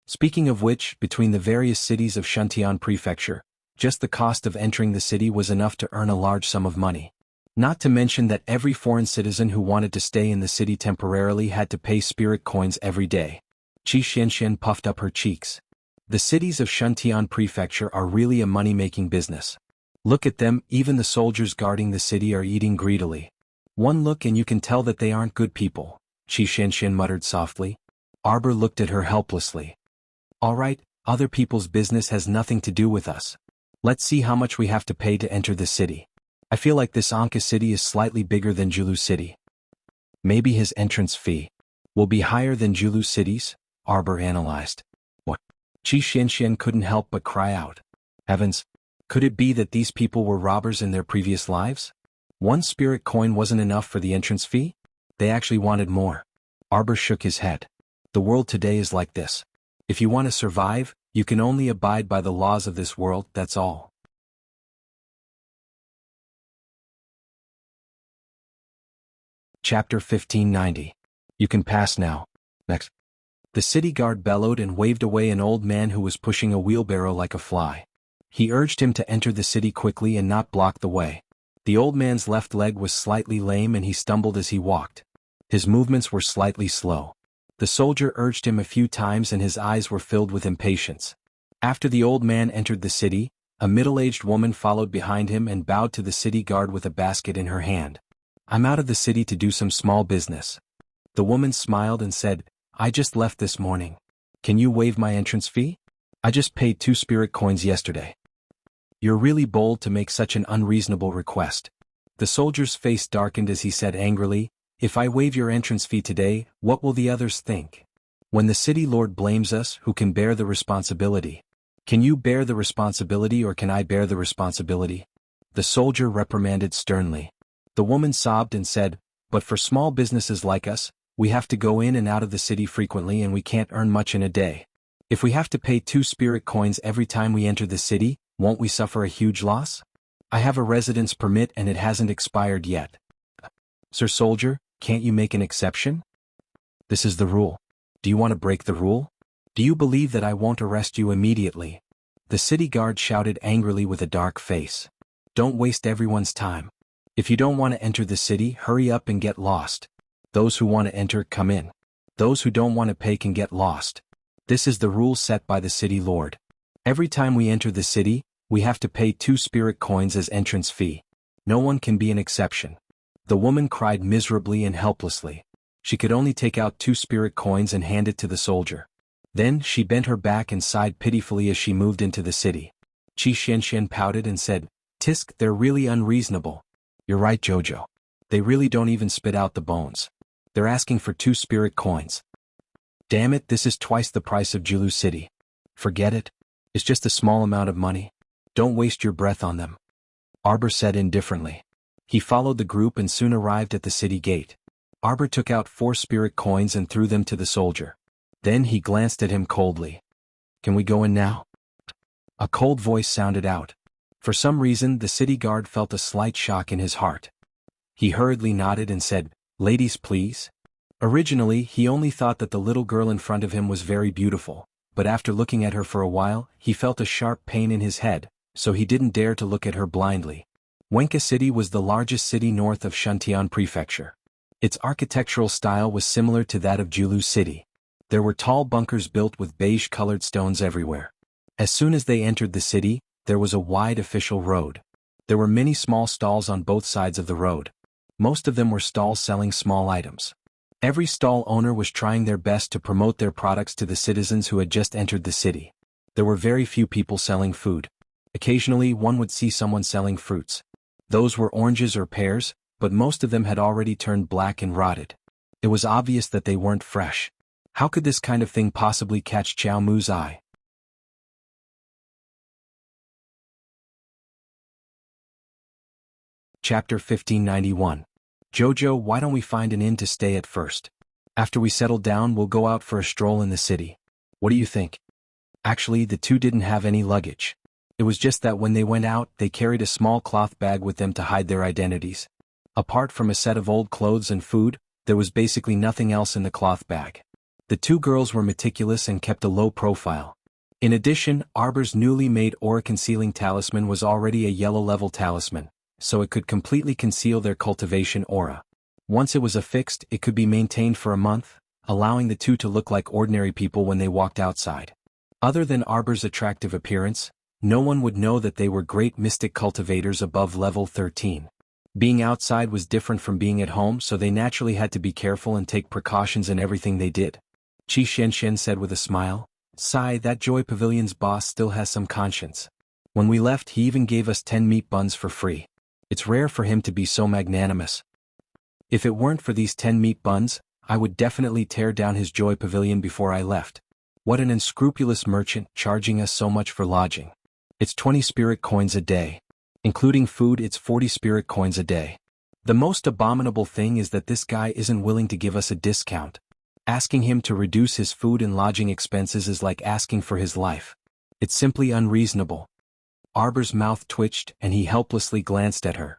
Speaking of which, between the various cities of Shuntian Prefecture, just the cost of entering the city was enough to earn a large sum of money. Not to mention that every foreign citizen who wanted to stay in the city temporarily had to pay spirit coins every day. Qi Xianxian puffed up her cheeks. The cities of Shuntian Prefecture are really a money-making business. Look at them, even the soldiers guarding the city are eating greedily. One look and you can tell that they aren't good people, Qi Xianxian muttered softly. Arbor looked at her helplessly. All right, other people's business has nothing to do with us. Let's see how much we have to pay to enter the city. I feel like this Anka City is slightly bigger than Julu City. Maybe his entrance fee will be higher than Julu City's, Arbor analyzed. What? Qi Xianxian couldn't help but cry out. Heavens! Could it be that these people were robbers in their previous lives? One spirit coin wasn't enough for the entrance fee? They actually wanted more. Arbor shook his head. The world today is like this. If you want to survive, you can only abide by the laws of this world, that's all. Chapter 1590. You can pass now. Next. The city guard bellowed and waved away an old man who was pushing a wheelbarrow like a fly. He urged him to enter the city quickly and not block the way. The old man's left leg was slightly lame and he stumbled as he walked. His movements were slightly slow. The soldier urged him a few times and his eyes were filled with impatience. After the old man entered the city, a middle-aged woman followed behind him and bowed to the city guard with a basket in her hand. I'm out of the city to do some small business. The woman smiled and said, I just left this morning. Can you waive my entrance fee? I just paid 2 spirit coins yesterday. You're really bold to make such an unreasonable request. The soldier's face darkened as he said angrily, If I waive your entrance fee today, what will the others think? When the city lord blames us, who can bear the responsibility? Can you bear the responsibility or can I bear the responsibility? the soldier reprimanded sternly. The woman sobbed and said, "But for small businesses like us, we have to go in and out of the city frequently and we can't earn much in a day. If we have to pay 2 spirit coins every time we enter the city, won't we suffer a huge loss? I have a residence permit and it hasn't expired yet." "Sir Soldier, can't you make an exception? This is the rule. Do you want to break the rule? Do you believe that I won't arrest you immediately?" The city guard shouted angrily with a dark face. "Don't waste everyone's time. If you don't want to enter the city, hurry up and get lost. Those who want to enter, come in. Those who don't want to pay can get lost. This is the rule set by the city lord. Every time we enter the city, we have to pay 2 spirit coins as entrance fee. No one can be an exception." The woman cried miserably and helplessly. She could only take out 2 spirit coins and hand it to the soldier. Then she bent her back and sighed pitifully as she moved into the city. Qi Xianxian pouted and said, "Tisk, they're really unreasonable." "You're right, Jojo. They really don't even spit out the bones. They're asking for 2 spirit coins. Damn it, this is twice the price of Julu City. Forget it. It's just a small amount of money. Don't waste your breath on them," Arbor said indifferently. He followed the group and soon arrived at the city gate. Arbor took out 4 spirit coins and threw them to the soldier. Then he glanced at him coldly. "Can we go in now?" A cold voice sounded out. For some reason, the city guard felt a slight shock in his heart. He hurriedly nodded and said, "Ladies, please." Originally, he only thought that the little girl in front of him was very beautiful, but after looking at her for a while, he felt a sharp pain in his head, so he didn't dare to look at her blindly. Wenka City was the largest city north of Shuntian Prefecture. Its architectural style was similar to that of Julu City. There were tall bunkers built with beige-colored stones everywhere. As soon as they entered the city, there was a wide official road. There were many small stalls on both sides of the road. Most of them were stalls selling small items. Every stall owner was trying their best to promote their products to the citizens who had just entered the city. There were very few people selling food. Occasionally one would see someone selling fruits. Those were oranges or pears, but most of them had already turned black and rotted. It was obvious that they weren't fresh. How could this kind of thing possibly catch Chow Mu's eye? Chapter 1591. Jojo, why don't we find an inn to stay at first? After we settle down, we'll go out for a stroll in the city. What do you think? Actually, the two didn't have any luggage. It was just that when they went out, they carried a small cloth bag with them to hide their identities. Apart from a set of old clothes and food, there was basically nothing else in the cloth bag. The 2 girls were meticulous and kept a low profile. In addition, Arbor's newly made aura-concealing talisman was already a yellow-level talisman, so it could completely conceal their cultivation aura. Once it was affixed, it could be maintained for a month, allowing the 2 to look like ordinary people when they walked outside. Other than Arbor's attractive appearance, no one would know that they were great mystic cultivators above level 13. Being outside was different from being at home, so they naturally had to be careful and take precautions in everything they did. Qi Xianxian said with a smile, "Sigh, that Joy Pavilion's boss still has some conscience. When we left, he even gave us 10 meat buns for free. It's rare for him to be so magnanimous. If it weren't for these 10 meat buns, I would definitely tear down his Joy Pavilion before I left. What an unscrupulous merchant, charging us so much for lodging. It's 20 spirit coins a day. Including food, it's 40 spirit coins a day. The most abominable thing is that this guy isn't willing to give us a discount. Asking him to reduce his food and lodging expenses is like asking for his life. It's simply unreasonable." Arbor's mouth twitched and he helplessly glanced at her.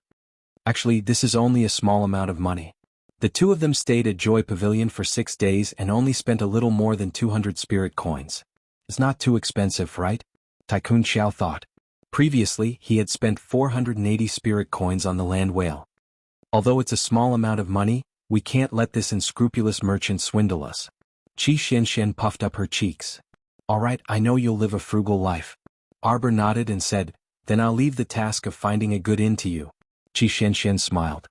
"Actually, this is only a small amount of money." The 2 of them stayed at Joy Pavilion for 6 days and only spent a little more than 200 spirit coins. It's not too expensive, right? Tycoon Xiao thought. Previously, he had spent 480 spirit coins on the land whale. Although it's a small amount of money, we can't let this unscrupulous merchant swindle us. Qi Xianxian puffed up her cheeks. "All right, I know you'll live a frugal life." Arbor nodded and said, "Then I'll leave the task of finding a good inn to you." Qi Xianxian smiled.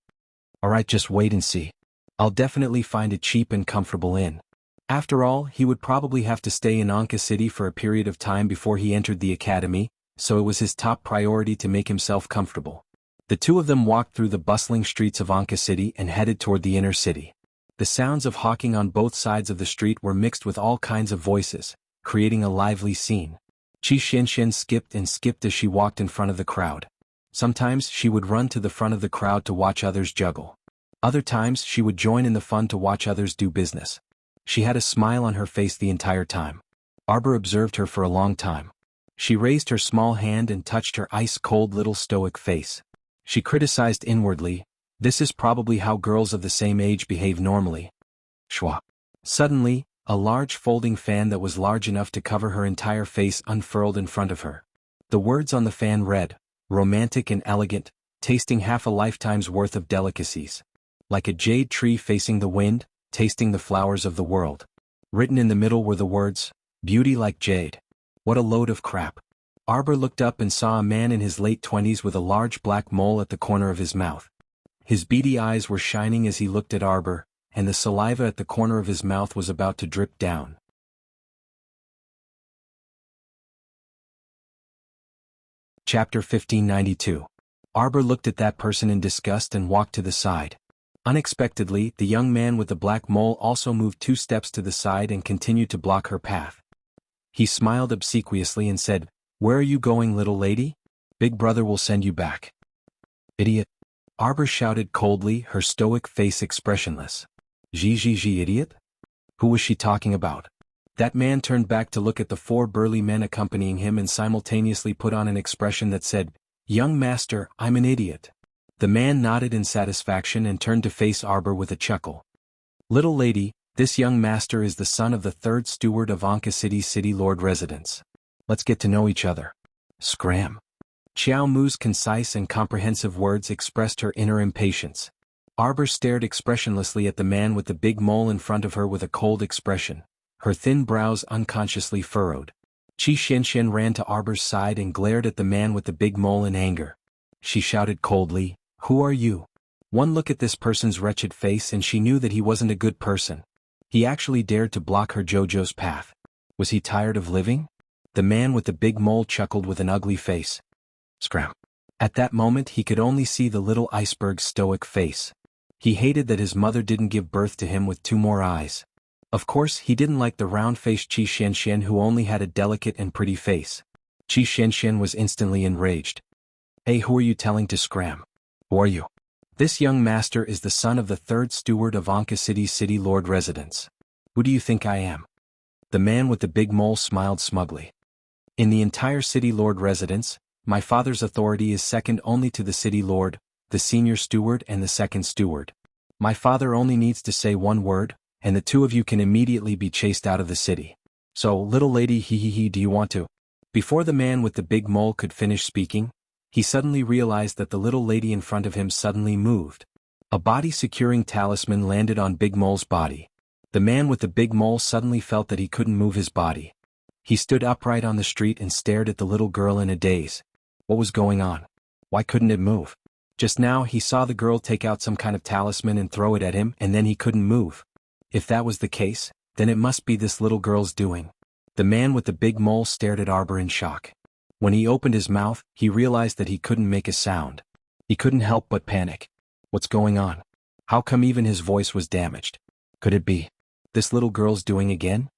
"All right, just wait and see. I'll definitely find a cheap and comfortable inn." After all, he would probably have to stay in Anka City for a period of time before he entered the academy, so it was his top priority to make himself comfortable. The 2 of them walked through the bustling streets of Anka City and headed toward the inner city. The sounds of hawking on both sides of the street were mixed with all kinds of voices, creating a lively scene. Qi Xianxian skipped and skipped as she walked in front of the crowd. Sometimes she would run to the front of the crowd to watch others juggle. Other times she would join in the fun to watch others do business. She had a smile on her face the entire time. Arbor observed her for a long time. She raised her small hand and touched her ice-cold little stoic face. She criticized inwardly, "This is probably how girls of the same age behave normally." Schwa. Suddenly, a large folding fan that was large enough to cover her entire face unfurled in front of her. The words on the fan read, "Romantic and elegant, tasting half a lifetime's worth of delicacies. Like a jade tree facing the wind, tasting the flowers of the world." Written in the middle were the words, "Beauty like jade." What a load of crap. Arbor looked up and saw a man in his late 20s with a large black mole at the corner of his mouth. His beady eyes were shining as he looked at Arbor, and the saliva at the corner of his mouth was about to drip down. Chapter 1592. Arbor looked at that person in disgust and walked to the side. Unexpectedly, the young man with the black mole also moved 2 steps to the side and continued to block her path. He smiled obsequiously and said, "Where are you going, little lady? Big brother will send you back." "Idiot!" Arbor shouted coldly, her stoic face expressionless. Gee, idiot? Who was she talking about? That man turned back to look at the 4 burly men accompanying him and simultaneously put on an expression that said, "Young master, I'm an idiot." The man nodded in satisfaction and turned to face Arbor with a chuckle. "Little lady, this young master is the son of the 3rd steward of Anka City's City Lord residence. Let's get to know each other." Scram. Xiao Mu's concise and comprehensive words expressed her inner impatience. Arbor stared expressionlessly at the man with the big mole in front of her with a cold expression, her thin brows unconsciously furrowed. Qi Xianxian ran to Arbor's side and glared at the man with the big mole in anger. She shouted coldly, "Who are you?" One look at this person's wretched face and she knew that he wasn't a good person. He actually dared to block her JoJo's path. Was he tired of living? The man with the big mole chuckled with an ugly face. Scram. At that moment he could only see the little iceberg's stoic face. He hated that his mother didn't give birth to him with 2 more eyes. Of course he didn't like the round-faced Qi Xianxian who only had a delicate and pretty face. Qi Xianxian was instantly enraged. "Hey, who are you telling to scram? Who are you?" "This young master is the son of the 3rd steward of Anka City's City Lord residence. Who do you think I am?" The man with the big mole smiled smugly. "In the entire City Lord residence, my father's authority is second only to the City Lord, the senior steward and the 2nd steward. My father only needs to say 1 word, and the 2 of you can immediately be chased out of the city. So, little lady, do you want to?" Before the man with the big mole could finish speaking, he suddenly realized that the little lady in front of him suddenly moved. A body-securing talisman landed on Big Mole's body. The man with the big mole suddenly felt that he couldn't move his body. He stood upright on the street and stared at the little girl in a daze. What was going on? Why couldn't it move? Just now he saw the girl take out some kind of talisman and throw it at him and then he couldn't move. If that was the case, then it must be this little girl's doing. The man with the big mole stared at Arbor in shock. When he opened his mouth, he realized that he couldn't make a sound. He couldn't help but panic. What's going on? How come even his voice was damaged? Could it be this little girl's doing again?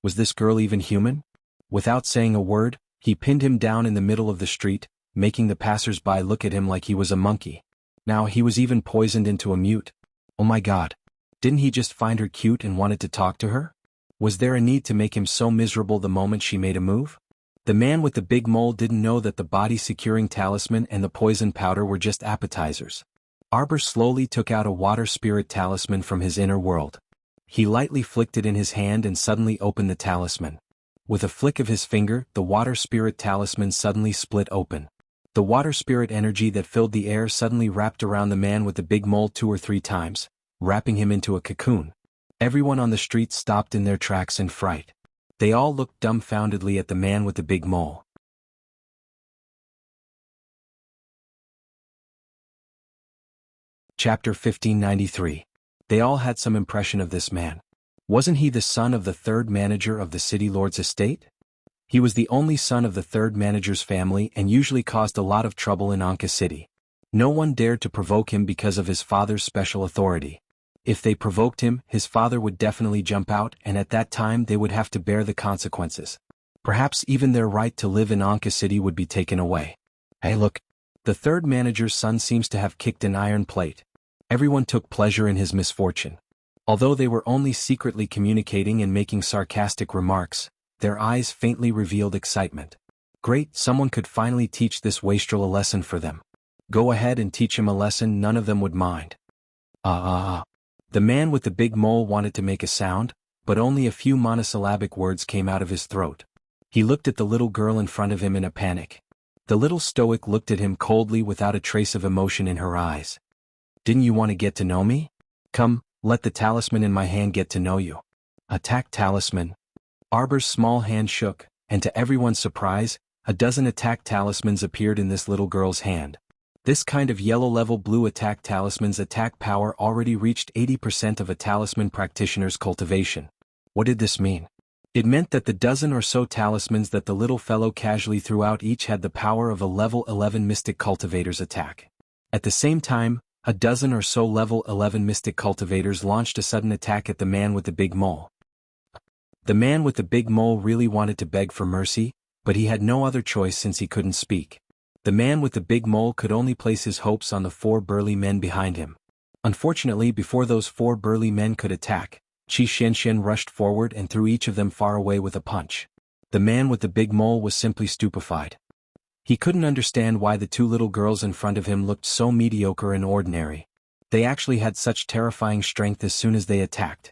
Was this girl even human? Without saying a word, he pinned him down in the middle of the street, making the passers-by look at him like he was a monkey. Now he was even poisoned into a mute. Oh my God. Didn't he just find her cute and wanted to talk to her? Was there a need to make him so miserable the moment she made a move? The man with the big mole didn't know that the body-securing talisman and the poison powder were just appetizers. Arbor slowly took out a water spirit talisman from his inner world. He lightly flicked it in his hand and suddenly opened the talisman. With a flick of his finger, the water spirit talisman suddenly split open. The water spirit energy that filled the air suddenly wrapped around the man with the big mole 2 or 3 times, wrapping him into a cocoon. Everyone on the street stopped in their tracks in fright. They all looked dumbfoundedly at the man with the big mole. Chapter 1593. They all had some impression of this man. Wasn't he the son of the 3rd manager of the City Lord's estate? He was the only son of the 3rd manager's family and usually caused a lot of trouble in Anka City. No one dared to provoke him because of his father's special authority. If they provoked him, his father would definitely jump out and at that time they would have to bear the consequences. Perhaps even their right to live in Anka City would be taken away. Hey look! The third manager's son seems to have kicked an iron plate. Everyone took pleasure in his misfortune. Although they were only secretly communicating and making sarcastic remarks, their eyes faintly revealed excitement. Great, someone could finally teach this wastrel a lesson for them. Go ahead and teach him a lesson, none of them would mind. The man with the big mole wanted to make a sound, but only a few monosyllabic words came out of his throat. He looked at the little girl in front of him in a panic. The little stoic looked at him coldly without a trace of emotion in her eyes. Didn't you want to get to know me? Come, let the talisman in my hand get to know you. Attack talisman. Arbor's small hand shook, and to everyone's surprise, a dozen attack talismans appeared in this little girl's hand. This kind of yellow level blue attack talisman's attack power already reached 80% of a talisman practitioner's cultivation. What did this mean? It meant that the dozen or so talismans that the little fellow casually threw out each had the power of a level 11 mystic cultivator's attack. At the same time, a dozen or so level 11 mystic cultivators launched a sudden attack at the man with the big mole. The man with the big mole really wanted to beg for mercy, but he had no other choice since he couldn't speak. The man with the big mole could only place his hopes on the 4 burly men behind him. Unfortunately, before those 4 burly men could attack, Qi Xianxian rushed forward and threw each of them far away with a punch. The man with the big mole was simply stupefied. He couldn't understand why the 2 little girls in front of him looked so mediocre and ordinary. They actually had such terrifying strength as soon as they attacked.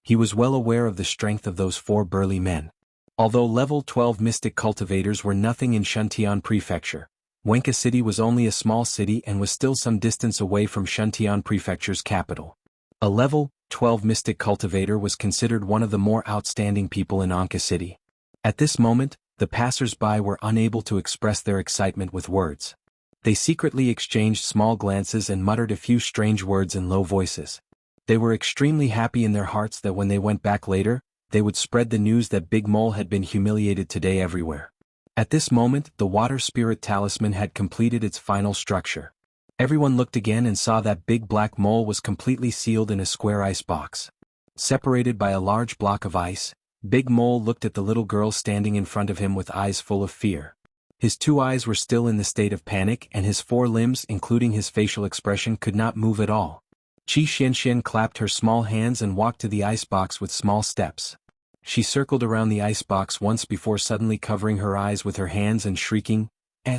He was well aware of the strength of those 4 burly men. Although level 12 mystic cultivators were nothing in Shuntian Prefecture, Wenka City was only a small city and was still some distance away from Shuntian Prefecture's capital. A level 12 mystic cultivator was considered one of the more outstanding people in Anka City. At this moment, the passers-by were unable to express their excitement with words. They secretly exchanged small glances and muttered a few strange words in low voices. They were extremely happy in their hearts that when they went back later, they would spread the news that Big Mole had been humiliated today everywhere. At this moment, the water spirit talisman had completed its final structure. Everyone looked again and saw that Big Black Mole was completely sealed in a square ice box. Separated by a large block of ice, Big Mole looked at the little girl standing in front of him with eyes full of fear. His 2 eyes were still in the state of panic and his 4 limbs, including his facial expression, could not move at all. Qi Xianxian clapped her small hands and walked to the icebox with small steps. She circled around the icebox once before suddenly covering her eyes with her hands and shrieking,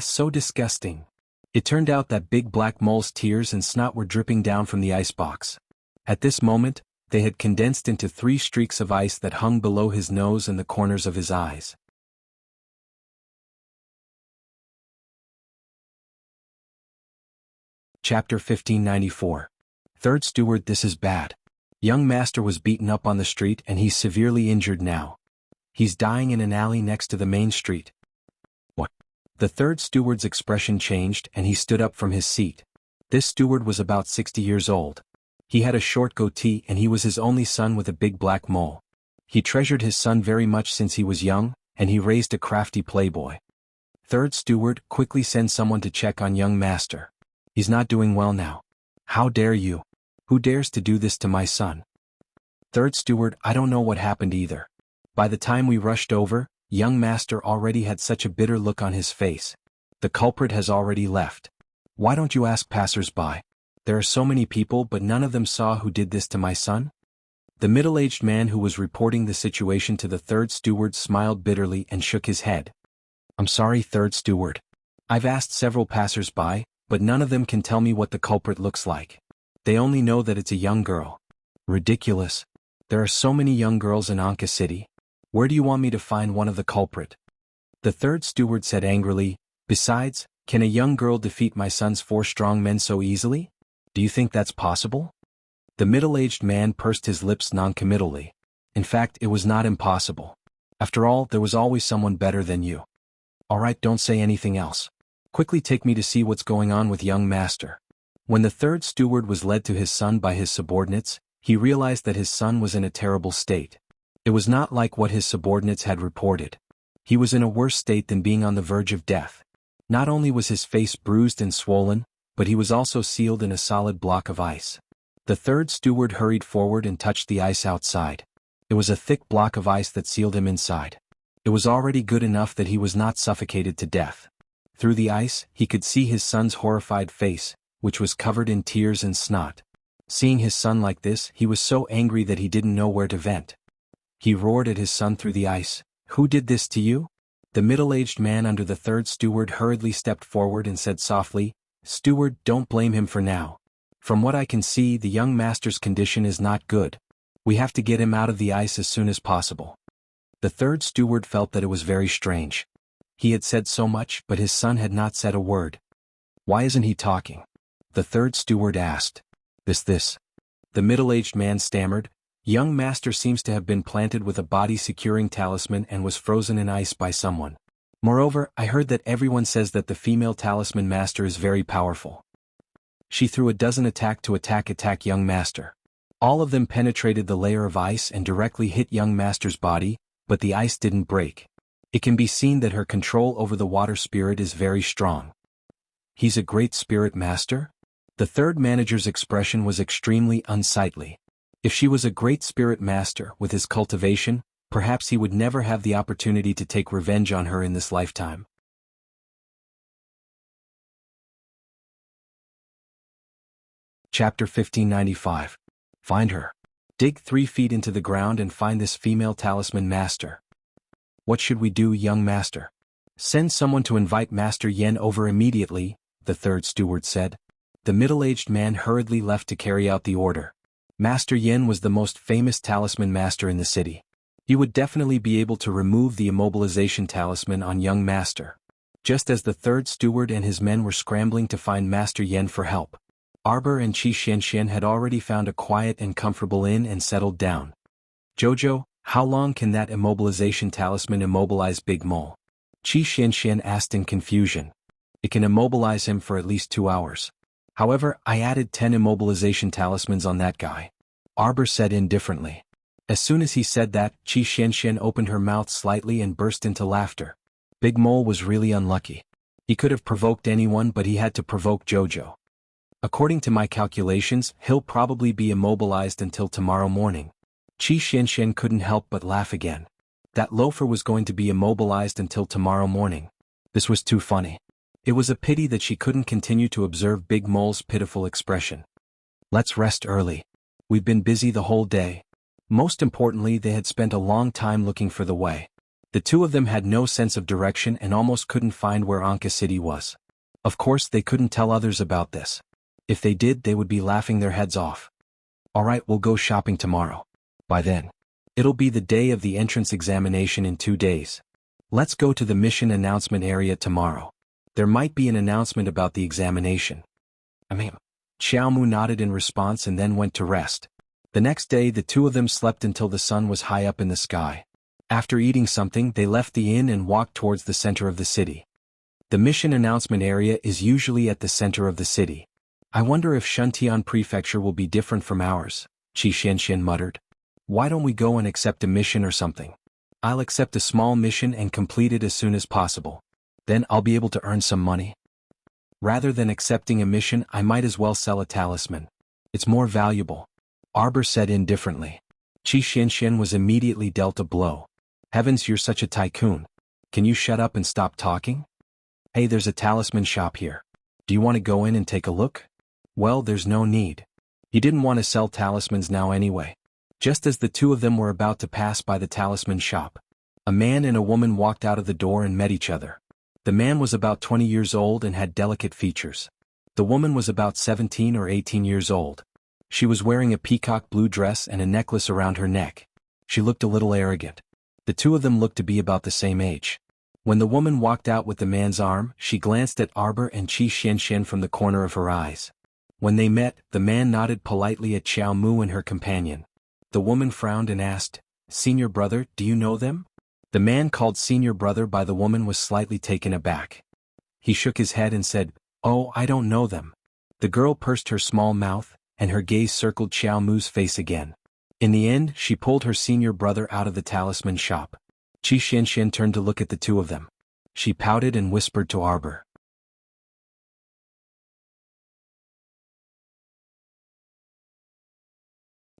so disgusting." It turned out that Big Black Mole's tears and snot were dripping down from the icebox. At this moment, they had condensed into 3 streaks of ice that hung below his nose and the corners of his eyes. Chapter 1594. Third Steward. This is bad. Young Master was beaten up on the street and he's severely injured now. He's dying in an alley next to the main street. What? The third steward's expression changed and he stood up from his seat. This steward was about 60 years old. He had a short goatee and he was his only son with a big black mole. He treasured his son very much since he was young, and he raised a crafty playboy. Third Steward, quickly send someone to check on young Master. He's not doing well now. How dare you? Who dares to do this to my son? Third Steward, I don't know what happened either. By the time we rushed over, young Master already had such a bitter look on his face. The culprit has already left. Why don't you ask passers-by? There are so many people but none of them saw who did this to my son? The middle-aged man who was reporting the situation to the third steward smiled bitterly and shook his head. I'm sorry, Third Steward. I've asked several passers-by, but none of them can tell me what the culprit looks like. They only know that it's a young girl. Ridiculous. There are so many young girls in Anka City. Where do you want me to find one of the culprit? The third steward said angrily, besides, can a young girl defeat my son's 4 strong men so easily? Do you think that's possible? The middle-aged man pursed his lips non-committally. In fact, it was not impossible. After all, there was always someone better than you. All right, don't say anything else. Quickly take me to see what's going on with young Master. When the third steward was led to his son by his subordinates, he realized that his son was in a terrible state. It was not like what his subordinates had reported. He was in a worse state than being on the verge of death. Not only was his face bruised and swollen, but he was also sealed in a solid block of ice. The third steward hurried forward and touched the ice outside. It was a thick block of ice that sealed him inside. It was already good enough that he was not suffocated to death. Through the ice, he could see his son's horrified face, which was covered in tears and snot. Seeing his son like this, he was so angry that he didn't know where to vent. He roared at his son through the ice, "Who did this to you?" The middle-aged man under the third steward hurriedly stepped forward and said softly, "Steward, don't blame him for now. From what I can see, the young master's condition is not good. We have to get him out of the ice as soon as possible." The third steward felt that it was very strange. He had said so much, but his son had not said a word. "Why isn't he talking?" the third steward asked. This. The middle-aged man stammered, "Young master seems to have been planted with a body-securing talisman and was frozen in ice by someone. Moreover, I heard that everyone says that the female talisman master is very powerful. She threw a dozen attacks to attack young master. All of them penetrated the layer of ice and directly hit young master's body, but the ice didn't break. It can be seen that her control over the water spirit is very strong." "He's a great spirit master?" The third manager's expression was extremely unsightly. If she was a great spirit master with his cultivation, perhaps he would never have the opportunity to take revenge on her in this lifetime. Chapter 1595. Find her. Dig 3 feet into the ground and find this female talisman master. "What should we do, young master?" "Send someone to invite Master Yen over immediately," the third steward said. The middle-aged man hurriedly left to carry out the order. Master Yen was the most famous talisman master in the city. He would definitely be able to remove the immobilization talisman on young master. Just as the third steward and his men were scrambling to find Master Yen for help, Arbor and Qi Xianxian had already found a quiet and comfortable inn and settled down. "Jojo, how long can that immobilization talisman immobilize Big Mole?" Qi Xianxian asked in confusion. "It can immobilize him for at least 2 hours. However, I added 10 immobilization talismans on that guy," Arbor said indifferently. As soon as he said that, Qi Xianxian opened her mouth slightly and burst into laughter. Big Mole was really unlucky. He could have provoked anyone, but he had to provoke Jojo. "According to my calculations, he'll probably be immobilized until tomorrow morning." Qi Xianxian couldn't help but laugh again. That loafer was going to be immobilized until tomorrow morning. This was too funny. It was a pity that she couldn't continue to observe Big Mole's pitiful expression. "Let's rest early. We've been busy the whole day." Most importantly, they had spent a long time looking for the way. The two of them had no sense of direction and almost couldn't find where Anka City was. Of course, they couldn't tell others about this. If they did, they would be laughing their heads off. "Alright, we'll go shopping tomorrow. By then, it'll be the day of the entrance examination in 2 days. Let's go to the mission announcement area tomorrow. There might be an announcement about the examination." Xiaomu nodded in response and then went to rest. The next day, the two of them slept until the sun was high up in the sky. After eating something, they left the inn and walked towards the center of the city. The mission announcement area is usually at the center of the city. "I wonder if Shuntian Prefecture will be different from ours," Qi Xianxian muttered. "Why don't we go and accept a mission or something? I'll accept a small mission and complete it as soon as possible. Then I'll be able to earn some money. Rather than accepting a mission, I might as well sell a talisman. It's more valuable," Arbor said indifferently. Qi Xianxian was immediately dealt a blow. "Heavens, you're such a tycoon. Can you shut up and stop talking? Hey, there's a talisman shop here. Do you want to go in and take a look?" "Well, there's no need." He didn't want to sell talismans now anyway. Just as the two of them were about to pass by the talisman shop, a man and a woman walked out of the door and met each other. The man was about 20 years old and had delicate features. The woman was about 17 or 18 years old. She was wearing a peacock blue dress and a necklace around her neck. She looked a little arrogant. The two of them looked to be about the same age. When the woman walked out with the man's arm, she glanced at Arbor and Qi Xianxian from the corner of her eyes. When they met, the man nodded politely at Xiao Mu and her companion. The woman frowned and asked, "Senior brother, do you know them?" The man called senior brother by the woman was slightly taken aback. He shook his head and said, "Oh, I don't know them." The girl pursed her small mouth, and her gaze circled Xiao Mu's face again. In the end, she pulled her senior brother out of the talisman shop. Qi Xianxian turned to look at the two of them. She pouted and whispered to Arbor.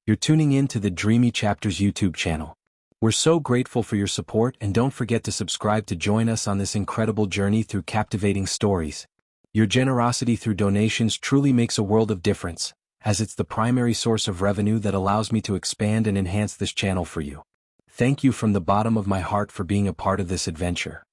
You're tuning in to the Dreamy Chapters YouTube channel. We're so grateful for your support, and don't forget to subscribe to join us on this incredible journey through captivating stories. Your generosity through donations truly makes a world of difference, as it's the primary source of revenue that allows me to expand and enhance this channel for you. Thank you from the bottom of my heart for being a part of this adventure.